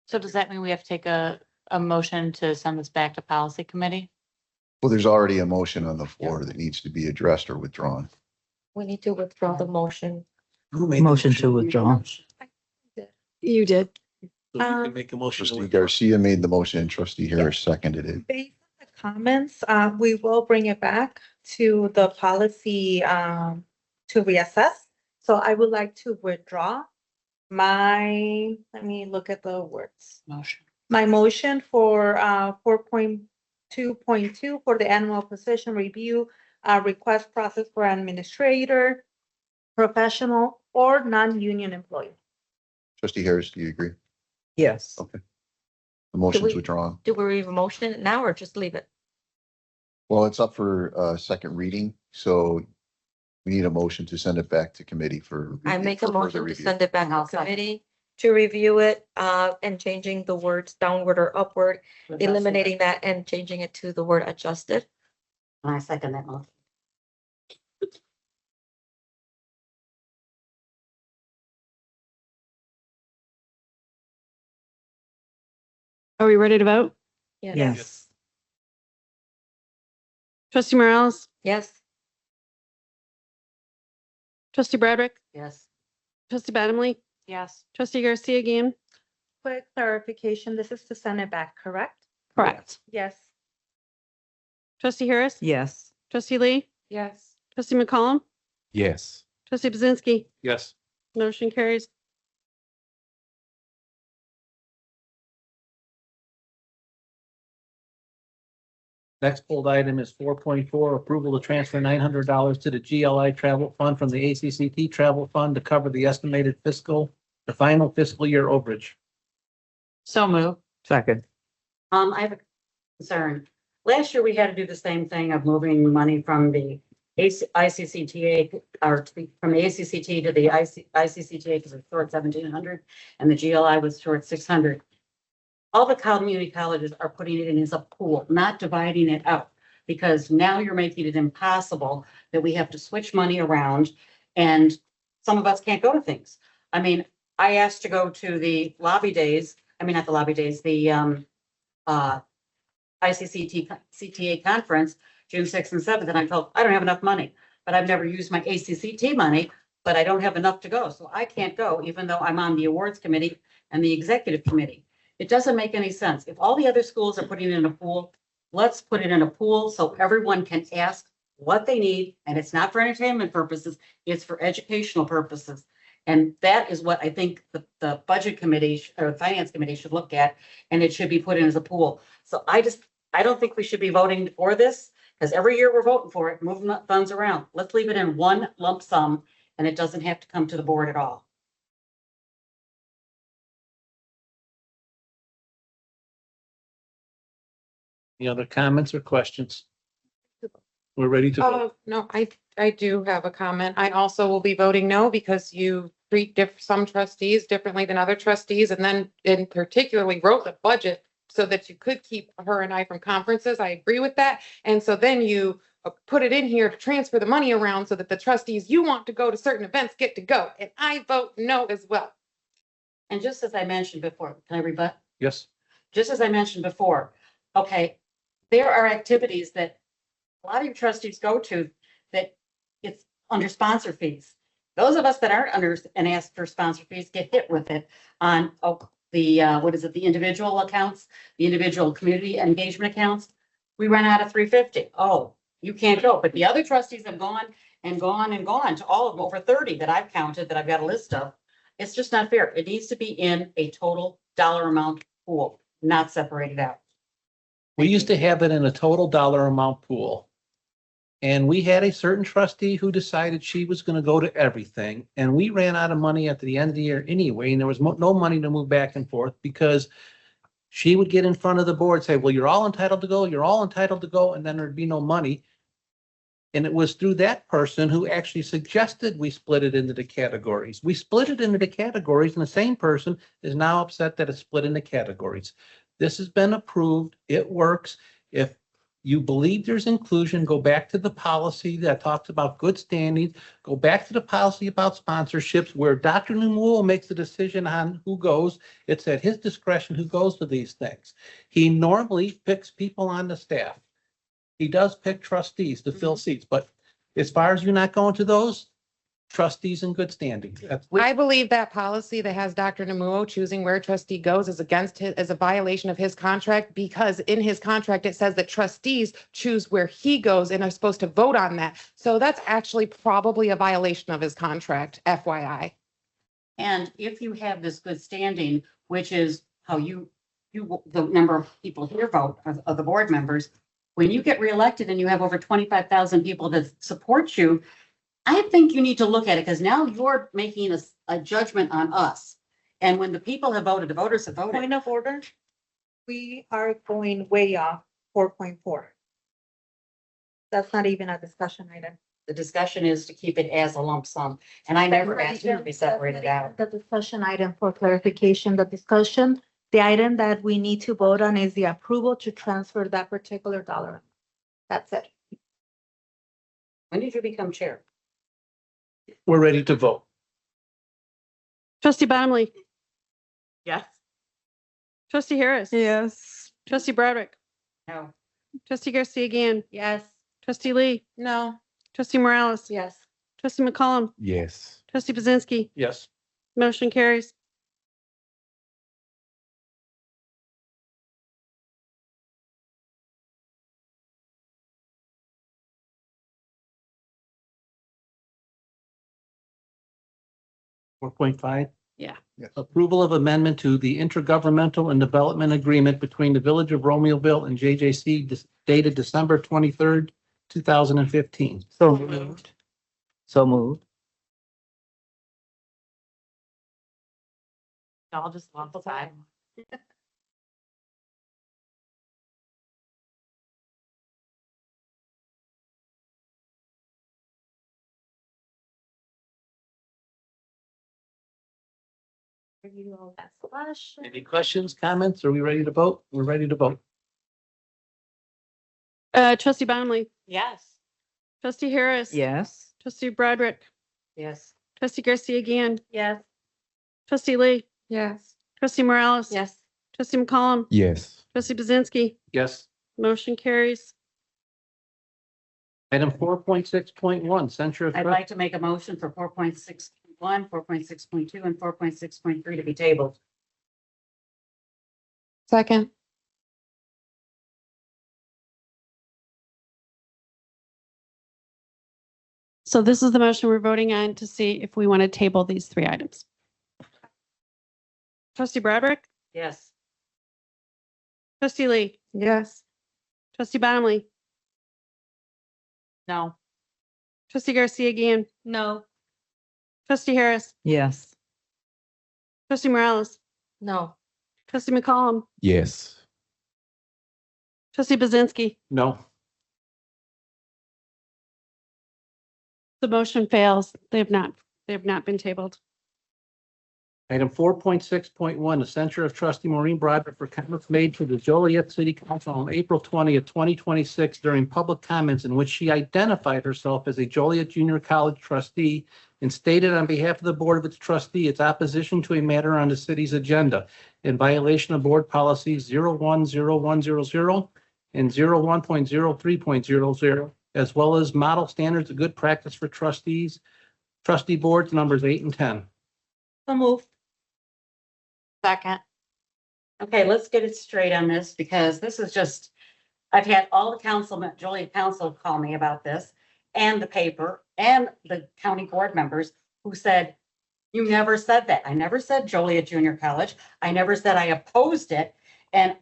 R: So does that mean we have to take a motion to send this back to policy committee?
K: Well, there's already a motion on the floor that needs to be addressed or withdrawn.
I: We need to withdraw the motion.
A: Who made the
O: Motion to withdraw.
B: You did.
A: So you can make a motion. to
K: Trustee
A: withdraw.
K: Garcia made the motion and trustee Harris seconded it.
S: Based on the comments, we will bring it back to the policy to reassess. So I would like to withdraw let me look at the words.
R: Motion.
S: My motion for 4.2.2 for the annual position review, request process for administrator, professional or non-union employee.
K: Trustee Harris, do you agree?
O: Yes.
K: Okay. The motion's
I: we-
K: withdrawn.
I: Do we motion it now or just leave it?
K: Well, it's up for second reading, so we need a motion to send it back to committee for.
I: I make a
K: for further
I: motion to
K: review.
I: send it back to committee to review it and changing the words downward or upward, eliminating that and changing it to the word adjusted.
H: I second that motion.
B: Are we ready to vote?
O: Yes.
B: Trustee Morales,
I: Yes.
B: trustee Broderick,
H: Yes.
B: trustee Bottomley,
R: Yes.
B: trustee Garcia again.
S: Quick clarification, this is to send it back, correct?
B: Correct.
S: Yes.
B: Trustee Harris,
O: Yes.
B: trustee Lee,
D: Yes.
B: trustee McCollum,
T: Yes.
B: trustee Bazinski,
A: Yes.
B: motion carries.
A: Next pulled item is 4.4, approval to transfer $900 to the GLI travel fund from the ACCT travel fund to cover the estimated the final fiscal year overage.
R: So move.
O: Second.
H: I have a concern. Last year, we had to do the same thing of moving money from the ICCTA or from the ACCT to the ICCTA because it's short 1,700 and the GLI was short 600. All the community colleges are putting it in as a pool, not dividing it out. Because now you're making it impossible that we have to switch money around and some of us can't go to things. I mean, I asked to go to the lobby days, not the lobby days, the CTA conference, June 6th and 7th, and I told, I don't have enough money, but I've never used my ACCT money, but I don't have enough to go. So I can't go, even though I'm on the awards committee and the executive committee. It doesn't make any sense. If all the other schools are putting it in a pool, let's put it in a pool so everyone can ask what they need. And it's not for entertainment purposes, it's for educational purposes. And that is what I think the budget committee or the finance committee should look at, and it should be put in as a pool. So I don't think we should be voting for this because every year we're voting for it, moving funds around. Let's leave it in one lump sum and it doesn't have to come to the board at all.
A: Any other comments or questions? We're ready to vote.
D: No, I do have a comment. I also will be voting no because you treat some trustees differently than other trustees, and then in particularly wrote the budget so that you could keep her and I from conferences. I agree with that. And so then you put it in here to transfer the money around so that the trustees you want to go to certain events get to go. And I vote no as well.
H: And just as I mentioned before, can I rebut?
A: Yes.
H: Just as I mentioned before, okay, there are activities that a lot of your trustees go to that it's under sponsor fees. Those of us that aren't under and ask for sponsor fees get hit with it on the the individual accounts, the individual community engagement accounts. We run out of $350. Oh, you can't go. But the other trustees have gone and gone and gone to all of them, over 30 that I've counted, that I've got a list of. It's just not fair. It needs to be in a total dollar amount pool, not separated out.
A: We used to have it in a total dollar amount pool. And we had a certain trustee who decided she was going to go to everything. And we ran out of money at the end of the year anyway. And there was no money to move back and forth because she would get in front of the board, say, well, you're all entitled to go. You're all entitled to go. And then there'd be no money. And it was through that person who actually suggested we split it into the categories. We split it into the categories, and the same person is now upset that it's split into categories. This has been approved. It works. If you believe there's inclusion, go back to the policy that talks about good standing, go back to the policy about sponsorships where Dr. Numuo makes the decision on who goes. It's at his discretion who goes to these things. He normally picks people on the staff. He does pick trustees to fill seats, but as far as you're not going to those, trustees in good standing.
D: I believe that policy that has Dr. Namuo choosing where a trustee goes is is a violation of his contract, because in his contract, it says that trustees choose where he goes and are supposed to vote on that. So that's actually probably a violation of his contract, FYI.
H: And if you have this good standing, which is how the number of people here vote of the board members, when you get reelected and you have over 25,000 people that support you, I think you need to look at it, because now you're making a judgment on us. And when the people have voted, the voters have voted.
S: Point of order. We are going way off 4.4. That's not even a discussion item.
H: The discussion is to keep it as a lump sum. And I never asked you to be separated out.
S: The discussion item for clarification, the item that we need to vote on is the approval to transfer that particular dollar. That's it.
H: When did you become chair?
A: We're ready to vote.
B: Trustee Bottomley,
C: Yes.
B: trustee Harris.
V: Yes.
B: Trustee Broderick,
H: No.
B: trustee Garcia again,
I: Yes.
B: trustee Lee,
D: No.
B: trustee Morales,
I: Yes.
B: trustee McCollum,
T: Yes.
B: trustee Pazinski,
A: Yes.
B: motion carries.
A: Four point five.
B: Yeah.
A: Approval of amendment to the intergovernmental and development agreement between the Village of Romeoville and JJC dated December 23rd, 2015.
O: So moved. So moved.
R: Y'all just lump aside.
S: Review all that slush.
A: Any questions, comments? Are we ready to vote? We're ready to vote.
B: Trustee Bottomley,
R: Yes.
B: trustee Harris.
O: Yes.
B: Trustee Broderick,
H: Yes.
B: trustee Garcia again,
I: Yes.
B: trustee Lee,
I: Yes.
B: trustee Morales.
I: Yes.
B: Trustee McCollum,
T: Yes.
B: trustee Pazinski,
A: Yes.
B: motion carries.
A: Item 4.6.1, censure of.
H: I'd like to make a motion for 4.6.1, 4.6.2, and 4.6.3 to be tabled.
D: Second.
B: So this is the motion we're voting on to see if we want to table these three items. Trustee Broderick,
H: Yes.
B: trustee Lee,
S: Yes.
B: trustee Bottomley,
R: No.
B: trustee Garcia again,
I: No.
B: Trustee Harris,
O: Yes.
B: trustee Morales,
I: No.
B: trustee McCollum,
T: Yes.
B: trustee Bazinski.
A: No.
B: The motion fails. They have not been tabled.
A: Item 4.6.1, the censure of trustee Maureen Broderick for comments made to the Joliet City Council on April 20th, 2026 during public comments in which she identified herself as a Joliet Junior College trustee and stated on behalf of the board of its trustee its opposition to a matter on the city's agenda in violation of board policies 010100 and 01.03.00, as well as model standards of good practice for trustees, trustee boards numbers 8 and 10.
H: So move.
R: Second.
H: Okay, let's get it straight on this because this is just, I've had all the councilmen, Joliet Council call me about this and the paper and the county board members who said, you never said that. I never said Joliet Junior College. I never said I opposed it and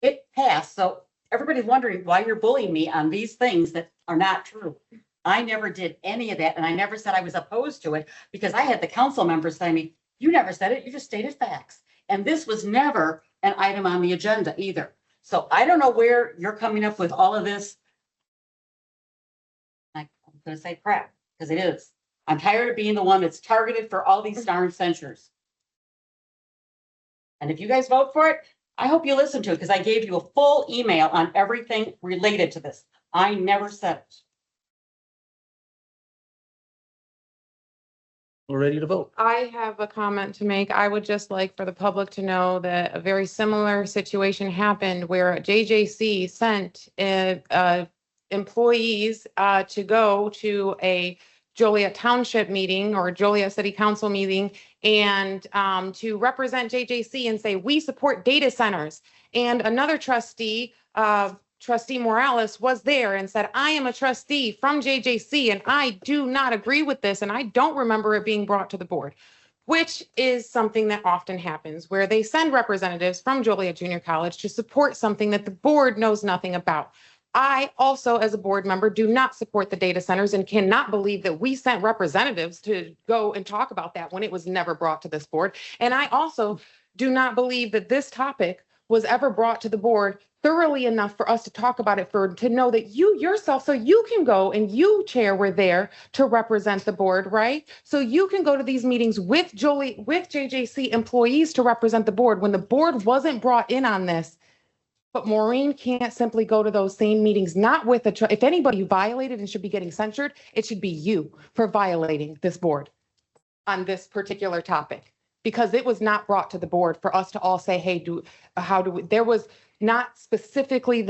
H: it passed. So everybody's wondering why you're bullying me on these things that are not true. I never did any of that and I never said I was opposed to it because I had the council members say me, you never said it, you just stated facts. And this was never an item on the agenda either. So I don't know where you're coming up with all of this. I'm gonna say crap, because it is. I'm tired of being the one that's targeted for all these darn censures. And if you guys vote for it, I hope you listen to it, because I gave you a full email on everything related to this. I never said it.
A: We're ready to vote.
D: I have a comment to make. I would just like for the public to know that a very similar situation happened where JJC sent employees to go to a Joliet Township meeting or Joliet City Council meeting and to represent JJC and say, we support data centers. And another trustee, Trustee Morales, was there and said, I am a trustee from JJC and I do not agree with this. And I don't remember it being brought to the board, which is something that often happens where they send representatives from Joliet Junior College to support something that the board knows nothing about. I also, as a board member, do not support the data centers and cannot believe that we sent representatives to go and talk about that when it was never brought to this board. And I also do not believe that this topic was ever brought to the board thoroughly enough for us to talk about it, to know that you yourself, so you can go and you, Chair, were there to represent the board, right? So you can go to these meetings with JJC employees to represent the board when the board wasn't brought in on this. But Maureen can't simply go to those same meetings, not with if anybody violated and should be getting censured, it should be you for violating this board on this particular topic. Because it was not brought to the board for us to all say, hey, there was not specifically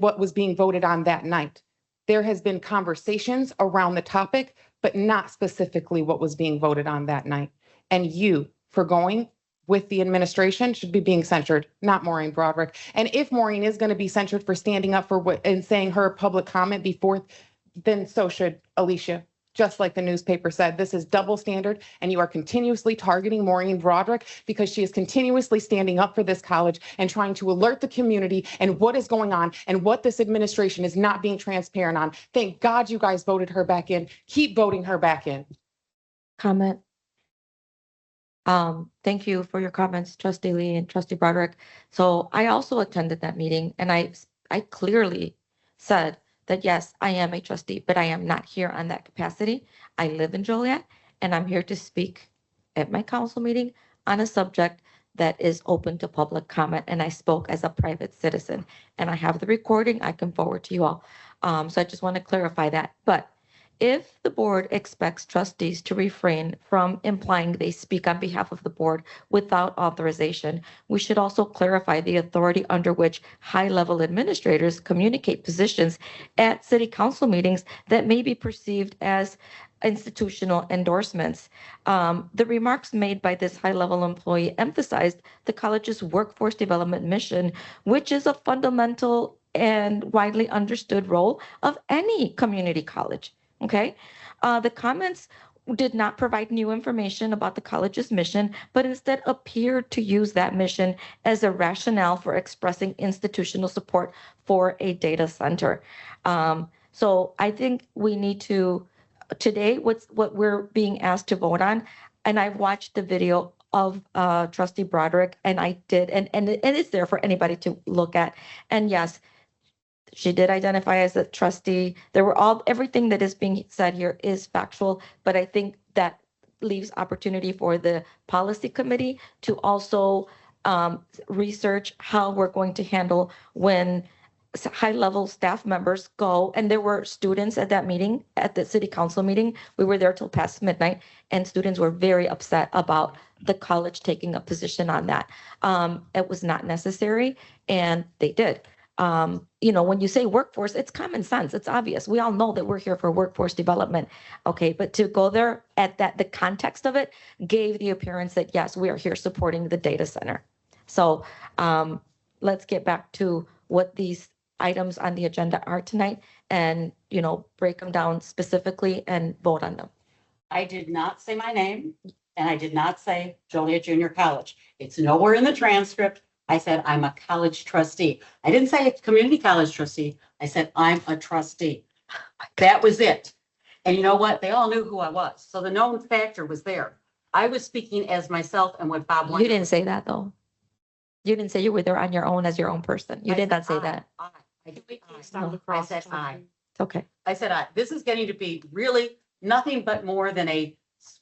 D: what was being voted on that night. There has been conversations around the topic, but not specifically what was being voted on that night. And you, for going with the administration, should be being censured, not Maureen Broderick. And if Maureen is going to be censured for standing up for and saying her public comment before, then so should Alicia. Just like the newspaper said, this is double standard and you are continuously targeting Maureen Broderick because she is continuously standing up for this college and trying to alert the community and what is going on and what this administration is not being transparent on. Thank God you guys voted her back in. Keep voting her back in.
I: Comment. Thank you for your comments, Trustee Lee and Trustee Broderick. So I also attended that meeting and I clearly said that yes, I am a trustee, but I am not here on that capacity. I live in Joliet and I'm here to speak at my council meeting on a subject that is open to public comment. And I spoke as a private citizen and I have the recording I can forward to you all. So I just want to clarify that. But if the board expects trustees to refrain from implying they speak on behalf of the board without authorization, we should also clarify the authority under which high-level administrators communicate positions at city council meetings that may be perceived as institutional endorsements. The remarks made by this high-level employee emphasized the college's workforce development mission, which is a fundamental and widely understood role of any community college. Okay, the comments did not provide new information about the college's mission, but instead appeared to use that mission as a rationale for expressing institutional support for a data center. So I think we need to today, what we're being asked to vote on, and I watched the video of trustee Broderick, and I did, and it's there for anybody to look at. And yes, she did identify as a trustee. There were everything that is being said here is factual, but I think that leaves opportunity for the policy committee to also research how we're going to handle when high-level staff members go, and there were students at that meeting, at the city council meeting. We were there till past midnight, and students were very upset about the college taking a position on that. It was not necessary, and they did. You know, when you say workforce, it's common sense. It's obvious. We all know that we're here for workforce development. Okay, but to go there at that, the context of it gave the appearance that yes, we are here supporting the data center. So let's get back to what these items on the agenda are tonight and, you know, break them down specifically and vote on them.
H: I did not say my name, and I did not say Joliet Junior College. It's nowhere in the transcript. I said I'm a college trustee. I didn't say it's community college trustee. I said I'm a trustee. That was it. And you know what? They all knew who I was. So the known factor was there. I was speaking as myself and what Bob wanted.
I: You didn't say that though. You didn't say you were there on your own as your own person. You did not say that.
H: I said I.
I: It's okay.
H: I said I. This is getting to be really nothing but more than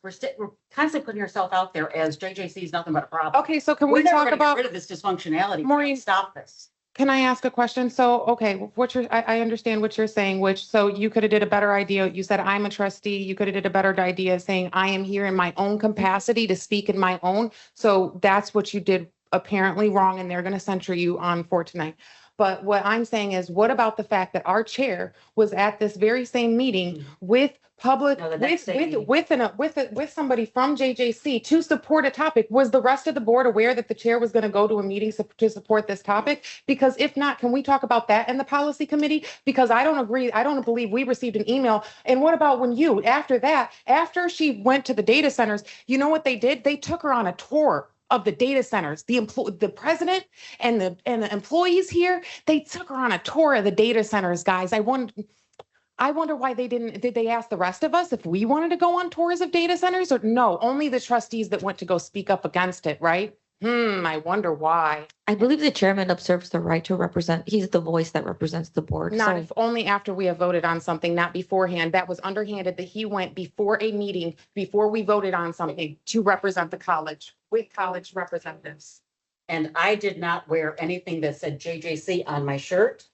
H: we're constantly putting yourself out there as JJC is nothing but a problem.
D: Okay, so can
H: We're
D: we
H: never
D: talk
H: gonna get
D: about,
H: rid of this dysfunctionality.
D: Maureen,
H: Stop this.
D: can I ask a question? So, okay, I understand what you're saying, so you could have did a better idea. You said I'm a trustee. You could have did a better idea saying I am here in my own capacity to speak in my own. So that's what you did apparently wrong, and they're going to censure you on for tonight. But what I'm saying is, what about the fact that our chair was at this very same meeting with public,
H: No, the next day meeting.
D: with somebody from JJC to support a topic? Was the rest of the board aware that the chair was going to go to a meeting to support this topic? Because if not, can we talk about that in the policy committee? Because I don't agree. I don't believe we received an email. And what about when after that, after she went to the data centers, you know what they did? They took her on a tour of the data centers. The president and the employees here, they took her on a tour of the data centers, guys. I wonder why did they ask the rest of us if we wanted to go on tours of data centers? Or no, only the trustees that went to go speak up against it, right? I wonder why.
I: I believe the chairman observes the right to represent. He's the voice that represents the board.
D: Not
I: So
D: if only after we have voted on something, not beforehand. That was underhanded that he went before a meeting, before we voted on something to represent the college with college representatives.
H: And I did not wear anything that said JJC on my shirt.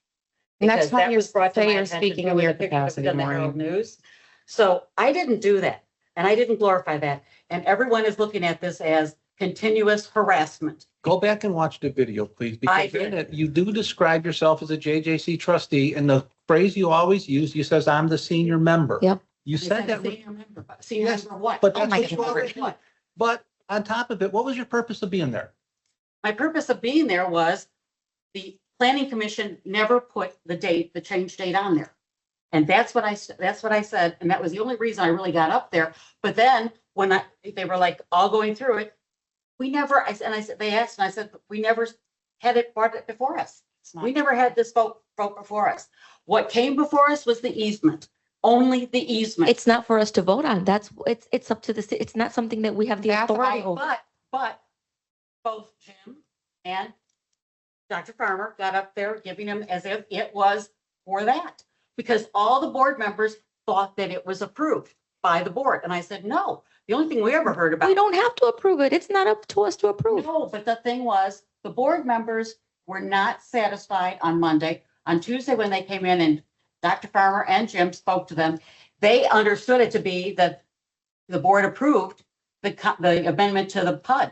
D: Next
H: because
D: time
H: that
D: you
H: was brought to
D: say
H: my
D: you're
H: attention
D: speaking
H: through
D: in
H: the
D: your
H: picture that was
D: capacity,
H: in the Herald
D: Maureen.
H: News. So I didn't do that, and I didn't glorify that. And everyone is looking at this as continuous harassment.
A: Go back and watch the video, please,
H: I
A: because in
H: did.
A: it, you do describe yourself as a JJC trustee, and the phrase you always use, you says, I'm the senior member.
I: Yep.
A: You
H: I
A: said that,
H: senior member, senior
A: Yes,
H: member of what?
A: but
H: Oh
A: that's
H: my
A: what you
H: God,
A: already-
H: what?
A: but on top of it, what was your purpose of being there?
H: My purpose of being there was the planning commission never put the change date on there. And that's what I said. And that was the only reason I really got up there. But then when they were like all going through it, they asked, and I said, we never had it brought before us. We never had this vote before us. What came before us was the easement, only the easement.
I: it's not for us to vote on. It's up to the city. It's not something that we have the authority over.
H: But both Jim and Dr. Farmer got up there giving him as if it was for that. Because all the board members thought that it was approved by the board. And I said, no, the only thing we ever heard about.
I: We don't have to approve it. It's not up to us to approve.
H: No, but the thing was, the board members were not satisfied on Monday. On Tuesday, when they came in and Dr. Farmer and Jim spoke to them, they understood it to be that the board approved the amendment to the PUD.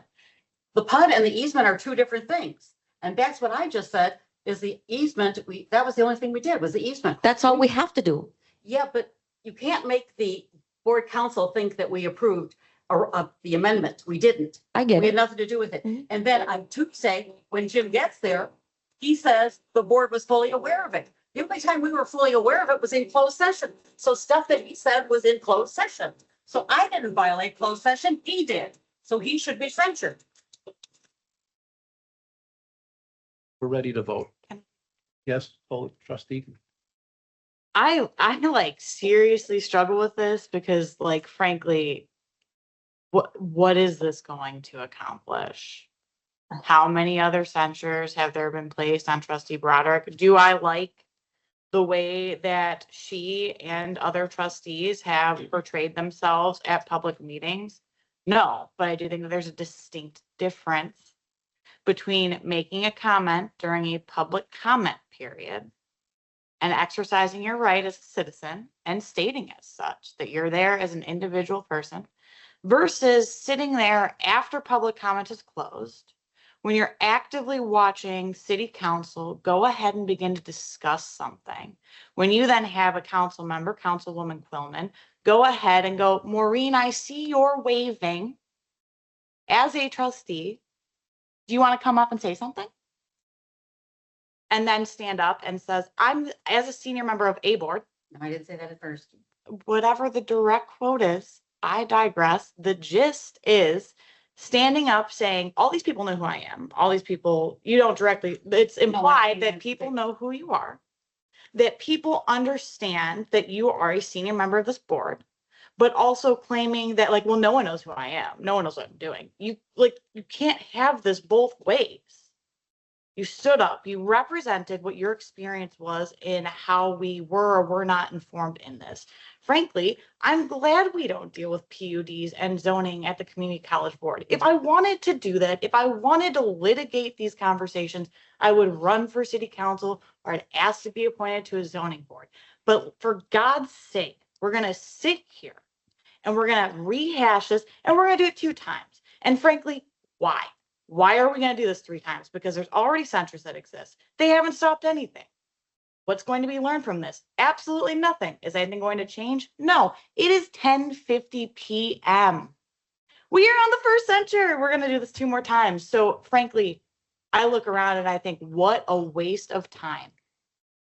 H: The PUD and the easement are two different things. And that's what I just said, is the easement, that was the only thing we did, was the easement.
I: That's all we have to do.
H: Yeah, but you can't make the board council think that we approved the amendment. We didn't.
I: I get
H: We had
I: it.
H: nothing to do with it. And then on Tuesday, when Jim gets there, he says the board was fully aware of it. The only time we were fully aware of it was in closed session. So stuff that he said was in closed session. So I didn't violate closed session. He did. So he should be censured.
A: We're ready to vote. Yes, trustee.
R: I like seriously struggle with this because like frankly, what is this going to accomplish? How many other censures have there been placed on Trustee Broderick? Do I like the way that she and other trustees have portrayed themselves at public meetings? No, but I do think that there's a distinct difference between making a comment during a public comment period and exercising your right as a citizen and stating as such that you're there as an individual person versus sitting there after public comment is closed when you're actively watching city council go ahead and begin to discuss something. When you then have a council member, Councilwoman Quillman, go ahead and go, Maureen, I see you're waving as a trustee. Do you want to come up and say something? And then stand up and says, I'm, as a senior member of a board.
H: No, I didn't say that at first.
R: Whatever the direct quote is, I digress. The gist is standing up saying, all these people know who I am. All these people, you don't directly, it's implied that people know who you are, that people understand that you are a senior member of this board, but also claiming that like, well, no one knows who I am. No one knows what I'm doing. You can't have this both ways. You stood up, you represented what your experience was in how we were or were not informed in this. Frankly, I'm glad we don't deal with PUDs and zoning at the community college board. If I wanted to do that, if I wanted to litigate these conversations, I would run for city council or I'd ask to be appointed to a zoning board. But for God's sake, we're going to sit here and we're going to rehash this and we're going to do it 2 times. And frankly, why? Why are we going to do this 3 times? Because there's already censures that exist. They haven't stopped anything. What's going to be learned from this? Absolutely nothing. Is anything going to change? No. It is 10:50 p.m. We are on the first censure. We're going to do this 2 more times. So frankly, I look around and I think, what a waste of time.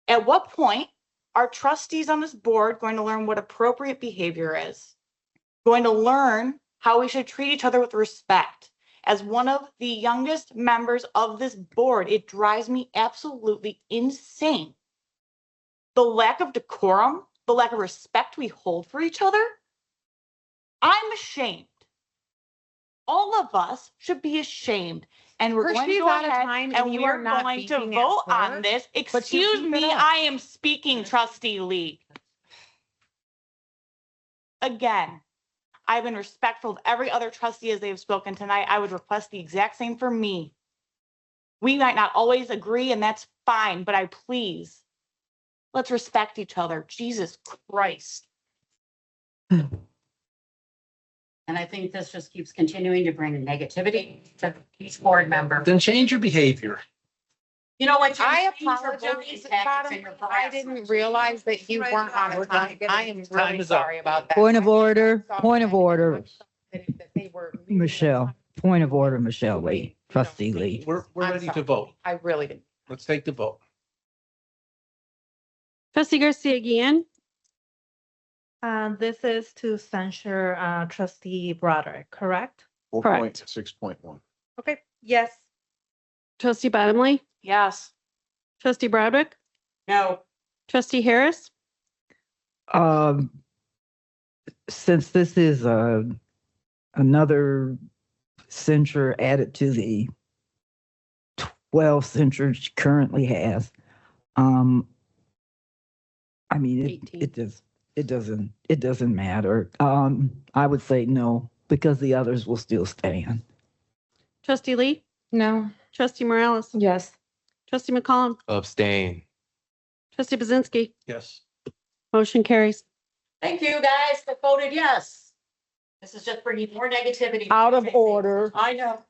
R: At what point are trustees on this board going to learn what appropriate behavior is? Going to learn how we should treat each other with respect? As one of the youngest members of this board, it drives me absolutely insane. The lack of decorum, the lack of respect we hold for each other. I'm ashamed. All of us should be ashamed. And we're going to go ahead and we are going to vote on this. Excuse me, I am speaking, Trustee Lee. Again. I've been respectful of every other trustee as they have spoken tonight. I would request the exact same for me. We might not always agree, and that's fine, but let's respect each other. Jesus Christ.
H: And I think this just keeps continuing to bring negativity to each board member.
A: Then change your behavior.
H: You know what?
D: I apologize, Bottom. I didn't realize that you weren't on a time. I am really sorry about that.
O: Point of order, point of order.
D: That they were.
O: Michelle, point of order, Michelle Lee, Trustee Lee.
A: We're
D: I'm
A: ready to
D: sorry.
A: vote.
D: I really didn't.
A: Let's take the vote.
B: Trustee Garcia Guillen,
S: This is to censure trustee Broderick, correct?
K: 4.6.1.
S: Okay, yes.
B: trustee Bottomley,
R: Yes.
B: trustee Broderick,
H: No.
B: trustee Harris,
O: Since this is another censure added to the 12 censures she currently has, I mean, it doesn't matter. I would say no, because the others will still stand.
B: trustee Lee,
D: No.
B: trustee Morales,
D: Yes.
B: trustee McCollum,
T: Abstain.
B: trustee Bazinski,
A: Yes.
B: motion carries.
H: Thank you, guys, that voted yes. This is just bringing more negativity.
O: Out of order.
H: I know.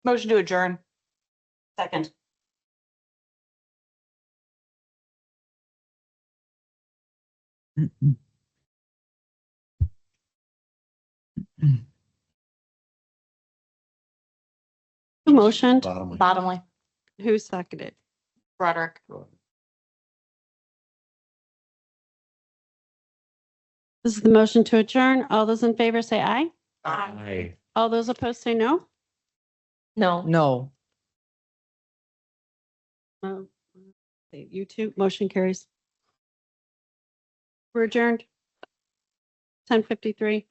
R: Motion to adjourn.
H: Second.
B: Who motioned?
R: Bottomley.
B: Who seconded?
R: Broderick.
B: This is the motion to adjourn. All those in favor say aye.
T: Aye.
B: All those opposed say no.
I: No.
O: No.
B: Oh. You too. Motion carries. We're adjourned. 10:53.